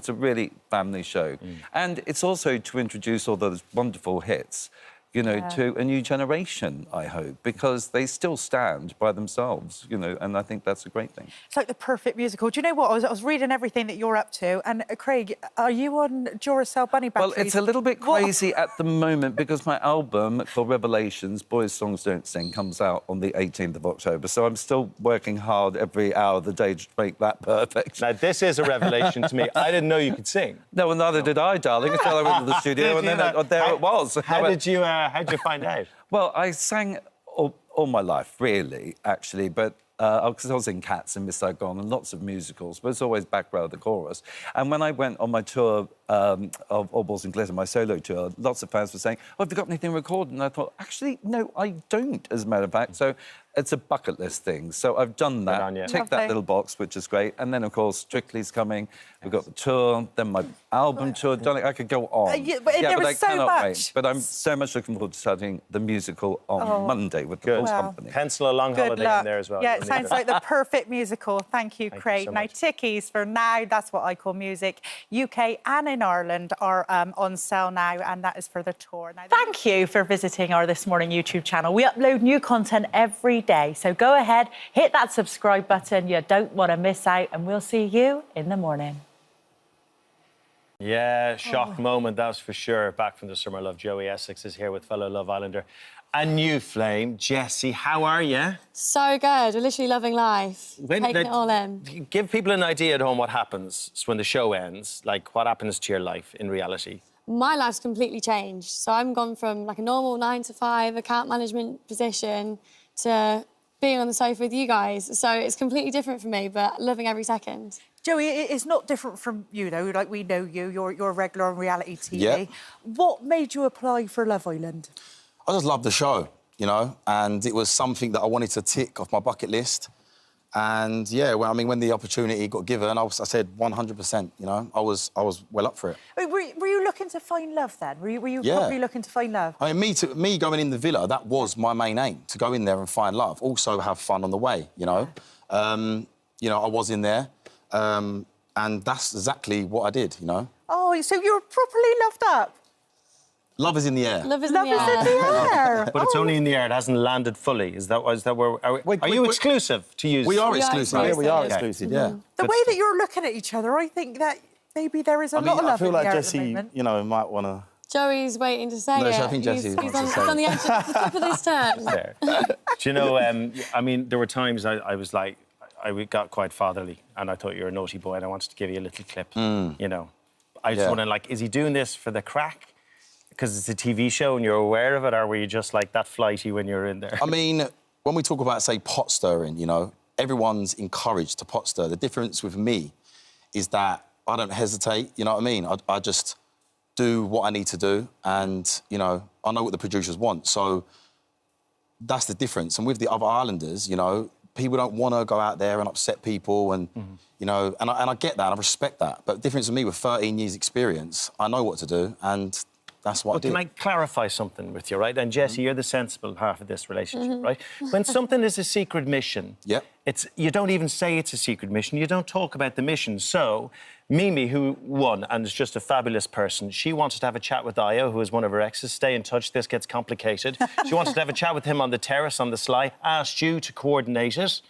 a really family show, and it's also to introduce all those wonderful hits, you know, to a new generation, I hope, because they still stand by themselves, you know, and I think that's a great thing. It's like the perfect musical. Do you know what? I was reading everything that you're up to, and Craig, are you on Duracell Bunny Batteries? Well, it's a little bit crazy at the moment because my album called Revelations, Boys Songs Don't Sing, comes out on the 18th of October, so I'm still working hard every hour of the day to make that perfect. Now, this is a revelation to me. I didn't know you could sing. No, well, neither did I, darling, until I went to the studio, and then there it was. How did you find out? Well, I sang all my life, really, actually, but because I was in Cats and Miss Saigon and lots of musicals, but it's always back row of the chorus. And when I went on my tour of All Balls and Glitter, my solo tour, lots of fans were saying, oh, have you got anything recorded? And I thought, actually, no, I don't, as a matter of fact. So it's a bucket list thing. So I've done that, ticked that little box, which is great. And then, of course, Strictly's coming. We've got the tour, then my album tour. Darling, I could go on. But I cannot much. wait. But I'm so much looking forward to starting the musical on Monday with the full company. Pencil a long holiday in there as well. Yeah, it sounds like the perfect musical. Thank you, Craig. so now, much. tickies for Now, That's What I Call Music, UK and in Ireland are on sale now, and that is for the tour. Now, Thank you for visiting our This Morning YouTube channel. We upload new content every day, so go ahead, hit that subscribe button. You don't want to miss out, and we'll see you in the morning. Yeah, shock moment, that's for sure. Back from the summer love, Joey Essex is here with fellow Love Islander. A new flame, Jessie, how are you? So good. We're literally loving life. Taking it all in. Give people an idea at home what happens when the show ends. Like, what happens to your life in reality? My life's completely changed. So I'm gone from like a normal 9-to-5 account management position to being on the sofa with you guys. So it's completely different for me, but loving every second. Joey, it's not different from you, though. Like, we know you. You're a regular on reality TV. Yeah. What made you apply for Love Island? I just loved the show, you know, and it was something that I wanted to tick off my bucket list. And, yeah, well, I mean, when the opportunity got given, I said 100%, you know. I was well up for it. Were you looking to find love then? Were you Yeah. probably looking to find love? I mean, me going in the villa, that was my main aim, to go in there and find love. Also have fun on the way, you know. You know, I was in there, and that's exactly what I did, you know. Oh, so you were properly loved up? Love is in the air. Love is Love in the is air. in the air. But it's only in the air, it hasn't landed fully. Is that where... Are you exclusive to use? We are exclusive. Yeah, we are exclusive, yeah. The way that you're looking at each other, I think that maybe there is a lot of love I feel in like the air Jessie, at the moment. you know, might want to... Joey's waiting to say No, it. I think Jessie He's wants on, to he's say on the edge of the top of this turn. There. Do you know, I mean, there were times I was like, I got quite fatherly and I thought you were a naughty boy and I wanted to give you a little clip, you know. I just wondered, like, is he doing this for the crack? Because it's a TV show and you're aware of it, or were you just, like, that flighty when you were in there? I mean, when we talk about, say, pot stirring, you know, everyone's encouraged to pot stir. The difference with me is that I don't hesitate, you know what I mean? I just do what I need to do and, you know, I know what the producers want. So that's the difference. And with the other Islanders, you know, people don't want to go out there and upset people and, you know, and I get that, and I respect that. But the difference with me, with 13 years' experience, I know what to do and that's what I do. Can I clarify something with you, right? And Jessie, you're the sensible half of this relationship, right? When something is a secret mission, you don't even say it's a secret mission. You don't talk about the mission. So Mimi, who won and is just a fabulous person, she wanted to have a chat with Io, who is one of her exes. Stay in touch, this gets complicated. She wanted to have a chat with him on the terrace on the sly, asked you to coordinate it.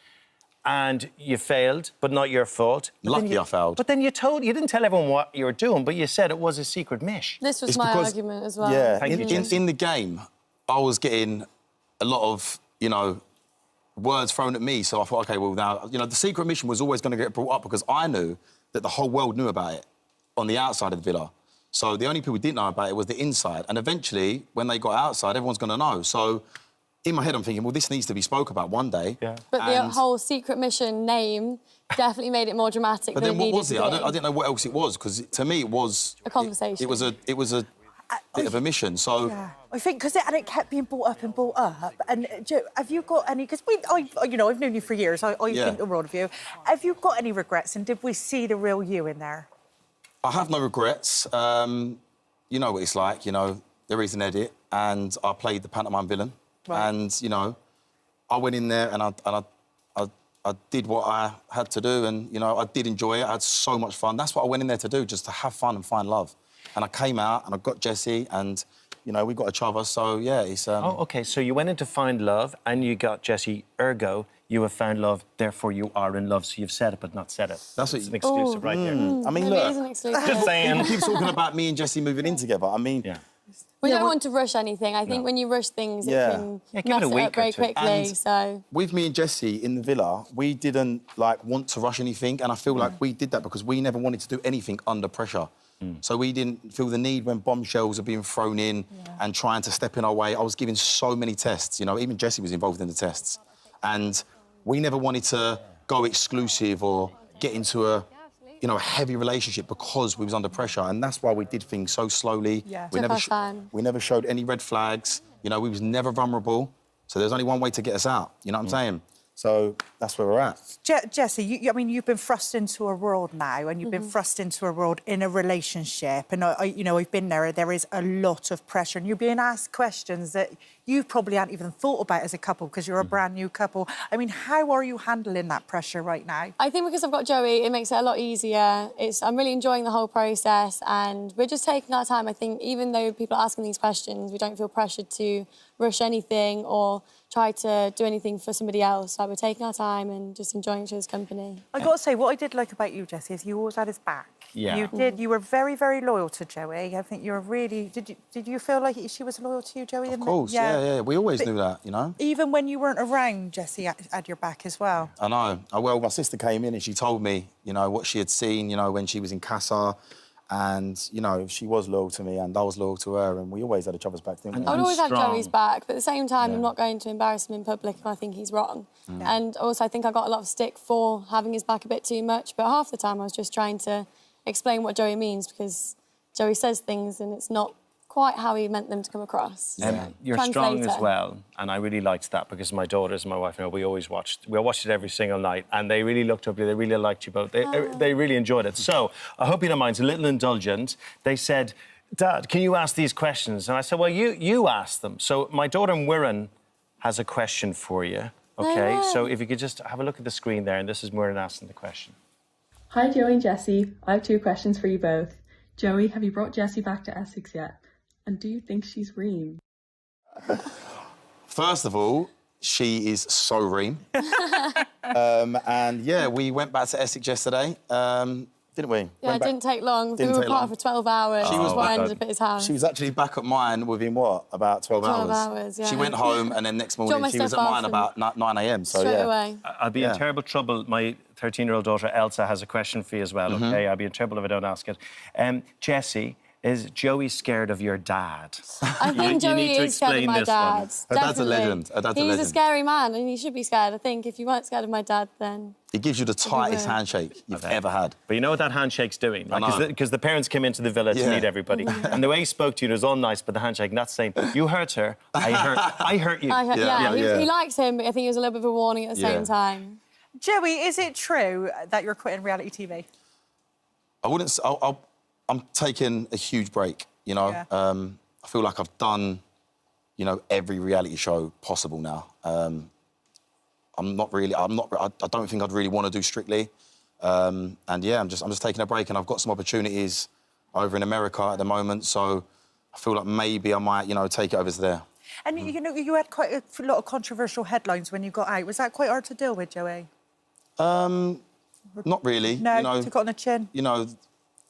And you failed, but not your fault. Lucky I failed. But then you didn't tell everyone what you were doing, but you said it was a secret mish. This was my argument as well. Yeah, in the game, I was getting a lot of, you know, words thrown at me. So I thought, OK, well, now, you know, the secret mission was always going to get brought up because I knew that the whole world knew about it on the outside of the villa. So the only people who didn't know about it was the inside. And eventually, when they got outside, everyone's going to know. So in my head, I'm thinking, well, this needs to be spoke about one day. Yeah. But the whole secret mission name definitely made it more dramatic. But then what was it? I didn't know what else it was, because to me it was... a conversation. It was a bit of a mission, so... Yeah. I think because it kept being brought up and brought up. And, Joe, have you got any... Because, you know, I've known you for years. I think the world of you. Have you got any regrets, and did we see the real you in there? I have no regrets. You know what it's like, you know. there is an edit, and I played the pantomime villain. Right. And, you know, I went in there and I did what I had to do, and, you know, I did enjoy it. I had so much fun. That's what I went in there to do, just to have fun and find love. And I came out and I got Jessie, and, you know, we got each other, so, yeah, it's... Oh, OK, so you went in to find love and you got Jessie, ergo, you have found love, therefore you are in love, so you've said it but not said it. That's an exclusive right there. I mean, Maybe look... it is an exclusive. Just saying. He keeps talking about me and Jessie moving in together. I mean... Yeah. We don't want to rush anything. I think when you rush things, it can give mess it a it week up very or two. quickly, And so... With me and Jessie in the villa, we didn't, like, want to rush anything, and I feel like we did that because we never wanted to do anything under pressure. So we didn't feel the need when bombshells are being thrown in and trying to step in our way. I was giving so many tests, you know, even Jessie was involved in the tests. And we never wanted to go exclusive or get into a, you know, a heavy relationship because we was under pressure, and that's why we did things so slowly. Yeah. We never showed any red flags. You know, we was never vulnerable. So there's only one way to get us out. You know what I'm saying? So that's where we're at. Jessie, I mean, you've been thrust into a world now, and you've been thrust into a world in a relationship, and you know, I've been there. There is a lot of pressure, and you're being asked questions that you probably hadn't even thought about as a couple because you're a brand new couple. I mean, how are you handling that pressure right now? I think because I've got Joey, it makes it a lot easier. I'm really enjoying the whole process, and we're just taking our time. I think even though people are asking these questions, we don't feel pressured to rush anything or try to do anything for somebody else. Like, we're taking our time and just enjoying each other's company. I got to say, what I did like about you, Jessie, is you always had his back. Yeah. You did. You were very, very loyal to Joey. I think you were really... Did you feel like she was loyal to you, Joey? Of course, yeah. We always knew that, you know? Even when you weren't around, Jessie had your back as well. I know. Well, my sister came in and she told me, you know, what she had seen, you know, when she was in Casa. And, you know, she was loyal to me and I was loyal to her, and we always had each other's back, didn't we? I would always have Joey's back, but at the same time, I'm not going to embarrass him in public if I think he's wrong. And also, I think I got a lot of stick for having his back a bit too much, but half the time I was just trying to explain what Joey means, because Joey says things and it's not quite how he meant them to come across. You're strong as well, and I really liked that because my daughters and my wife, you know, we watched it every single night, and they really looked up to you. They really liked you both. They really enjoyed it. So I hope you don't mind. It's a little indulgent. They said, "Dad, can you ask these questions?" And I said, "Well, you ask them." So my daughter Muireann has a question for you. Okay, so if you could just have a look at the screen there, and this is Muireann asking the question. Hi, Joey and Jessie. I have 2 questions for you both. Joey, have you brought Jessie back to Essex yet? And do you think she's ream? First of all, she is so ream. And, yeah, we went back to Essex yesterday, didn't we? Yeah, it didn't take long. We were apart for 12 hours. She was I ended up at his house. She was actually back at mine within, what, about 12 hours? 12 hours, yeah. She went home and then next morning she was at mine about 9 a.m, so straight yeah. away. I'll be in terrible trouble. My 13-year-old daughter Elsa has a question for you as well, OK? I'll be in trouble if I don't ask it. Jessie, is Joey scared of your dad? I think Joey is scared of my dad. Her dad's a legend. Her dad's a legend. He's a scary man, and he should be scared. I think if you weren't scared of my dad, then... He gives you the tightest handshake you've ever had. But you know what that handshake's doing, right? Because the parents came into the villa to meet everybody. And the way he spoke to you, it was all nice, but the handshake, not saying, you hurt her, I hurt you. He likes him, but I think it was a little bit of a warning at the same time. Joey, is it true that you're quitting reality TV? I wouldn't... I'm taking a huge break, you know? I feel like I've done, you know, every reality show possible now. I don't think I'd really want to do Strictly. And yeah, I'm just taking a break, and I've got some opportunities over in America at the moment, so I feel like maybe I might, you know, take it over to there. And, you know, you had quite a lot of controversial headlines when you got out. Was that quite hard to deal with, Joey? Not really. No, you know, took it on the chin? You know,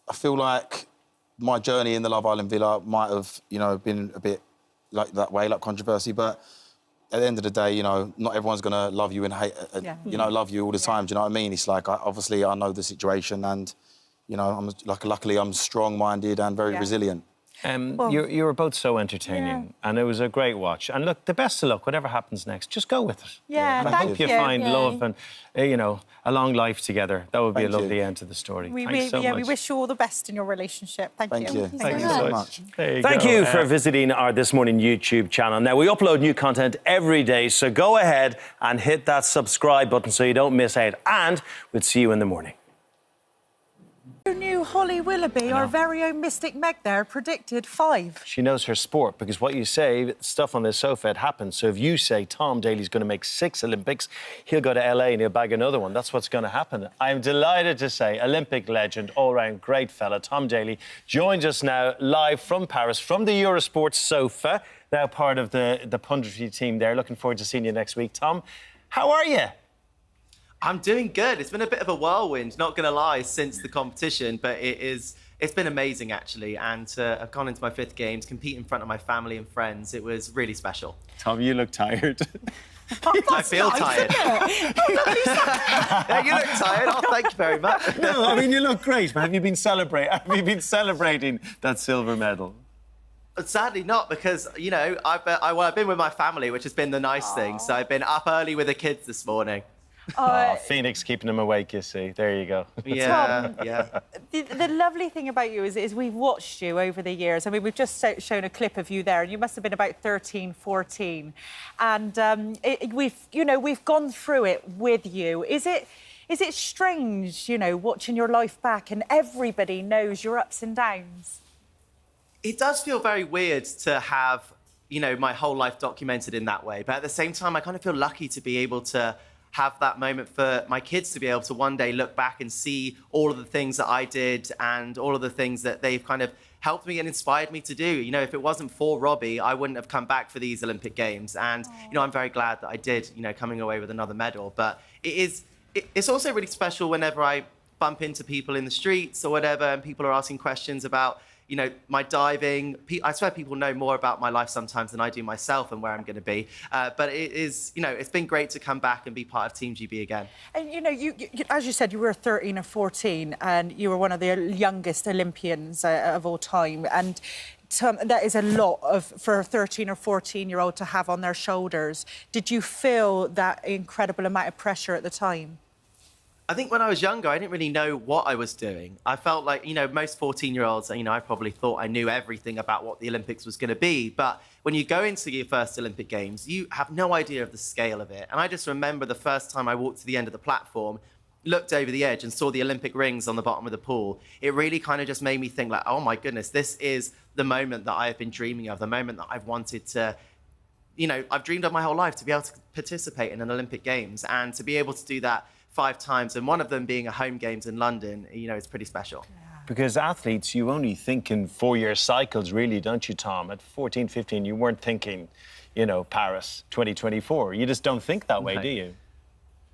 I feel like my journey in the Love Island villa might have, you know, been a bit like that way, like controversy, but at the end of the day, you know, not everyone's going to love you and hate, you know, love you all the time. Do you know what I mean? It's like, obviously, I know the situation and, you know, luckily I'm strong-minded and very resilient. You were both so entertaining, and it was a great watch. And look, the best of luck, whatever happens next, just go with it. Yeah, and I hope you find love and, you know, a long life together. That would be a lovely end to the story. Thanks so much. We wish you all the best in your relationship. Thank you. Thank you so much. Thank you for visiting our This Morning YouTube channel. Now, we upload new content every day, so go ahead and hit that subscribe button so you don't miss out. And we'll see you in the morning. Who knew Holly Willoughby, our very own Mystic Meg there, predicted 5? She knows her sport, because what you say, stuff on the sofa, it happens. So if you say Tom Daly's going to make 6 Olympics, he'll go to LA and he'll bag another one. That's what's going to happen. I'm delighted to say Olympic legend, all-round great fella, Tom Daly, joins us now live from Paris, from the Eurosport sofa, now part of the punditry team there. Looking forward to seeing you next week. Tom, how are you? I'm doing good. It's been a bit of a whirlwind, not going to lie, since the competition, but it's been amazing, actually. And I've gone into my 5th games, compete in front of my family and friends. It was really special. Tom, you look tired. I feel tired. Yeah, you look tired. Oh, thank you very much. No, I mean, you look great, but have you been celebrating that silver medal? Sadly not, because, you know, I've been with my family, which has been the nice thing. So I've been up early with the kids this morning. Phoenix keeping them awake, you see. There you go. Yeah, yeah. The lovely thing about you is we've watched you over the years. I mean, we've just shown a clip of you there, and you must have been about 13, 14. And we've gone through it with you. Is it strange, you know, watching your life back and everybody knows your ups and downs? It does feel very weird to have, you know, my whole life documented in that way. But at the same time, I kind of feel lucky to be able to have that moment for my kids to be able to one day look back and see all of the things that I did and all of the things that they've kind of helped me and inspired me to do. You know, if it wasn't for Robbie, I wouldn't have come back for these Olympic Games. And, you know, I'm very glad that I did, you know, coming away with another medal. But it's also really special whenever I bump into people in the streets or whatever, and people are asking questions about, you know, my diving. I swear people know more about my life sometimes than I do myself and where I'm going to be. But it is, you know, it's been great to come back and be part of Team GB again. And, you know, you as you said, you were 13 or 14 and you were one of the youngest Olympians of all time. And that is a lot for a 13 or 14-year-old to have on their shoulders. Did you feel that incredible amount of pressure at the time? I think when I was younger, I didn't really know what I was doing. I felt like, you know, most 14-year-olds, you know, I probably thought I knew everything about what the Olympics was going to be. But when you go into your first Olympic Games, you have no idea of the scale of it. And I just remember the first time I walked to the end of the platform, looked over the edge and saw the Olympic rings on the bottom of the pool. It really kind of just made me think like, oh, my goodness, this is the moment that I've been dreaming of, the moment that I've wanted to, you know, I've dreamed of my whole life to be able to participate in an Olympic Games and to be able to do that 5 times, and one of them being a home games in London, you know, it's pretty special. Because athletes, you only think in 4-year cycles, really, don't you, Tom? At 14, 15, you weren't thinking, you know, Paris 2024. You just don't think that way, do you?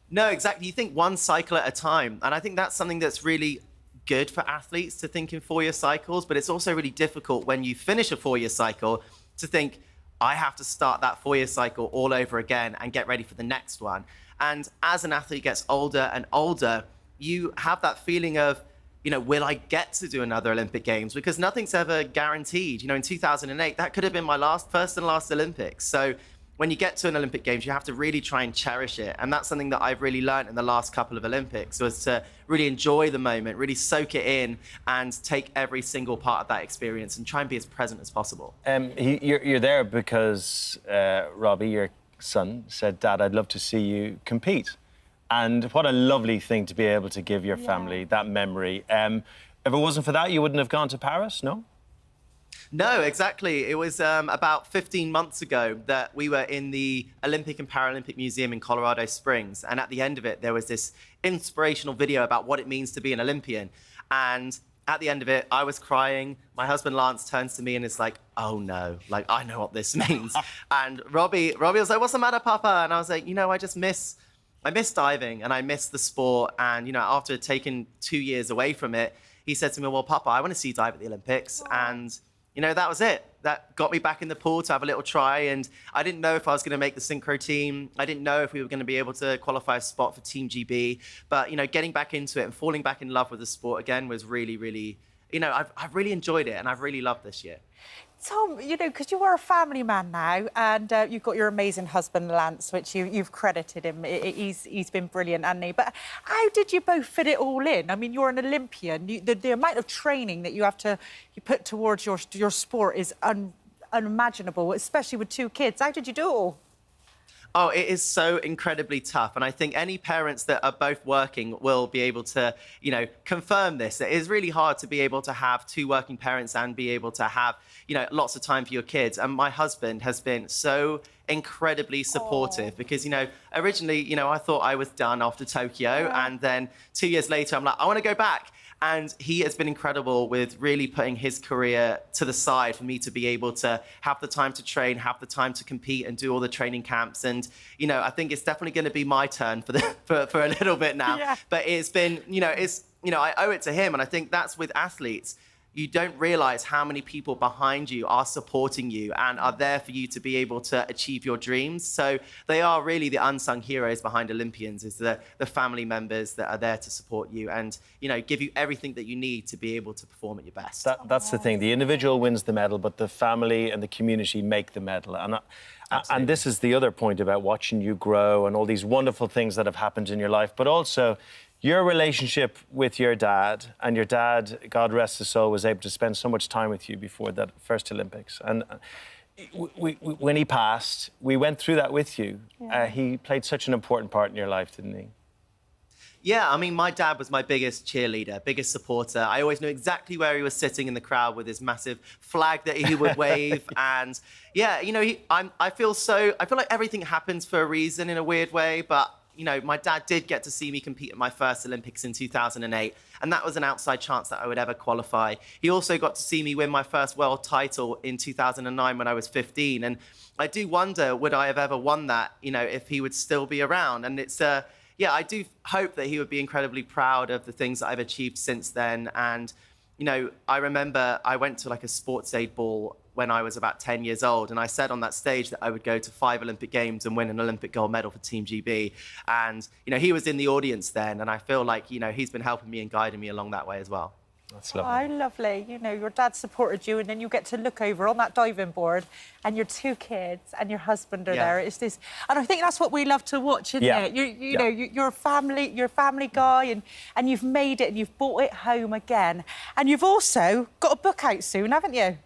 No, exactly. You think one cycle at a time. And I think that's something that's really good for athletes to think in 4-year cycles, but it's also really difficult when you finish a 4-year cycle to think, I have to start that 4-year cycle all over again and get ready for the next one. And as an athlete gets older and older, you have that feeling of, you know, will I get to do another Olympic Games? Because nothing's ever guaranteed. You know, in 2008, that could have been my first and last Olympics. So when you get to an Olympic Games, you have to really try and cherish it. And that's something that I've really learned in the last couple of Olympics, was to really enjoy the moment, really soak it in and take every single part of that experience and try and be as present as possible. You're there because Robbie, your son, said, Dad, I'd love to see you compete. And what a lovely thing to be able to give your family, that memory. If it wasn't for that, you wouldn't have gone to Paris, no? No, exactly. It was about 15 months ago that we were in the Olympic and Paralympic Museum in Colorado Springs. And at the end of it, there was this inspirational video about what it means to be an Olympian. And at the end of it, I was crying. My husband, Lance, turns to me and is like, oh, no, like, I know what this means. And Robbie was like, what's the matter, Papa? And I was like, you know, I miss diving and I miss the sport. And, you know, after taking 2 years away from it, he said to me, well, Papa, I want to see you dive at the Olympics. And, you know, that was it. That got me back in the pool to have a little try. And I didn't know if I was going to make the synchro team. I didn't know if we were going to be able to qualify a spot for Team GB. But, you know, getting back into it and falling back in love with the sport again was really, really, you know, I've really enjoyed it and I've really loved this year. Tom, you know, because you are a family man now and you've got your amazing husband, Lance, which you've credited him. He's been brilliant, hasn't he? But how did you both fit it all in? I mean, you're an Olympian. The amount of training that you put towards your sport is unimaginable, especially with 2 kids. How did you do it all? Oh, it is so incredibly tough. And I think any parents that are both working will be able to, you know, confirm this. It is really hard to be able to have two working parents and be able to have, you know, lots of time for your kids. And my husband has been so incredibly supportive because, you know, originally, you know, I thought I was done after Tokyo. And then 2 years later, I'm like, I want to go back. And he has been incredible with really putting his career to the side for me to be able to have the time to train, have the time to compete and do all the training camps. And, you know, I think it's definitely going to be my turn for for a little bit now. Yeah. But it's been, I owe it to him. And I think that's with athletes. You don't realize how many people behind you are supporting you and are there for you to be able to achieve your dreams. So they are really the unsung heroes behind Olympians, is the family members that are there to support you and, you know, give you everything that you need to be able to perform at your best. That's the thing. The individual wins the medal, but the family and the community make the medal. And this is the other point about watching you grow and all these wonderful things that have happened in your life, but also your relationship with your dad, and your dad, God rest his soul, was able to spend so much time with you before that first Olympics. And when he passed, we went through that with you. Yeah. He played such an important part in your life, didn't he? Yeah, I mean, my dad was my biggest cheerleader, biggest supporter. I always knew exactly where he was sitting in the crowd with his massive flag that he would wave. And yeah, you know, I feel like everything happens for a reason in a weird way, but you know, my dad did get to see me compete at my first Olympics in 2008, and that was an outside chance that I would ever qualify. He also got to see me win my first world title in 2009 when I was 15, and I do wonder, would I have ever won that, you know, if he would still be around? And it's, yeah, I do hope that he would be incredibly proud of the things that I've achieved since then. And, you know, I remember I went to like a sports aid ball when I was about 10 years old. And I said on that stage that I would go to 5 Olympic Games and win an Olympic gold medal for Team GB. And, you know, he was in the audience then. And I feel like, you know, he's been helping me and guiding me along that way as well. That's lovely. Oh, lovely. You know, your dad supported you, and then you get to look over on that diving board and your 2 kids and your husband are there. It's this, and I think that's what we love to watch, isn't it? You know, you're a family guy, and you've made it and you've brought it home again. And you've also got a book out soon, haven't you?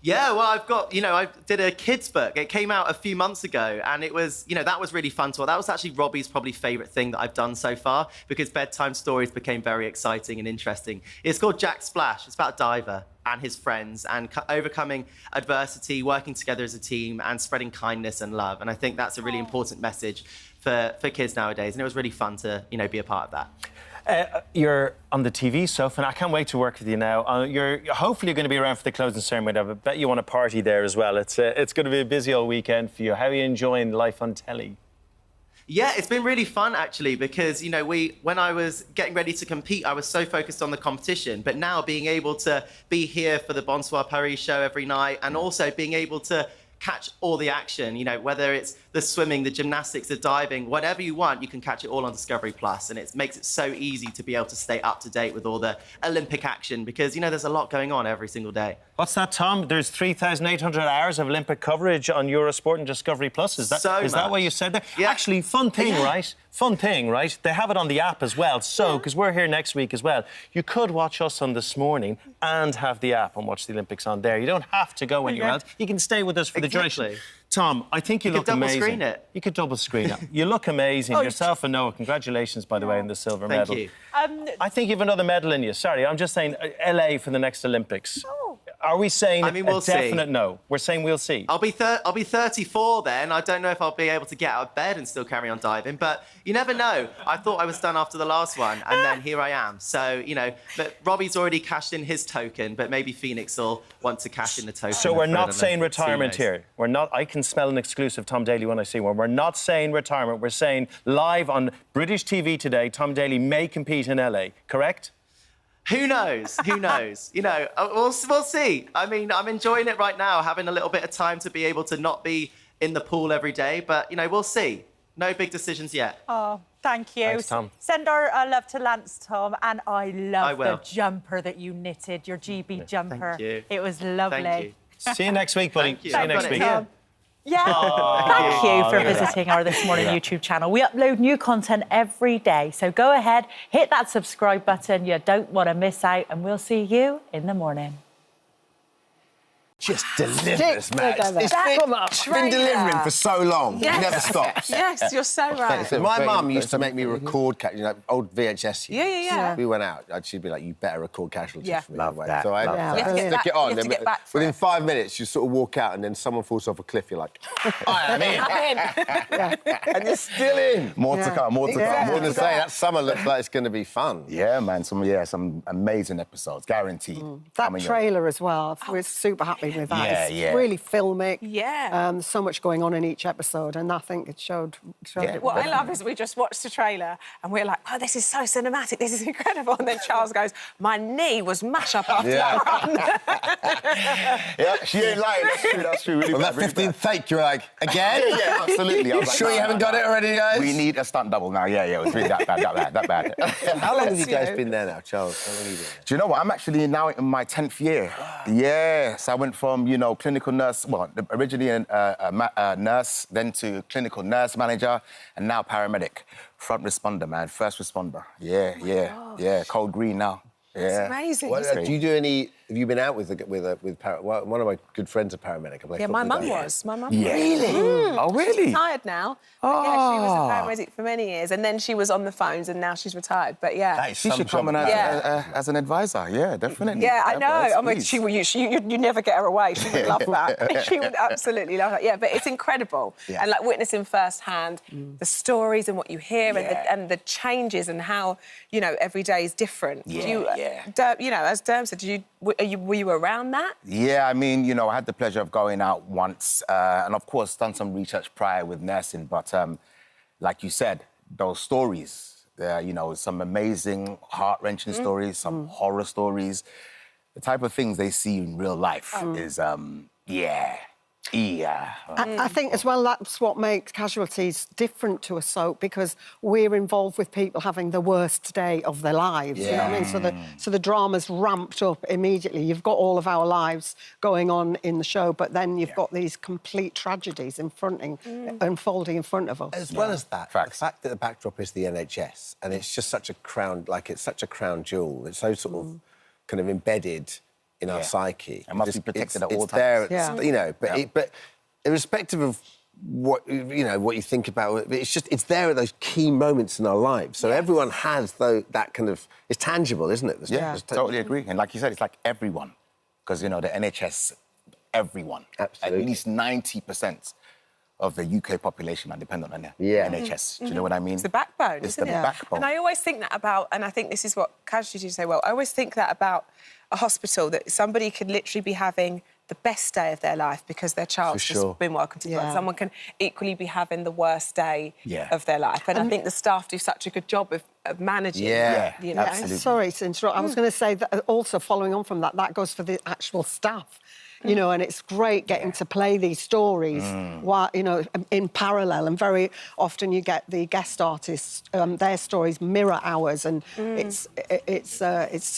Yeah, well, I've got, you know, I did a kids' book. It came out a few months ago, and it was, you know, that was really fun to watch. That was actually Robbie's probably favourite thing that I've done so far, because bedtime stories became very exciting and interesting. It's called Jack Splash. It's about a diver and his friends and overcoming adversity, working together as a team and spreading kindness and love. And I think that's a really important message for kids nowadays. And it was really fun to, you know, be a part of that. You're on the TV, Soph, and I can't wait to work with you now. You're hopefully going to be around for the closing ceremony. I bet you want to party there as well. It's going to be a busy old weekend for you. How are you enjoying life on telly? Yeah, it's been really fun, actually, because, you know, when I was getting ready to compete, I was so focused on the competition. But now being able to be here for the Bonsoir Paris show every night, and also being able to catch all the action, you know, whether it's the swimming, the gymnastics, the diving, whatever you want, you can catch it all on Discovery Plus. And it makes it so easy to be able to stay up to date with all the Olympic action, because, you know, there's a lot going on every single day. What's that, Tom? There's 3,800 hours of Olympic coverage on Eurosport and Discovery Plus. Is that what you said there? Yeah. Actually, fun thing, right? Fun thing, right? They have it on the app as well. So, because we're here next week as well, you could watch us on This Morning and have the app and watch the Olympics on there. You don't have to go anywhere else. You can stay with us for the duration. Tom, I think you look amazing. You could double screen it. You could double screen it. You look amazing. Yourself and Noah, congratulations, by the way, on the silver medal. Thank you. I think you have another medal in you. Sorry, I'm just saying LA for the next Olympics. Are we saying a definite no? We're saying we'll see. I'll be 34 then. I don't know if I'll be able to get out of bed and still carry on diving, but you never know. I thought I was done after the last one, and then here I am. So, you know, but Robbie's already cashed in his token, but maybe Phoenix will want to cash in the token. So we're not saying retirement here. We're not. I can smell an exclusive Tom Daly when I see one. We're not saying retirement. We're saying live on British TV today, Tom Daly may compete in LA. Correct? Who knows? Who knows? You know, we'll see. I mean, I'm enjoying it right now, having a little bit of time to be able to not be in the pool every day. But, you know, we'll see. No big decisions yet. Oh, thank you. Thanks, Tom. Send our love to Lance, Tom. And I love the jumper that you knitted, your GB jumper. Thank you. It was lovely. Thank you. See you next week, buddy. Thank you. See you next week. Yeah. Thank you for visiting our This Morning YouTube channel. We upload new content every day, so go ahead, hit that subscribe button. You don't want to miss out, and we'll see you in the morning. just delivers, Max. It's been delivering for so long. Yes. It never stops. Yes, you're so right. My mum used to make me record, old VHS. Yeah. We went out, she'd be like, "You better record Casualties for me." Love that. So I'd stick it on. Then within 5 minutes, you sort of walk out, and then someone falls off a cliff. You're like, "I am in." And you're still in. More to come. More to come. I was going to say that summer looks like it's going to be fun. Yeah, man. Some amazing episodes, guaranteed. That trailer as well. We're super happy with that. It's really filmic. Yeah. There's so much going on in each episode, and I think it showed it. What I love is we just watched the trailer and we're like, "Oh, this is so cinematic. This is incredible." And then Charles goes, "My knee was mash up after that run." Yeah, she ain't lying. That's true. Really on that 15th take, you're like, "Again?" Yeah, absolutely. I was like, sure you haven't got it already, guys? We need a stunt double now. Yeah, it was really that bad. How long have you guys been there now, Charles? How long have you been there? Do you know what? I'm actually now in my 10th year. Yes, I went from, clinical nurse, originally a nurse, then to clinical nurse manager, and now paramedic. Front responder, man, first responder. Yeah, cold green now. Yeah. It's amazing. Do you do any? Have you been out with one of my good friends, a paramedic? Yeah, my mum was. My mum. Yeah. Really? Oh, really? She's retired now. But yeah, she was a paramedic for many years, and then she was on the phones, and now she's retired. But yeah, she should come on as an advisor. Yeah, definitely. Yeah, I know. Please. I mean, you never get her away. She would love that. She would absolutely love that. Yeah, but it's incredible, and like witnessing firsthand the stories and what you hear and the changes and how every day is different. As Derm said, were you around that? Yeah, I mean, I had the pleasure of going out once, and of course done some research prior with nursing. But like you said, those stories, some amazing, heart-wrenching stories, some horror stories, the type of things they see in real life is, I think as well that's what makes Casualties different to a soap, because we're involved with people having the worst day of their lives. You know what I mean? So the drama's ramped up immediately. You've got all of our lives going on in the show, but then you've got these complete tragedies unfolding in front of us. As well as that, the fact that the backdrop is the NHS, and it's just such a crown, it's such a crown jewel. It's so sort of kind of embedded in our psyche. It must be protected at all times. But irrespective of what you think about it, it's there at those key moments in our lives. So everyone has that kind of, it's tangible, isn't it? Totally agree. And like you said, it's like everyone, because the NHS, everyone, absolutely, at least 90% of the UK population are dependent on the NHS. Do you know what I mean? It's the backbone, It's the backbone. And I always think that about, and I think this is what Casualties say well, I always think that about a hospital, that somebody could literally be having the best day of their life because their child's just been welcomed to the world. Someone can equally be having the worst day of their life. And I think the staff do such a good job of managing. Absolutely. Sorry to interrupt. I was going to say that also following on from that goes for the actual staff. And it's great getting to play these stories while, in parallel. And very often you get the guest artists, their stories mirror ours, and it's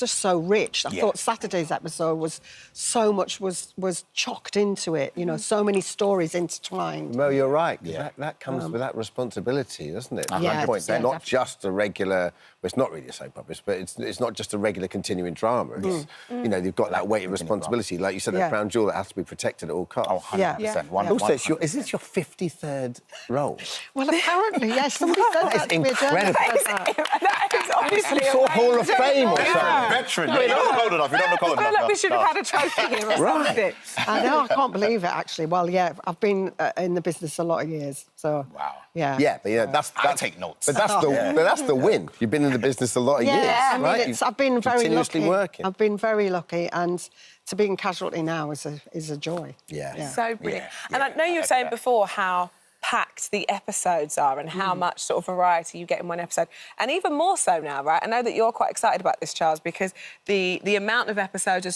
just so rich. I thought Saturday's episode was so much was chocked into it. So many stories intertwined. Well, you're right. That comes with that responsibility, doesn't it? Not just a regular. Well, it's not really a soap opera, but it's not just a regular continuing drama. It's, you've got that weight of responsibility, like you said, a crown jewel that has to be protected at all costs. Oh, 100%. Also, is this your 53rd role? Well, apparently, yes. Somebody said that. That is incredible. That is obviously some sort of Hall of Fame or something. Veteran. You don't look old enough. You don't look old enough. I feel like we should have had a trophy here or something. I know. I can't believe it, actually. Well, I've been in the business a lot of years, so... Wow. Yeah. But that's take notes. But that's the win. You've been in the business a lot of years, right? I've been very continuously lucky. Working. I've been very lucky, and to be in Casualty now is a joy. So brilliant. And I know you were saying before how packed the episodes are and how much sort of variety you get in one episode. And even more so now, right? I know that you're quite excited about this, Charles, because the amount of episodes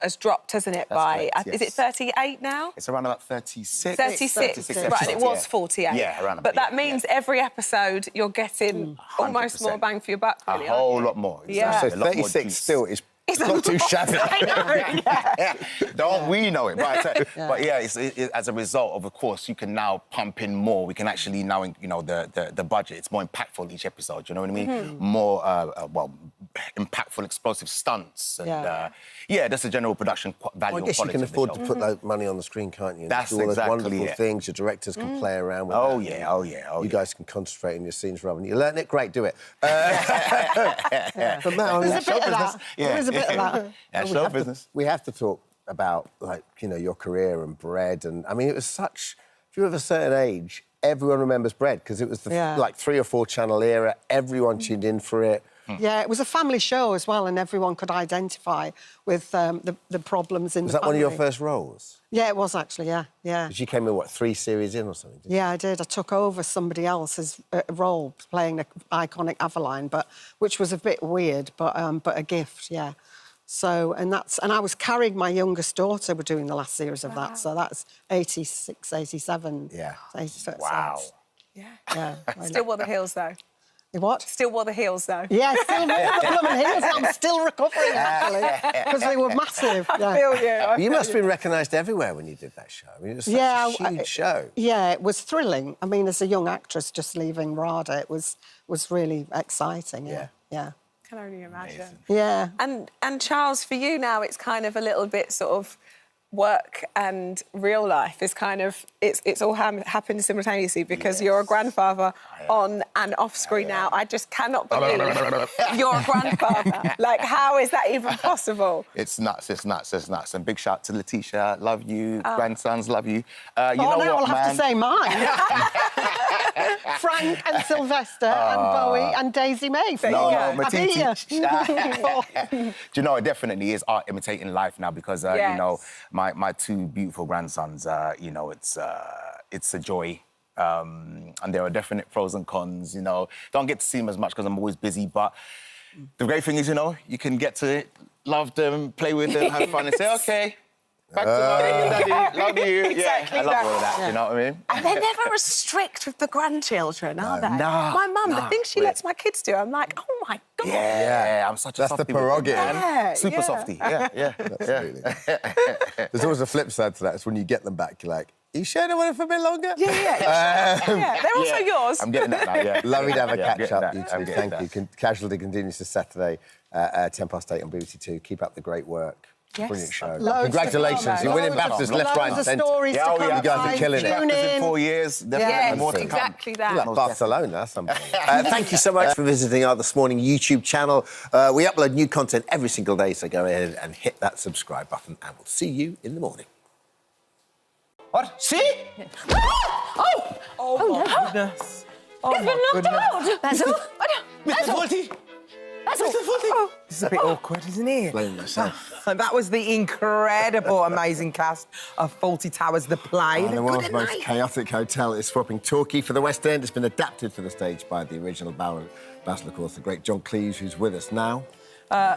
has dropped, hasn't it, by... correct, Is it 38 now? It's around about 36. 36, right, and it was 48. Yeah, around about. But that means every episode you're getting almost more bang for your buck, really, a whole lot more. Yeah. So 36 still is... It's not too shabby. Don't we know it? But it's as a result of course, you can now pump in more. We can actually now, the budget. It's more impactful each episode. You know what I mean? More, impactful, explosive stunts. And, yeah, that's the general production value. Well, I guess you can afford to put that money on the screen, can't you? And That's do all exactly those wonderful things. Your directors can play around with Oh, that. yeah, oh, yeah, oh, You guys can concentrate on your scenes rather than... You learn it? Great, do it. But Matt, There's a bit of that. There is a bit of that. Yeah, show business. We have to talk about, like, you know, your career and Bread. And, I mean, it was such... If you're of a certain age, everyone remembers Bread because it was the, like, 3 or 4 channel era. Everyone tuned in for it. Yeah, it was a family show as well, and everyone could identify with the problems in Was the that one of your family. first roles? Yeah, it was actually, yeah. Because you came in, what, 3 series in or something? Yeah, I did. I took over somebody else's role, playing the iconic Aveline, which was a bit weird, but a gift, yeah. So, and I was carrying my youngest daughter. We're doing the last series of that, so that's 86, 87. Yeah. 86. Wow. Yeah. Still wore the heels, though. You what? Still wore the heels, though. Yeah, still wore the blooming heels. I'm still recovering, actually, because they were massive. Yeah. I feel you. You must have been recognised everywhere when you did that show. I mean, it was such a huge show. Yeah, it was thrilling. I mean, as a young actress, just leaving RADA, it was really exciting. Yeah. Can only imagine. Yeah. And Charles, for you now, it's kind of a little bit sort of work and real life is kind of it's all happening simultaneously because you're a grandfather on and off screen now. I just cannot believe you're a grandfather. Like, how is that even possible? It's nuts, it's nuts, it's nuts. And big shout out to Letitia, love you. Grandsons, love you. You know no, what, I'll man? have to say mine. Frank and Sylvester and Bowie and Daisy May. No, Adelia. Do you know, it definitely is art imitating life now because, you know, my 2 beautiful grandsons, you know, it's a joy. And there are definite pros and cons, you know. Don't get to see them as much because I'm always busy, but the great thing is, you know, you can get to love them, play with them, have fun and say, OK, back to Daddy, love you. Exactly I love all of that, you know what I mean? And they're never as strict with the grandchildren, are they? No, my mum, the things she lets my kids do, I'm like, oh my God. Yeah, I'm such a softie. That's the prerogative. Yeah, Super softie, yeah. Absolutely. There's always a flip side to that. It's when you get them back, you're like, you sure they want it for a bit longer? Yeah. They're also yours. I'm getting that now, yeah. Lovely to have a catch-up, you I'm two. getting Thank you. Casualty continues this Saturday, 8:10 on BBC 2. Keep up the great work. Yes. Brilliant show. Loads Congratulations. You're winning BAFTAs left, right and centre. Stories to come You guys are killing it. Tune in. In 4 years, Yes, more to come. exactly that. Like Barcelona, something. Thank you so much for visiting our This Morning YouTube channel. We upload new content every single day, so go ahead and hit that subscribe button, and we'll see you in the morning. What? See? Oh my goodness. He's been knocked out! Basil? Mr. Faulty! This is a bit awkward, isn't it? Blame myself. And that was the incredible, amazing cast of Faulty Towers, the play. The world's most chaotic hotel is swapping Torquay for the West End. It's been adapted for the stage by the original Basil, of course, the great John Cleese, who's with us now.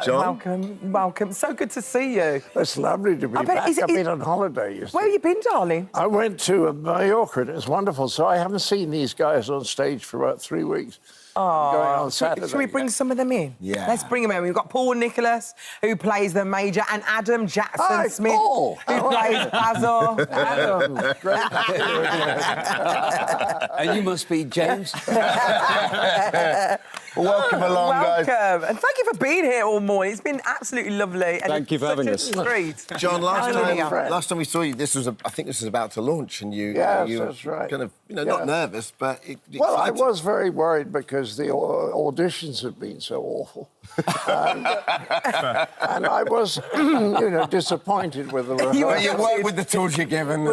John? Welcome. So good to see you. It's lovely to be back. I've been on holiday, you see. Where have you been, darling? I went to Mallorca, and it's wonderful. So I haven't seen these guys on stage for about 3 weeks. Oh, going on Saturday. Should we bring some of them in? Yeah. Let's bring them in. We've got Paul Nicholas, who plays the Major, and Adam Jackson Smith, Paul. who plays Basil. Adam, great. And you must be James. Welcome along, guys. Welcome. And thank you for being here all morning. It's been absolutely lovely. And Thank you for having us. Treat. John, last time we saw you, I think this was about to launch, and you were that's right. kind of, not nervous, but Well, I excited. was very worried because the auditions had been so awful. and I was, disappointed with the rehearsal. You work with the tools you're given.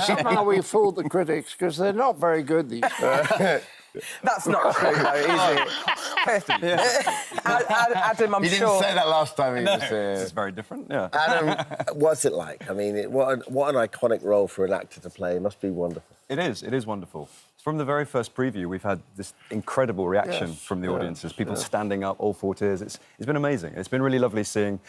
Somehow we fooled the critics because they're not very good these days. That's not true, though, is it? Adam, I'm You sure. didn't say that last time he was here. It's very different, yeah. Adam, what's it like? I mean, what an iconic role for an actor to play. It must be wonderful. It is wonderful. From the very first preview, we've had this incredible reaction from the audiences, people standing up, all 4 tears. It's been amazing. It's been really lovely seeing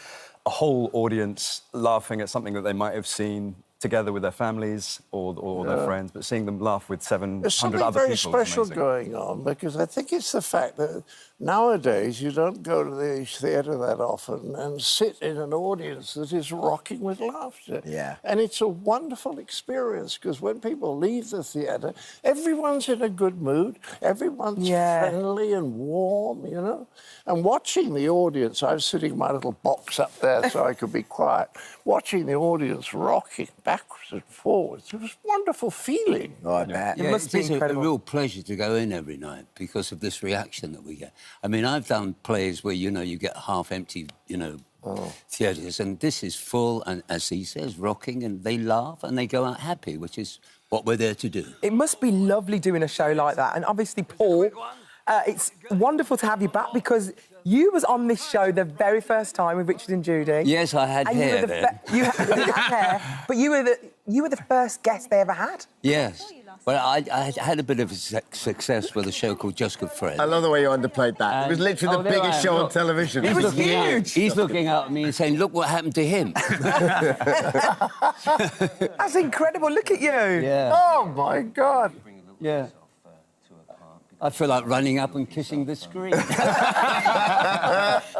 a whole audience laughing at something that they might have seen together with their families or their friends, but seeing them laugh with 700 There's something other very people is special amazing. going on, because I think it's the fact that nowadays you don't go to the theatre that often and sit in an audience that is rocking with laughter. Yeah. And it's a wonderful experience, because when people leave the theatre, everyone's in a good mood, everyone's friendly and warm, you know? And watching the audience, I was sitting in my little box up there so I could be quiet, watching the audience rocking backwards and forwards. It was a wonderful feeling. Oh, I bet. Yeah, it is a real pleasure to go in every night because of this reaction that we get. I mean, I've done plays where, you know, you get half-empty, you know, theatres, and this is full, and as he says, rocking, and they laugh and they go out happy, which is what we're there to do. It must be lovely doing a show like that. And obviously, Paul, it's wonderful to have you back, because you was on this show the very first time with Richard and Judy. Yes, I had hair then. You had hair, but you were the first guest they ever had. Yes. Well, I had a bit of success with a show called Just Good Friends. I love the way you underplayed that. It was literally the biggest show on television. It was huge. He's looking out at me and saying, look what happened to him. That's incredible. Look at you. Yeah. Oh, my God. Yeah. I feel like running up and kissing the screen.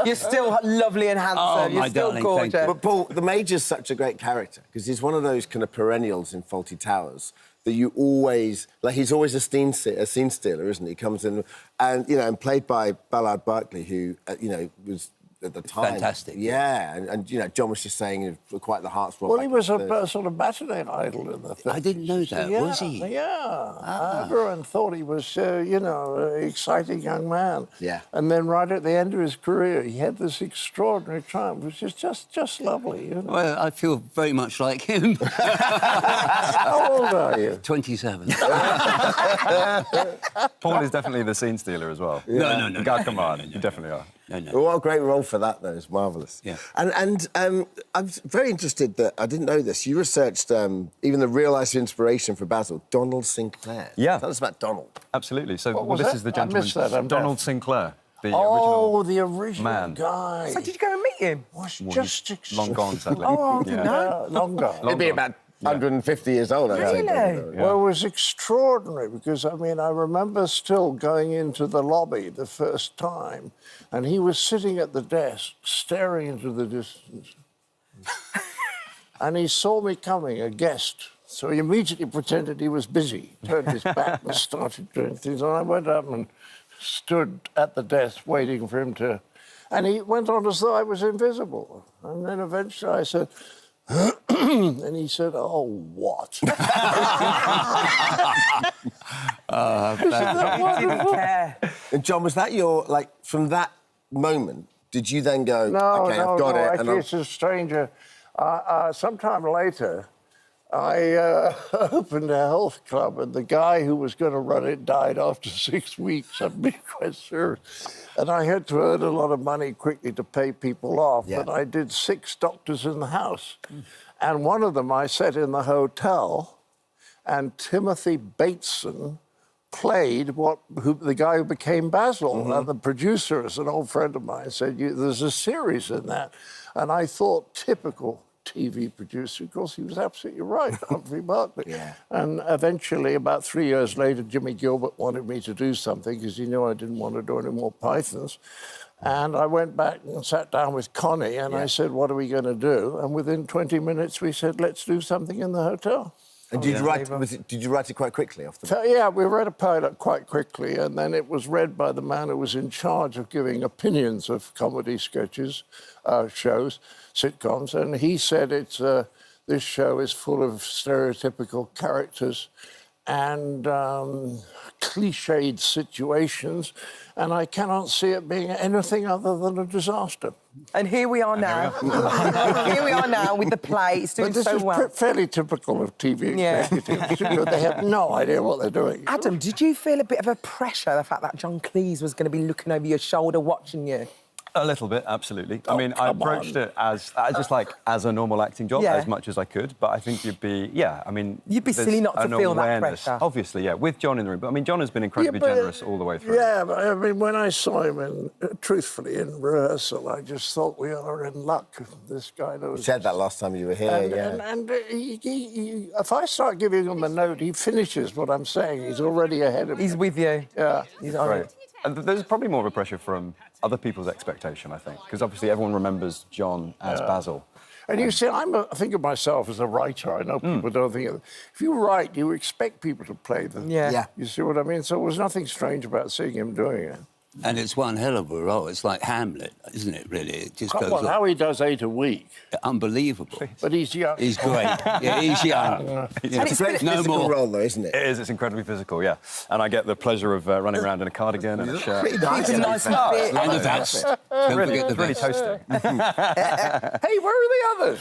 You're still lovely and handsome. Oh, You're my still darling, gorgeous. thank you. But Paul, the Major's such a great character, because he's one of those kind of perennials in Fawlty Towers that you always... Like, he's always a scene stealer, isn't he? He comes in and, you know, and played by Ballard Berkeley, who, you know, was... at the time. Fantastic. Yeah, and you know, John was just saying quite the heartthrob. Well, he was a sort of matinee idol in the film. I didn't know that, was he? Yeah. Everyone thought he was, you know, an exciting young man. Yeah. And then right at the end of his career, he had this extraordinary triumph, which is just lovely, you know. Well, I feel very much like him. How old are you? 27. Paul is definitely the scene stealer as well. Yeah. No. God, come on, you definitely are. Well, what a great role for that, though. It's marvellous. Yeah. And I'm very interested that, I didn't know this, you researched even the real-life inspiration for Basil, Donald Sinclair. Yeah. Tell us about Donald. Absolutely. So, What was this that? is the I gentleman, missed that, I'm Donald deaf. Sinclair, the The original man. guy. So did you go and meet him? Was Well, just he's long gone, sadly. Oh, I didn't know. long gone. He'd be about 150 years old, I think. Really? Well, it was extraordinary because, I mean, I remember still going into the lobby the first time, and he was sitting at the desk, staring into the distance. And he saw me coming, a guest. So he immediately pretended he was busy, turned his back and started doing things. And I went up and stood at the desk waiting for him to... And he went on as though I was invisible. And then eventually I said... and he said, "Oh, what?" He didn't care. And John, was that your, like, from that moment, did you then go, No, OK, I've got it? And Actually, it's a stranger. Sometime later, I opened a health club, and the guy who was going to run it died after 6 weeks. I'm being quite serious. And I had to earn a lot of money quickly to pay people off. Yeah. And I did 6 doctors in the house. And one of them I set in the hotel, and Timothy Bateson played the guy who became Basil. And the producer, as an old friend of mine, said, there's a series in that. And I thought, typical TV producer. Of course, he was absolutely right, Humphrey Bartley. Yeah. And eventually, about 3 years later, Jimmy Gilbert wanted me to do something because he knew I didn't want to do any more Pythons. And I went back and sat down with Connie, and I said, what are we going to do? And within 20 minutes, we said, let's do something in the hotel. And did you write it quite quickly off the So, yeah, we read a pilot quite quickly, and then it was read by the man who was in charge of giving opinions of comedy sketches, shows, sitcoms, and he said this show is full of stereotypical characters and cliched situations, and I cannot see it being anything other than a disaster. And here we are now. Here we are now with the play. It's doing But this so is well. fairly typical of TV executives. They have no idea what they're doing. Adam, did you feel a bit of a pressure, the fact that John Cleese was going to be looking over your shoulder watching you? A little bit, absolutely. I mean, I approached it as just like as a normal acting job, Yeah. as much as I could. But I think you'd be, I mean, you'd be there's silly not to an feel that awareness. pressure. Obviously, yeah, with John in the room. But I mean, John has been incredibly but- generous all the way through. Yeah, but I mean, when I saw him truthfully in rehearsal, I just thought we are in luck. This guy knows. You said that last time you were here, And if I start giving him a note, he finishes what I'm saying. He's already ahead of me. He's with you. Yeah. He's on Right. it. And there's probably more of a pressure from other people's expectation, I think, because obviously everyone remembers John as Basil. And you see, I think of myself as a writer. I know people don't think of it. If you write, you expect people to play them. Yeah. You see what I mean? So there was nothing strange about seeing him doing it. And it's one hell of a role. It's like Hamlet, isn't it, really? It just goes Well, how he does 8 a week. Unbelievable. But he's young. He's great. Yeah, he's young. It's a great physical role, though, isn't it? It is. It's incredibly physical, yeah. And I get the pleasure of running around in a cardigan and a shirt. Pretty nice. It's a nice fit. And the vest. Don't forget the Really vest. toasty. Hey, where are the others?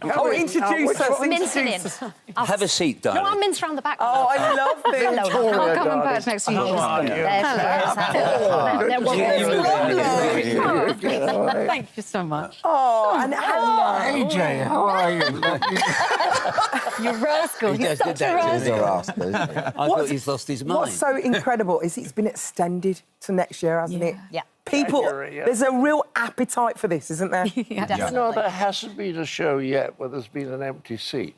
Oh, introduce us. Mincing in. Introduce us. Have a seat, darling. No, I'll mince round the back. Oh, I love this. I'll come and perch next to you. Thank you so much. Oh, and hello. AJ, how are you? You rascal. He You're does such a rascal. I thought he's lost his mind. What's so incredible is it's been extended to next year, hasn't it? Yeah. People, January, yeah. there's a real appetite for this, isn't there? You know, there hasn't been a show yet where there's been an empty seat.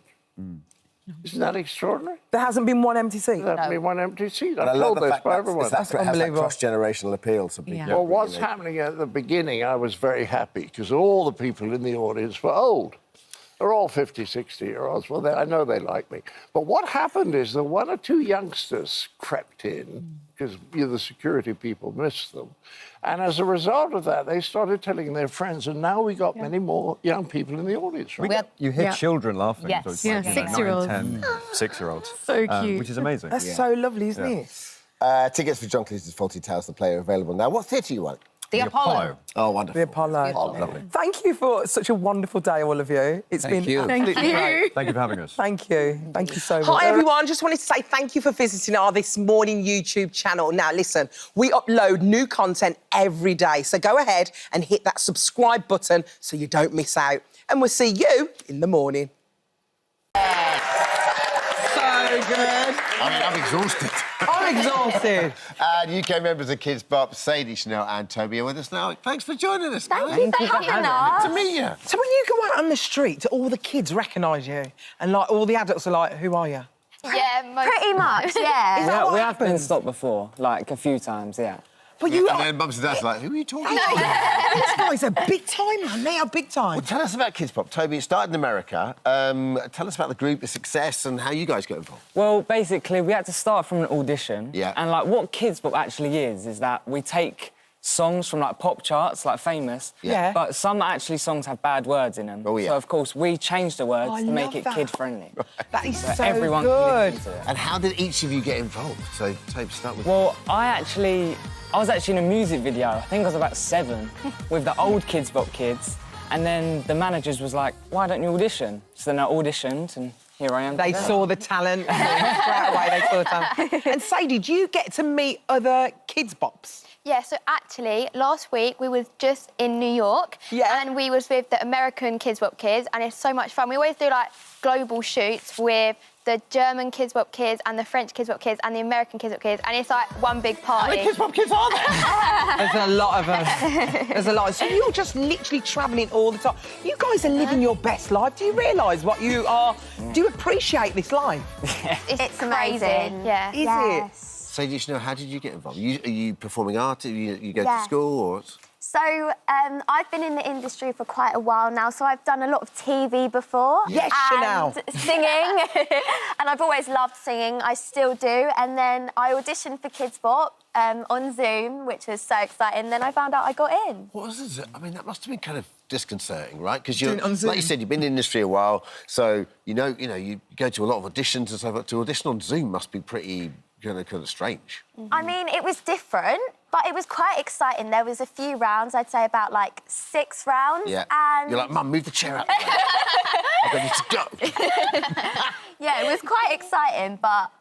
Isn't that extraordinary? There hasn't been one empty seat. There hasn't been one empty seat. And I I've love told the this fact by that everyone. has that cross-generational appeal to people. Well, what's happening at the beginning, I was very happy because all the people in the audience were old. They're all 50, 60-year-olds. Well, I know they like me. But what happened is that 1 or 2 youngsters crept in because the security people missed them. And as a result of that, they started telling their friends, and now we got many more young people in the audience. Right? You hear children laughing. Yes. So it's Yeah, like, 6-year-olds. 9, 10, 6-year-olds. So cute. Which is amazing. That's so lovely, isn't it? Tickets for John Cleese's Faulty Tales, the play, are available now. What theatre you want? The Apollo. Oh, wonderful. The Apollo. Lovely. Thank you for such a wonderful day, all of you. It's Thank been you. absolutely great. Thank you for having us. Thank you. Thank you so much. Hi, everyone. Just wanted to say thank you for visiting our This Morning YouTube channel. Now, listen, we upload new content every day, so go ahead and hit that subscribe button so you don't miss out. And we'll see you in the morning. So good. I'm exhausted. I'm exhausted. And UK members of Kids Bop, Sadie, Chanel and Toby are with us now. Thanks for joining us. Thank you for having us. To meet you. So when you go out on the street, do all the kids recognise you? And, like, all the adults are like, who are you? Yeah, pretty much, yeah. Is that what we have been happens? stopped before, like a few times, yeah. But you And then mums and dads are like, who are you talking to? These guys are big time, man. They are big time. Well, tell us about Kids Pop. Toby, it started in America. Tell us about the group, the success, and how you guys got involved. Well, basically, we had to start from an audition. Yeah. And, like, what Kids Bop actually is that we take songs from, like, pop charts, like Famous. Yeah. But some songs have bad words in them. Oh, yeah. So, of course, we changed the words I to make love it that. kid-friendly. That is so everyone good. can listen to it. And how did each of you get involved? So, Toby, start with Well, I was actually in a music video, I think I was about 7, with the old Kids Bop kids. And then the managers was like, why don't you audition? So then I auditioned and here I am They today. saw the talent. Straight away, they saw the talent. And Sadie, do you get to meet other Kids Bops? Yeah, so actually, last week we was just in New York. Yeah. And we was with the American Kids Bop kids, and it's so much fun. We always do, like, global shoots with the German Kids Bop kids and the French Kids Bop kids and the American Kids Bop kids, and it's, like, one big party. How many Kids Bop kids are there? There's a lot of us. There's a lot. So you're just literally travelling all the time. You guys are living your best life. Do you realise what you are... Do you appreciate this life? It's amazing. Yeah. Is it? Sadie, Chanel, how did you get involved? Are you performing art? You go to Yeah. school or...? So, I've been in the industry for quite a while now, so I've done a lot of TV before. Yes, Chanel. And singing. And I've always loved singing, I still do. And then I auditioned for Kids Bop on Zoom, which was so exciting. Then I found out I got in. What was it? I mean, that must have been kind of disconcerting, right? Because you're, Doing it on Zoom. like you said, you've been in the industry a while, so you go to a lot of auditions and stuff. But to audition on Zoom must be pretty kind of strange. I mean, it was different, but it was quite exciting. There was a few rounds, I'd say about, like, 6 rounds. Yeah. And... You're like, Mum, move the chair out. I'm ready to go. Yeah, it was quite exciting, but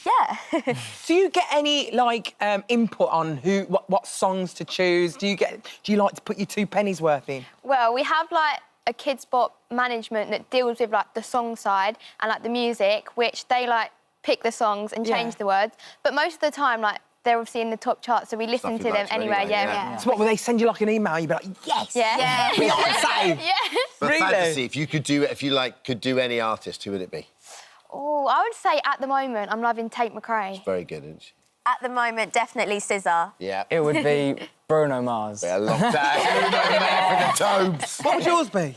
Yeah. Do you get any like input on what songs to choose? Do you like to put your 2 pennies worth in? Well, we have like a Kids Bop management that deals with like the song side and like the music, which they like pick the songs and change the words. But most of the time, like they're obviously in the top charts, so we listen to them anyway. Yeah. So what, will they send you like an email? You'd be like, yes, Beyonce. Yeah. But Really? fantasy, if you could do it, if you like, could do any artist, who would it be? Oh, I would say at the moment I'm loving Tate McRae. Very good, isn't she? At the moment, definitely SZA. Yeah. It would be Bruno Mars. A long time. for the Tobes. What would yours be?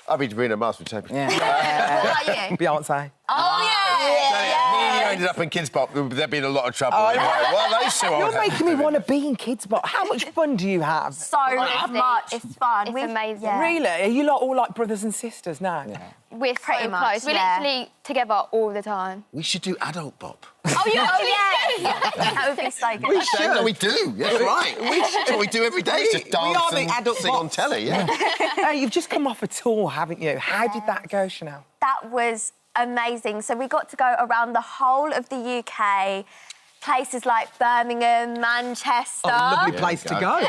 I'd be Bruno Mars with Toby. What about you? Beyonce. Oh, yeah. Me and you ended up in Kids Bop, there'd been a lot of trouble. Oh, What are those two on? You're making me want to be in Kids Bop. How much fun do you have? So much. It's fun. It's amazing. Yeah. Really? Are you lot all like brothers and sisters now? Yeah. We're pretty close. We're literally together all the time. We should do Adult Bop. Oh, yeah. That would be so good. We should. No, we do. That's right. That's what we do every day. Is just dance are the and adult sing on bops. telly, yeah. Hey, you've just come off a tour, haven't you? How did that go, Chanel? That was amazing. So we got to go around the whole of the UK, places like Birmingham, Manchester. Oh, lovely place to go.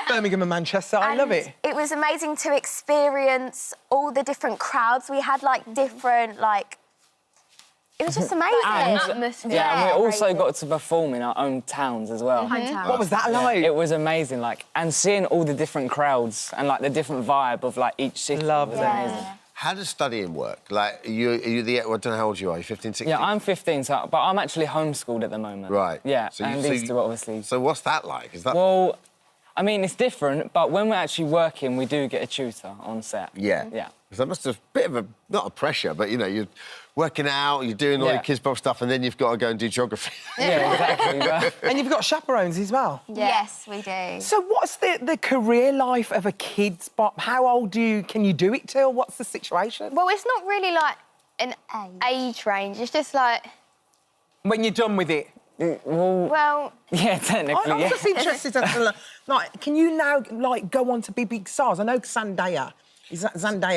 Birmingham and Manchester, I love it. It was amazing to experience all the different crowds. We had, like, different, like... It was just amazing. And we also got to perform in our own towns as well. What was that like? It was amazing, like, and seeing all the different crowds and, like, the different vibe of, like, each city was amazing. How does studying work? Like, are you the... I don't know how old you are. Are you 15, 16? Yeah, I'm 15, but I'm actually homeschooled at the moment. Right. Yeah, So and these two, obviously. So what's that like? Is that... Well, I mean, it's different, but when we're actually working, we do get a tutor on set. Yeah. Yeah. Because that must have a bit of a... Not a pressure, but, you know, you're working out, you're doing all your Kids Bop stuff, and then you've got to go and do geography. Yeah, exactly. And you've got chaperones as well? Yes, we do. So what's the career life of a Kids Bop? How old can you do it till? What's the situation? Well, it's not really, like, an age range. It's just, like... When you're done with it? Well... Yeah, technically, I'm just interested to... Like, can you now, like, go on to be big stars? I know Zendaya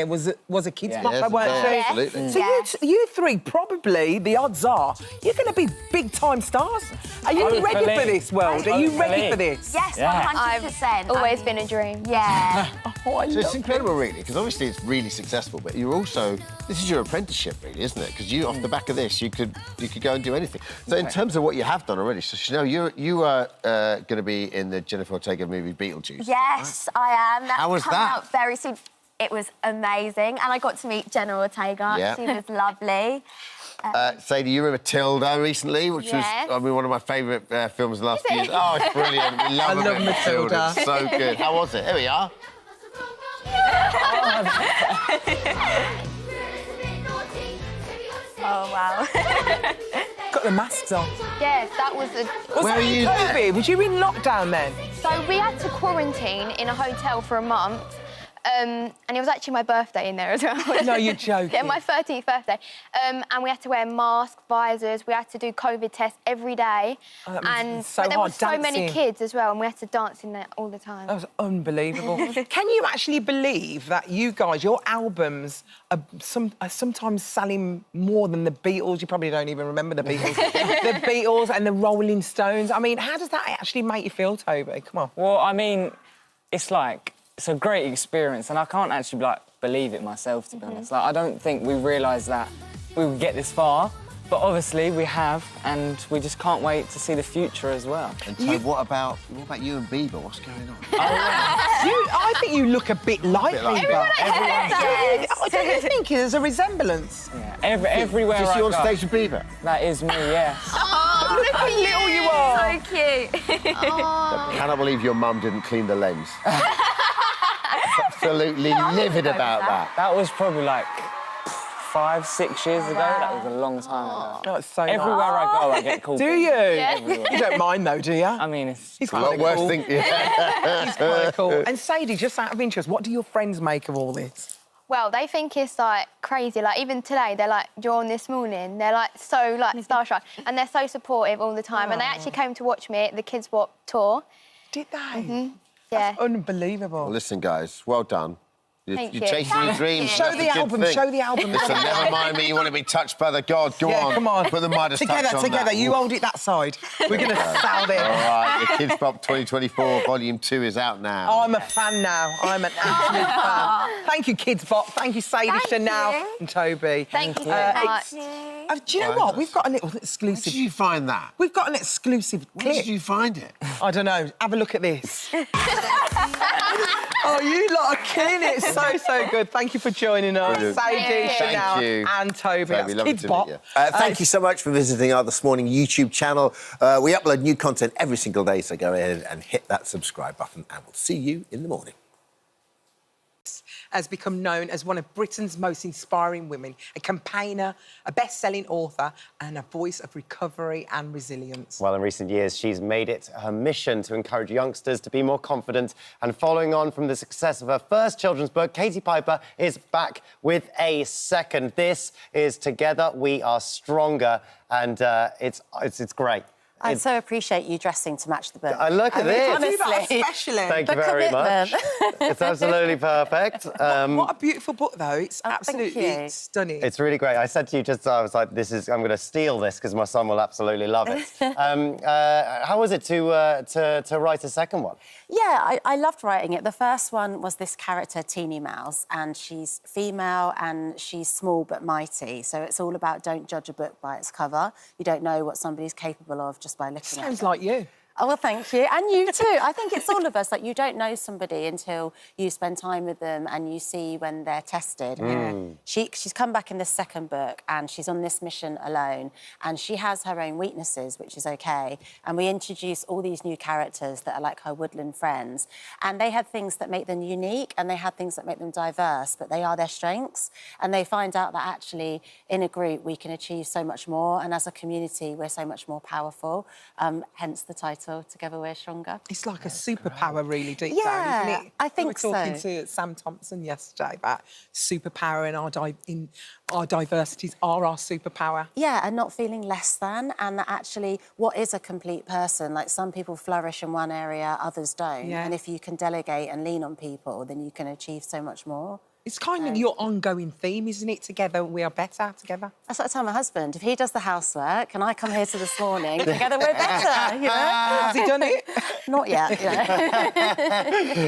was a Kids Bop, weren't she? Absolutely. So you three, probably, the odds are, you're going to be big-time stars. Are you ready for this world? Are you ready for this? Yes, 100%. Always been a dream. Yeah. So it's incredible, really, because obviously it's really successful, but you're also... This is your apprenticeship, really, isn't it? Because you, off the back of this, you could go and do anything. So in terms of what you have done already, so Chanel, you are going to be in the Jennifer Ortega movie Beetlejuice. Yes, I am. How was coming that? out very soon. It was amazing, and I got to meet Jenna Ortega. Yeah. She was lovely. Sadie, you were in Matilda recently, which was, I mean, one of my favourite films in the last few years. Oh, it's brilliant. We love I love Matilda. It's so good. How was it? Here we are. Oh, wow. Got the masks on. Yes, that was the... Was that in COVID? Was you in lockdown then? So we had to quarantine in a hotel for a month. And it was actually my birthday in there as well. No, you're joking. Yeah, my 13th birthday. And we had to wear masks, visors. We had to do COVID tests every day. Oh, that and so but there hard, were so many dancing. kids as well, and we had to dance in there all the time. That was unbelievable. Can you actually believe that you guys, your albums are sometimes selling more than the Beatles? You probably don't even remember the Beatles. The Beatles and the Rolling Stones. I mean, how does that actually make you feel, Toby? Come on. Well, I mean, it's like... It's a great experience, and I can't actually, like, believe it myself, to be honest. Like, I don't think we realised that we would get this far, but obviously we have, and we just can't wait to see the future as well. And so what about you and Bieber? What's going on? I think you look a bit like Bieber. Everyone Don't you think there's a resemblance? Yeah, everywhere Is I you on go. stage with Bieber? That is me, yeah. Oh, Look how little you are. so cute. I cannot believe your mum didn't clean the lens. Absolutely livid about that. That was probably, like, 5, 6 years ago. That was a long time ago. That's so Everywhere I go, I get called. Do you? Everywhere. You don't mind, though, do you? I mean, it's He's A lot worse cool. thing. He's quite cool. And Sadie, just out of interest, what do your friends make of all this? Well, they think it's, like, crazy. Like, even today, they're like, you're on this morning. They're, like, so, like, starstruck. And they're so supportive all the time. And they actually came to watch me at the Kids Bop tour. Did they? Yeah. That's unbelievable. Well, listen, guys, well done. Thank You're you. chasing your dreams. Show That's the a good album, thing. show the album. Listen, never mind me. You want to be touched by the God. Go Yeah, on. come on. Put the Midas touch Together, on together. that. You hold it that side. We're going to sell this. All right, the Kids Pop 2024 Volume 2 is out now. I'm a fan now. I'm an absolute fan. Thank you, Kids Bop. Thank you, Sadie, Chanel and Toby. Thank you so much. Do you know what? We've got a little exclusive... Where did you find that? We've got an exclusive clip. Where did you find it? I don't know. Have a look at this. Oh, you lot are killing it. So good. Thank you for joining us. Brilliant. Sadie, Chanel you. and Toby. That's lovely Kids to Bop. meet you. Thank you so much for visiting our This Morning YouTube channel. We upload new content every single day, so go ahead and hit that subscribe button, and we'll see you in the morning. Has become known as one of Britain's most inspiring women, a campaigner, a best-selling author and a voice of recovery and resilience. Well, in recent years, she's made it her mission to encourage youngsters to be more confident. And following on from the success of her first children's book, Katie Piper is back with a second. This is Together We Are Stronger, and it's great. I so appreciate you dressing to match the book. Look at this. Honestly, especially. Thank you very much. It's absolutely perfect. What a beautiful book, though. It's thank absolutely you. stunning. It's really great. I said to you just, I was like, I'm going to steal this because my son will absolutely love it. How was it to write a second one? Yeah, I loved writing it. The first one was this character, Teeny Mouse, and she's female and she's small but mighty. So it's all about don't judge a book by its cover. You don't know what somebody's capable of just by looking at it. Sounds like you. Oh, well, thank you. And you too. I think it's all of us. Like, you don't know somebody until you spend time with them and you see when they're tested. And she's come back in this second book and she's on this mission alone and she has her own weaknesses, which is OK. And we introduce all these new characters that are like her woodland friends. And they had things that make them unique and they had things that make them diverse, but they are their strengths. And they find out that actually in a group we can achieve so much more. And as a community, we're so much more powerful. Hence the title. Together We're Stronger. It's like a superpower, really, deep Yeah, down, isn't it? I think we were talking so. to Sam Thompson yesterday about superpower and our diversities are our superpower. Yeah, and not feeling less than, and that actually, what is a complete person? Like, some people flourish in one area, others don't. Yeah. And if you can delegate and lean on people, then you can achieve so much more. It's kind of your ongoing theme, isn't it? Together we are better, together. That's what I tell my husband. If he does the housework and I come here to This Morning, together we're better, you know? Has he done it? Not yet, you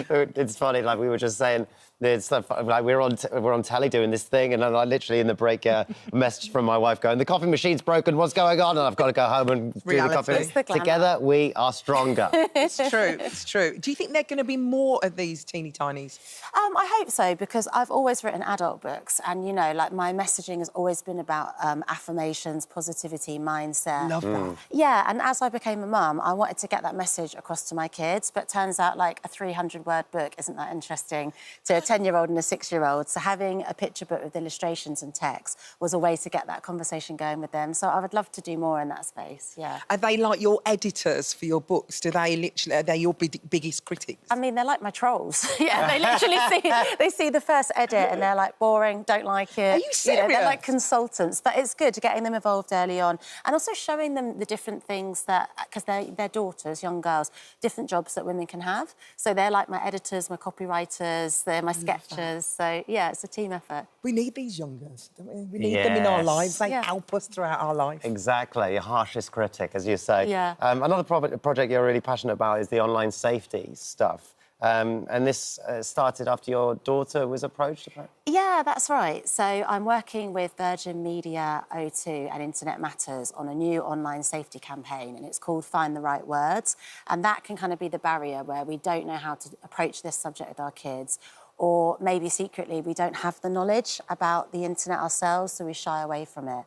know. It's funny, like we were just saying, it's like we're on telly doing this thing, and I literally in the break a message from my wife going, the coffee machine's broken, what's going on? And I've got to go home and do the coffee. It's the glamour. Together we are stronger. It's true, it's true. Do you think there are going to be more of these teeny tinies? I hope so, because I've always written adult books and, you know, like, my messaging has always been about affirmations, positivity, mindset. Love that. Yeah, and as I became a mum, I wanted to get that message across to my kids, but turns out, like, a 300-word book isn't that interesting to a 10-year-old and a 6-year-old. So having a picture book with illustrations and text was a way to get that conversation going with them. So I would love to do more in that space, yeah. Are they like your editors for your books? Are they your biggest critics? I mean, they're like my trolls. Yeah, they literally see the first edit and they're like, boring, don't like it. Are you serious? You know, they're like consultants, but it's good getting them involved early on and also showing them the different things that, because they're daughters, young girls, different jobs that women can have. So they're like my editors, my copywriters, they're my sketchers. So, yeah, it's a team effort. We need these young girls, don't we? We need them in our lives. They help us throughout our life. Exactly, your harshest critic, as you say. Yeah. Another project you're really passionate about is the online safety stuff. And this started after your daughter was approached about? Yeah, that's right. So I'm working with Virgin Media, O2 and Internet Matters on a new online safety campaign, and it's called Find the Right Words. And that can kind of be the barrier where we don't know how to approach this subject with our kids, or maybe secretly we don't have the knowledge about the internet ourselves, so we shy away from it.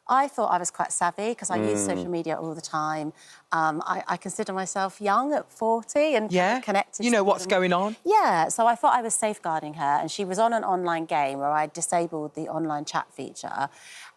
I thought I was quite savvy because I use social media all the time. I consider myself young at 40 and connected. You know what's going on. Yeah, so I thought I was safeguarding her, and she was on an online game where I disabled the online chat feature,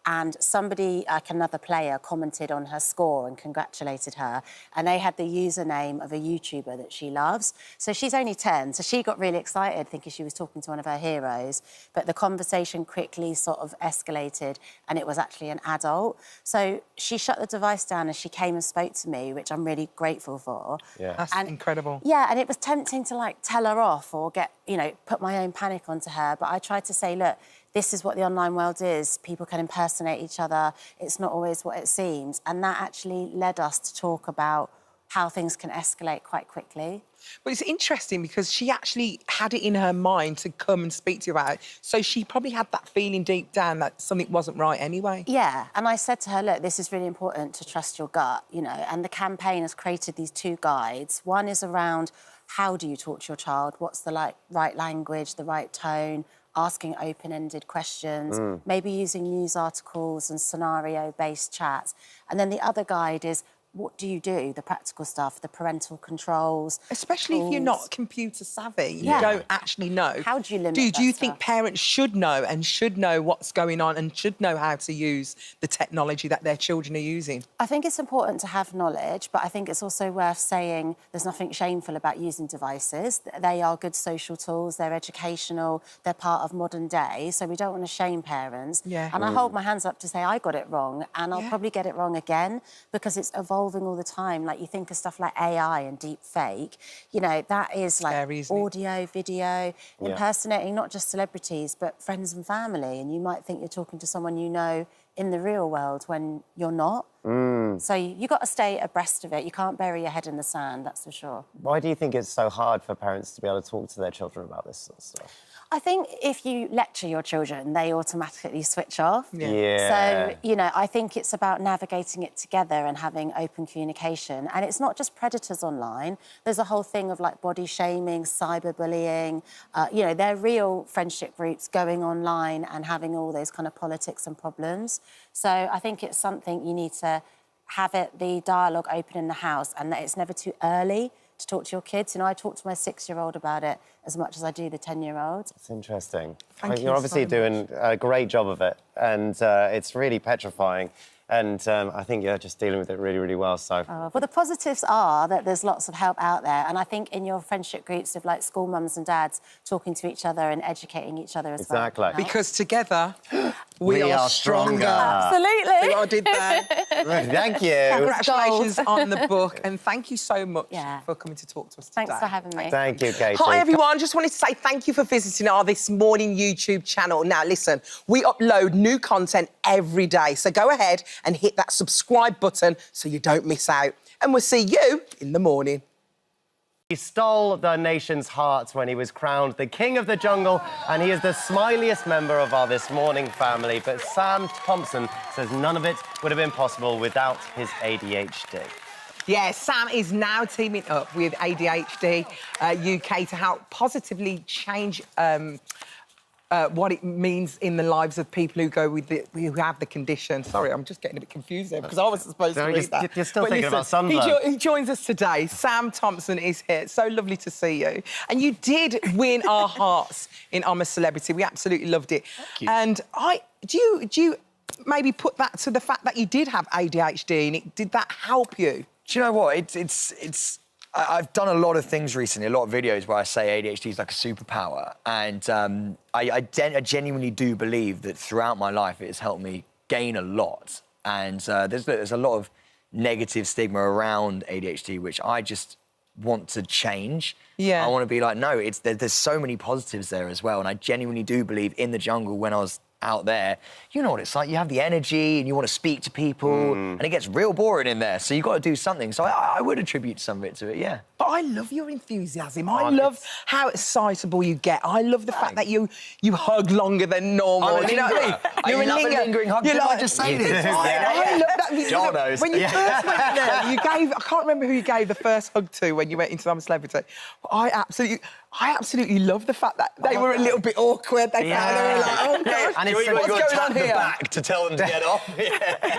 and somebody, like another player, commented on her score and congratulated her, and they had the username of a YouTuber that she loves. So she's only 10, so she got really excited thinking she was talking to one of her heroes, but the conversation quickly sort of escalated, and it was actually an ad adult. So she shut the device down and she came and spoke to me, which I'm really grateful for. Yeah. That's incredible. Yeah, and it was tempting to, like, tell her off or get, you know, put my own panic onto her. But I tried to say, look, this is what the online world is. People can impersonate each other. It's not always what it seems. And that actually led us to talk about how things can escalate quite quickly. But it's interesting because she actually had it in her mind to come and speak to you about it. So she probably had that feeling deep down that something wasn't right anyway. Yeah, and I said to her, look, this is really important to trust your gut, you know, and the campaign has created these 2 guides. One is around how do you talk to your child? What's the right language, the right tone? Asking open-ended questions, maybe using news articles and scenario-based chats. And then the other guide is, what do you do? The practical stuff, the parental controls. Especially tools. if you're not computer savvy, Yeah. you don't actually know. How do you limit Do you that think stuff? parents should know and should know what's going on and should know how to use the technology that their children are using? I think it's important to have knowledge, but I think it's also worth saying there's nothing shameful about using devices. They are good social tools, they're educational, they're part of modern day, so we don't want to shame parents. Yeah. And I hold my hands up to say I got it wrong, and I'll probably get it wrong again because it's evolving all the time. Like, you think of stuff like AI and deep fake, you know, that is like audio, video, impersonating not just celebrities, but friends and family. And you might think you're talking to someone you know in the real world when you're not. So you've got to stay abreast of it. You can't bury your head in the sand, that's for sure. Why do you think it's so hard for parents to be able to talk to their children about this sort of stuff? I think if you lecture your children, they automatically switch off. Yeah. So, you know, I think it's about navigating it together and having open communication. And it's not just predators online. There's a whole thing of, like, body shaming, cyberbullying. You know, they're real friendship groups going online and having all those kind of politics and problems. So I think it's something you need to have the dialogue open in the house, and that it's never too early to talk to your kids. You know, I talk to my 6-year-old about it as much as I do the 10-year-old. It's interesting. Thank you You're obviously so doing a great job of it, and it's really petrifying. And I think you're just dealing with it really, really well, so... Well, the positives are that there's lots of help out there, and I think in your friendship groups of, like, school mums and dads talking to each other and educating each other as well. Exactly. Because together, we are stronger. Absolutely. See what I did there? Thank you. Congratulations on the book, and thank you so much for coming to talk to us today. Thanks for having me. Thank you, Katie. Hi, everyone. Just wanted to say thank you for visiting our This Morning YouTube channel. Now, listen, we upload new content every day, so go ahead and hit that subscribe button so you don't miss out. And we'll see you in the morning. He stole the nation's hearts when he was crowned the King of the Jungle, and he is the smiliest member of our This Morning family. But Sam Thompson says none of it would have been possible without his ADHD. Yeah, Sam is now teaming up with ADHD UK to help positively change what it means in the lives of people who have the condition. Sorry, I'm just getting a bit confused there because I wasn't supposed to read that. You're still thinking about He sunburn. joins us today. Sam Thompson is here. It's so lovely to see you. And you did win our hearts in I'm a Celebrity. We absolutely loved it. Thank you. And do you maybe put that to the fact that you did have ADHD and did that help you? Do you know what? I've done a lot of things recently, a lot of videos where I say ADHD is like a superpower. And I genuinely do believe that throughout my life it has helped me gain a lot. And there's a lot of negative stigma around ADHD, which I just want to change. Yeah. I want to be like, no, there's so many positives there as well. And I genuinely do believe in the jungle when I was out there, you know what it's like. You have the energy and you want to speak to people and it gets real boring in there. So you've got to do something. So I would attribute some of it to it, yeah. But I love your enthusiasm. I love how excitable you get. I love the fact that you hug longer than normal. I'm a you know what I mean? lingerer. You're I a love a linger. lingering hug. You're Didn't I like, just say this? I love that. John knows. When you first went there, I can't remember who you gave the first hug to when you went into I'm a Celebrity. I absolutely love the fact that they were a little bit awkward. They were like, oh, gosh, And it's what's going on here? back to tell them to get off.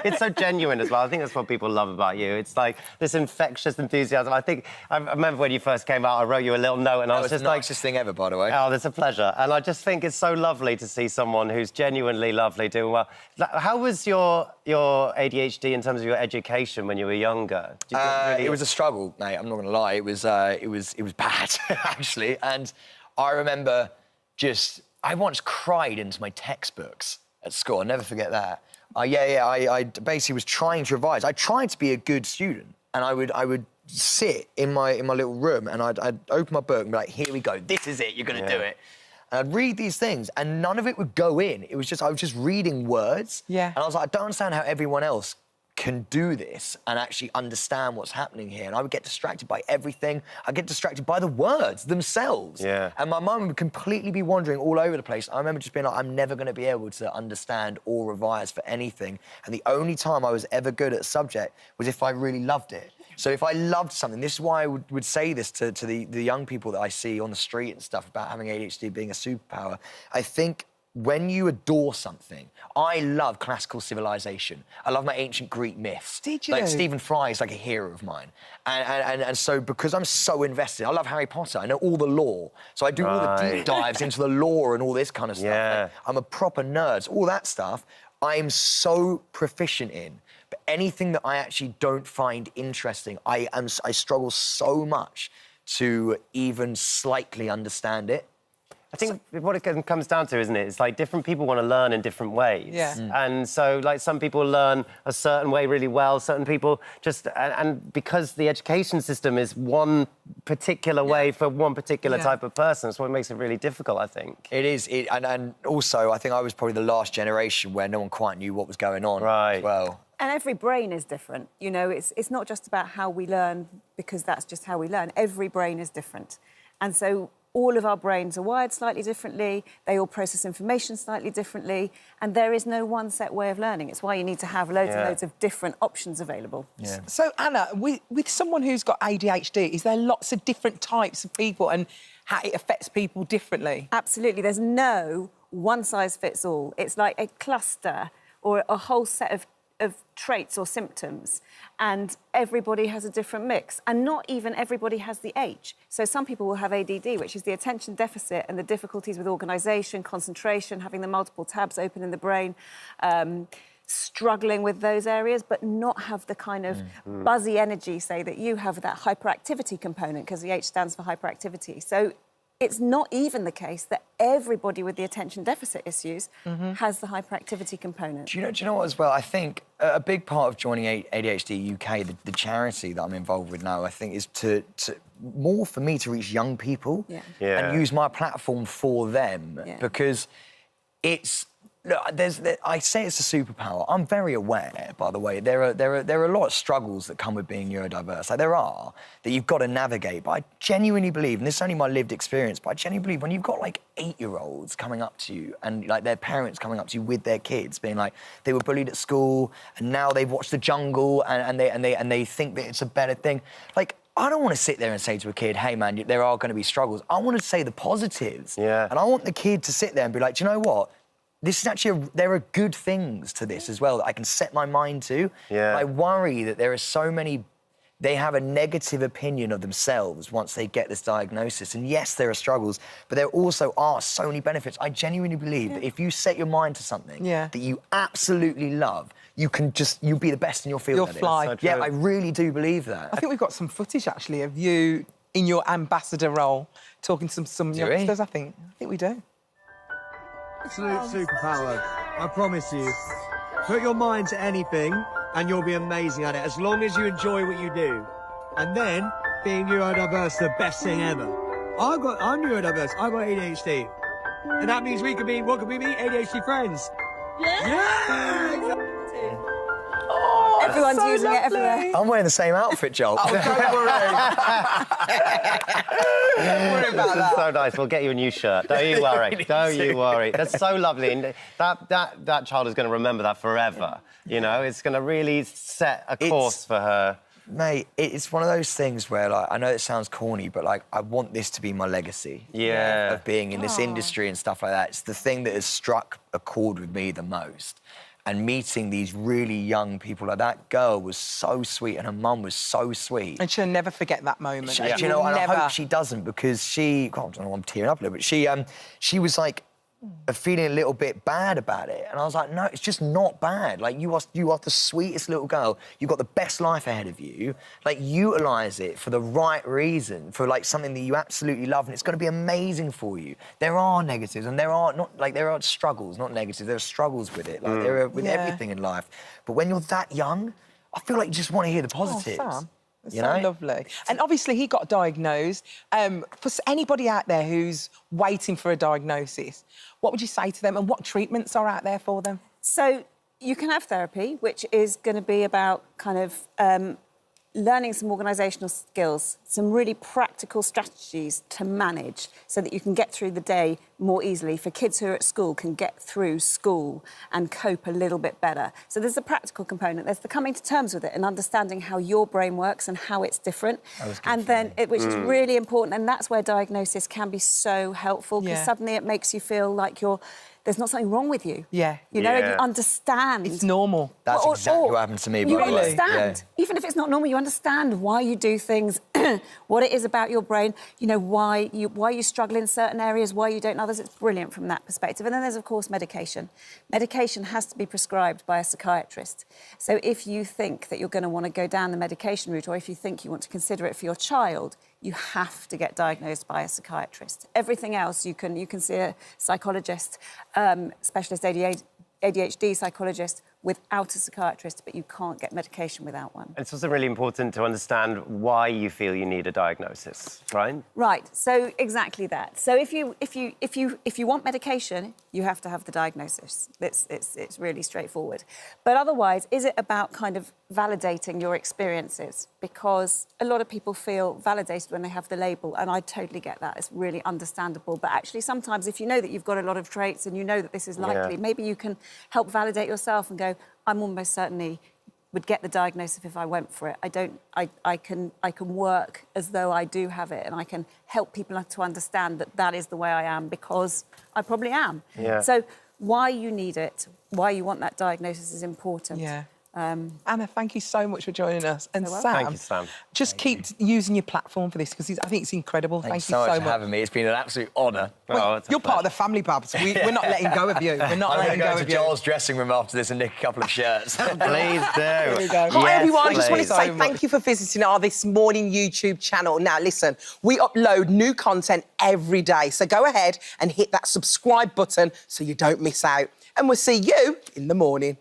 It's so genuine as well. I think that's what people love about you. It's like this infectious enthusiasm. I remember when you first came out, I wrote you a little note and I was just like... the nicest thing ever, by the way. Oh, that's a pleasure. And I just think it's so lovely to see someone who's genuinely lovely doing well. How was your ADHD in terms of your education when you were younger? It was a struggle, mate. I'm not going to lie. It was bad, actually. And I remember I once cried into my textbooks at school. I'll never forget that. I basically was trying to revise. I tried to be a good student, and I would sit in my little room, and I'd open my book and be like, here we go, this is it, you're going to do it. And I'd read these things, and none of it would go in. It was just, I was just reading words. Yeah. And I was like, I don't understand how everyone else can do this and actually understand what's happening here. And I would get distracted by everything. I'd get distracted by the words themselves. Yeah. And my mum would completely be wandering all over the place. I remember just being like, I'm never going to be able to understand or revise for anything. And the only time I was ever good at a subject was if I really loved it. So if I loved something, this is why I would say this to the young people that I see on the street and stuff about having ADHD being a superpower. I think when you adore something, I love classical civilization. I love my ancient Greek myths. Did you? Like Stephen Fry is like a hero of mine. And so because I'm so invested, I love Harry Potter. I know all the lore. So I do all the deep dives into the lore and all this kind of stuff. Yeah. Like, I'm a proper nerd. So all that stuff I am so proficient in. But anything that I actually don't find interesting, I struggle so much to even slightly understand it. I think what it comes down to, isn't it? It's like different people want to learn in different ways. Yeah. And so, like, some people learn a certain way really well, certain people just... And because the education system is one particular way for one particular type of person, that's what makes it really difficult, I think. It is. And also, I think I was probably the last generation where no one quite knew what was going on as well. And every brain is different. You know, it's not just about how we learn, because that's just how we learn. Every brain is different. And so all of our brains are wired slightly differently, they all process information slightly differently, and there is no one set way of learning. It's why you need to have loads and loads of different options available. Yeah. So, Anna, with someone who's got ADHD, is there lots of different types of people and how it affects people differently? Absolutely. There's no one-size-fits-all. It's like a cluster or a whole set of traits or symptoms, and everybody has a different mix, and not even everybody has the H. So some people will have ADD, which is the attention deficit and the difficulties with organisation, concentration, having the multiple tabs open in the brain, struggling with those areas, but not have the kind of buzzy energy, say, that you have, that hyperactivity component, because the H stands for hyperactivity. So it's not even the case that everybody with the attention deficit issues has the hyperactivity component. Do you know what, as well? I think a big part of joining ADHD UK, the charity that I'm involved with now, I think, is to more for me to reach young people and use my platform for them, because it's... Look, I say it's a superpower. I'm very aware, by the way, there are a lot of struggles that come with being neurodiverse. Like, there are, that you've got to navigate. But I genuinely believe, and this is only my lived experience, but I genuinely believe when you've got, like, 8-year-olds coming up to you and, like, their parents coming up to you with their kids, being like, they were bullied at school and now they've watched The Jungle and they think that it's a better thing. Like, I don't want to sit there and say to a kid, hey, man, there are going to be struggles. I want to say the positives. Yeah. And I want the kid to sit there and be like, do you know what? This is actually, there are good things to this as well that I can set my mind to. Yeah. I worry that there are so many, they have a negative opinion of themselves once they get this diagnosis. And yes, there are struggles, but there also are so many benefits. I genuinely believe that if you set your mind to something that you absolutely love, you can just, you'll be the best in your field. You'll fly. So yeah, I really do believe that. I think we've got some footage, actually, of you in your ambassador role, talking to some youngsters, I think we do. Absolute superpower, I promise you. Put your mind to anything and you'll be amazing at it, as long as you enjoy what you do. And then, being neurodiverse, the best thing ever. I'm neurodiverse, I've got ADHD. And that means we could be, what could we be? ADHD friends. Yeah! Oh, everyone's so using it everywhere. I'm wearing the same outfit, Joel. Oh, don't worry about that. So nice. We'll get you a new shirt. Don't you worry. Don't you worry. That's so lovely. And that child is going to remember that forever. You know, it's going to really set a course for her. Mate, it's one of those things where, like, I know it sounds corny, but, like, I want this to be my legacy. Yeah. Of being in this industry and stuff like that. It's the thing that has struck a chord with me the most. And meeting these really young people, like that girl was so sweet and her mum was so sweet. And she'll never forget that moment. Do you know, and I hope she doesn't, because she, God, I don't know, I'm tearing up a little bit. She was like, of feeling a little bit bad about it. And I was like, no, it's just not bad. Like, you are the sweetest little girl. You've got the best life ahead of you. Like, utilise it for the right reason, for, like, something that you absolutely love, and it's going to be amazing for you. There are negatives, and there are struggles, not negatives. There are struggles with it, like, there are with everything in life. But when you're that young, I feel like you just want to hear the positives. Oh, Sam. It's you so know? lovely. And obviously he got diagnosed. For anybody out there who's waiting for a diagnosis, what would you say to them, and what treatments are out there for them? So you can have therapy, which is going to be about kind of learning some organisational skills, some really practical strategies to manage so that you can get through the day more easily. For kids who are at school, can get through school and cope a little bit better. So there's a practical component. There's the coming to terms with it and understanding how your brain works and how it's different. And then, which is really important, and that's where diagnosis can be so helpful, because suddenly it makes you feel like there's not something wrong with you. Yeah. You know, you understand. It's normal. That's exactly what happened to me, by the way. You understand. Even if it's not normal, you understand why you do things, what it is about your brain, you know, why you struggle in certain areas, why you don't in others. It's brilliant from that perspective. And then there's, of course, medication. Medication has to be prescribed by a psychiatrist. So if you think that you're going to want to go down the medication route, or if you think you want to consider it for your child, you have to get diagnosed by a psychiatrist. Everything else, you can see a psychologist, specialist ADHD psychologist, without a psychiatrist, but you can't get medication without one. It's also really important to understand why you feel you need a diagnosis, right? Right. So exactly that. So if you want medication, you have to have the diagnosis. It's really straightforward. But otherwise, is it about kind of validating your experiences? Because a lot of people feel validated when they have the label, and I totally get that. It's really understandable. But actually, sometimes if you know that you've got a lot of traits and you know that this is likely, maybe you can help validate yourself and go, I'm almost certainly would get the diagnosis if I went for it. I can work as though I do have it, and I can help people to understand that that is the way I am, because I probably am. Yeah. So why you need it, why you want that diagnosis is important. Yeah. Anna, thank you so much for joining us. And Sam, thank you, Sam. Just keep using your platform for this, because I think it's incredible. Thank you so much for having me. It's been an absolute honour. Well, you're part of the family, Babs. We're not letting go of you. We're not letting go of you. I'm going to Joel's dressing room after this and nick a couple of shirts. Please do. There we go. Hi, everyone. Just wanted to say thank you for visiting our This Morning YouTube channel. Now, listen, we upload new content every day, so go ahead and hit that subscribe button so you don't miss out. And we'll see you in the morning.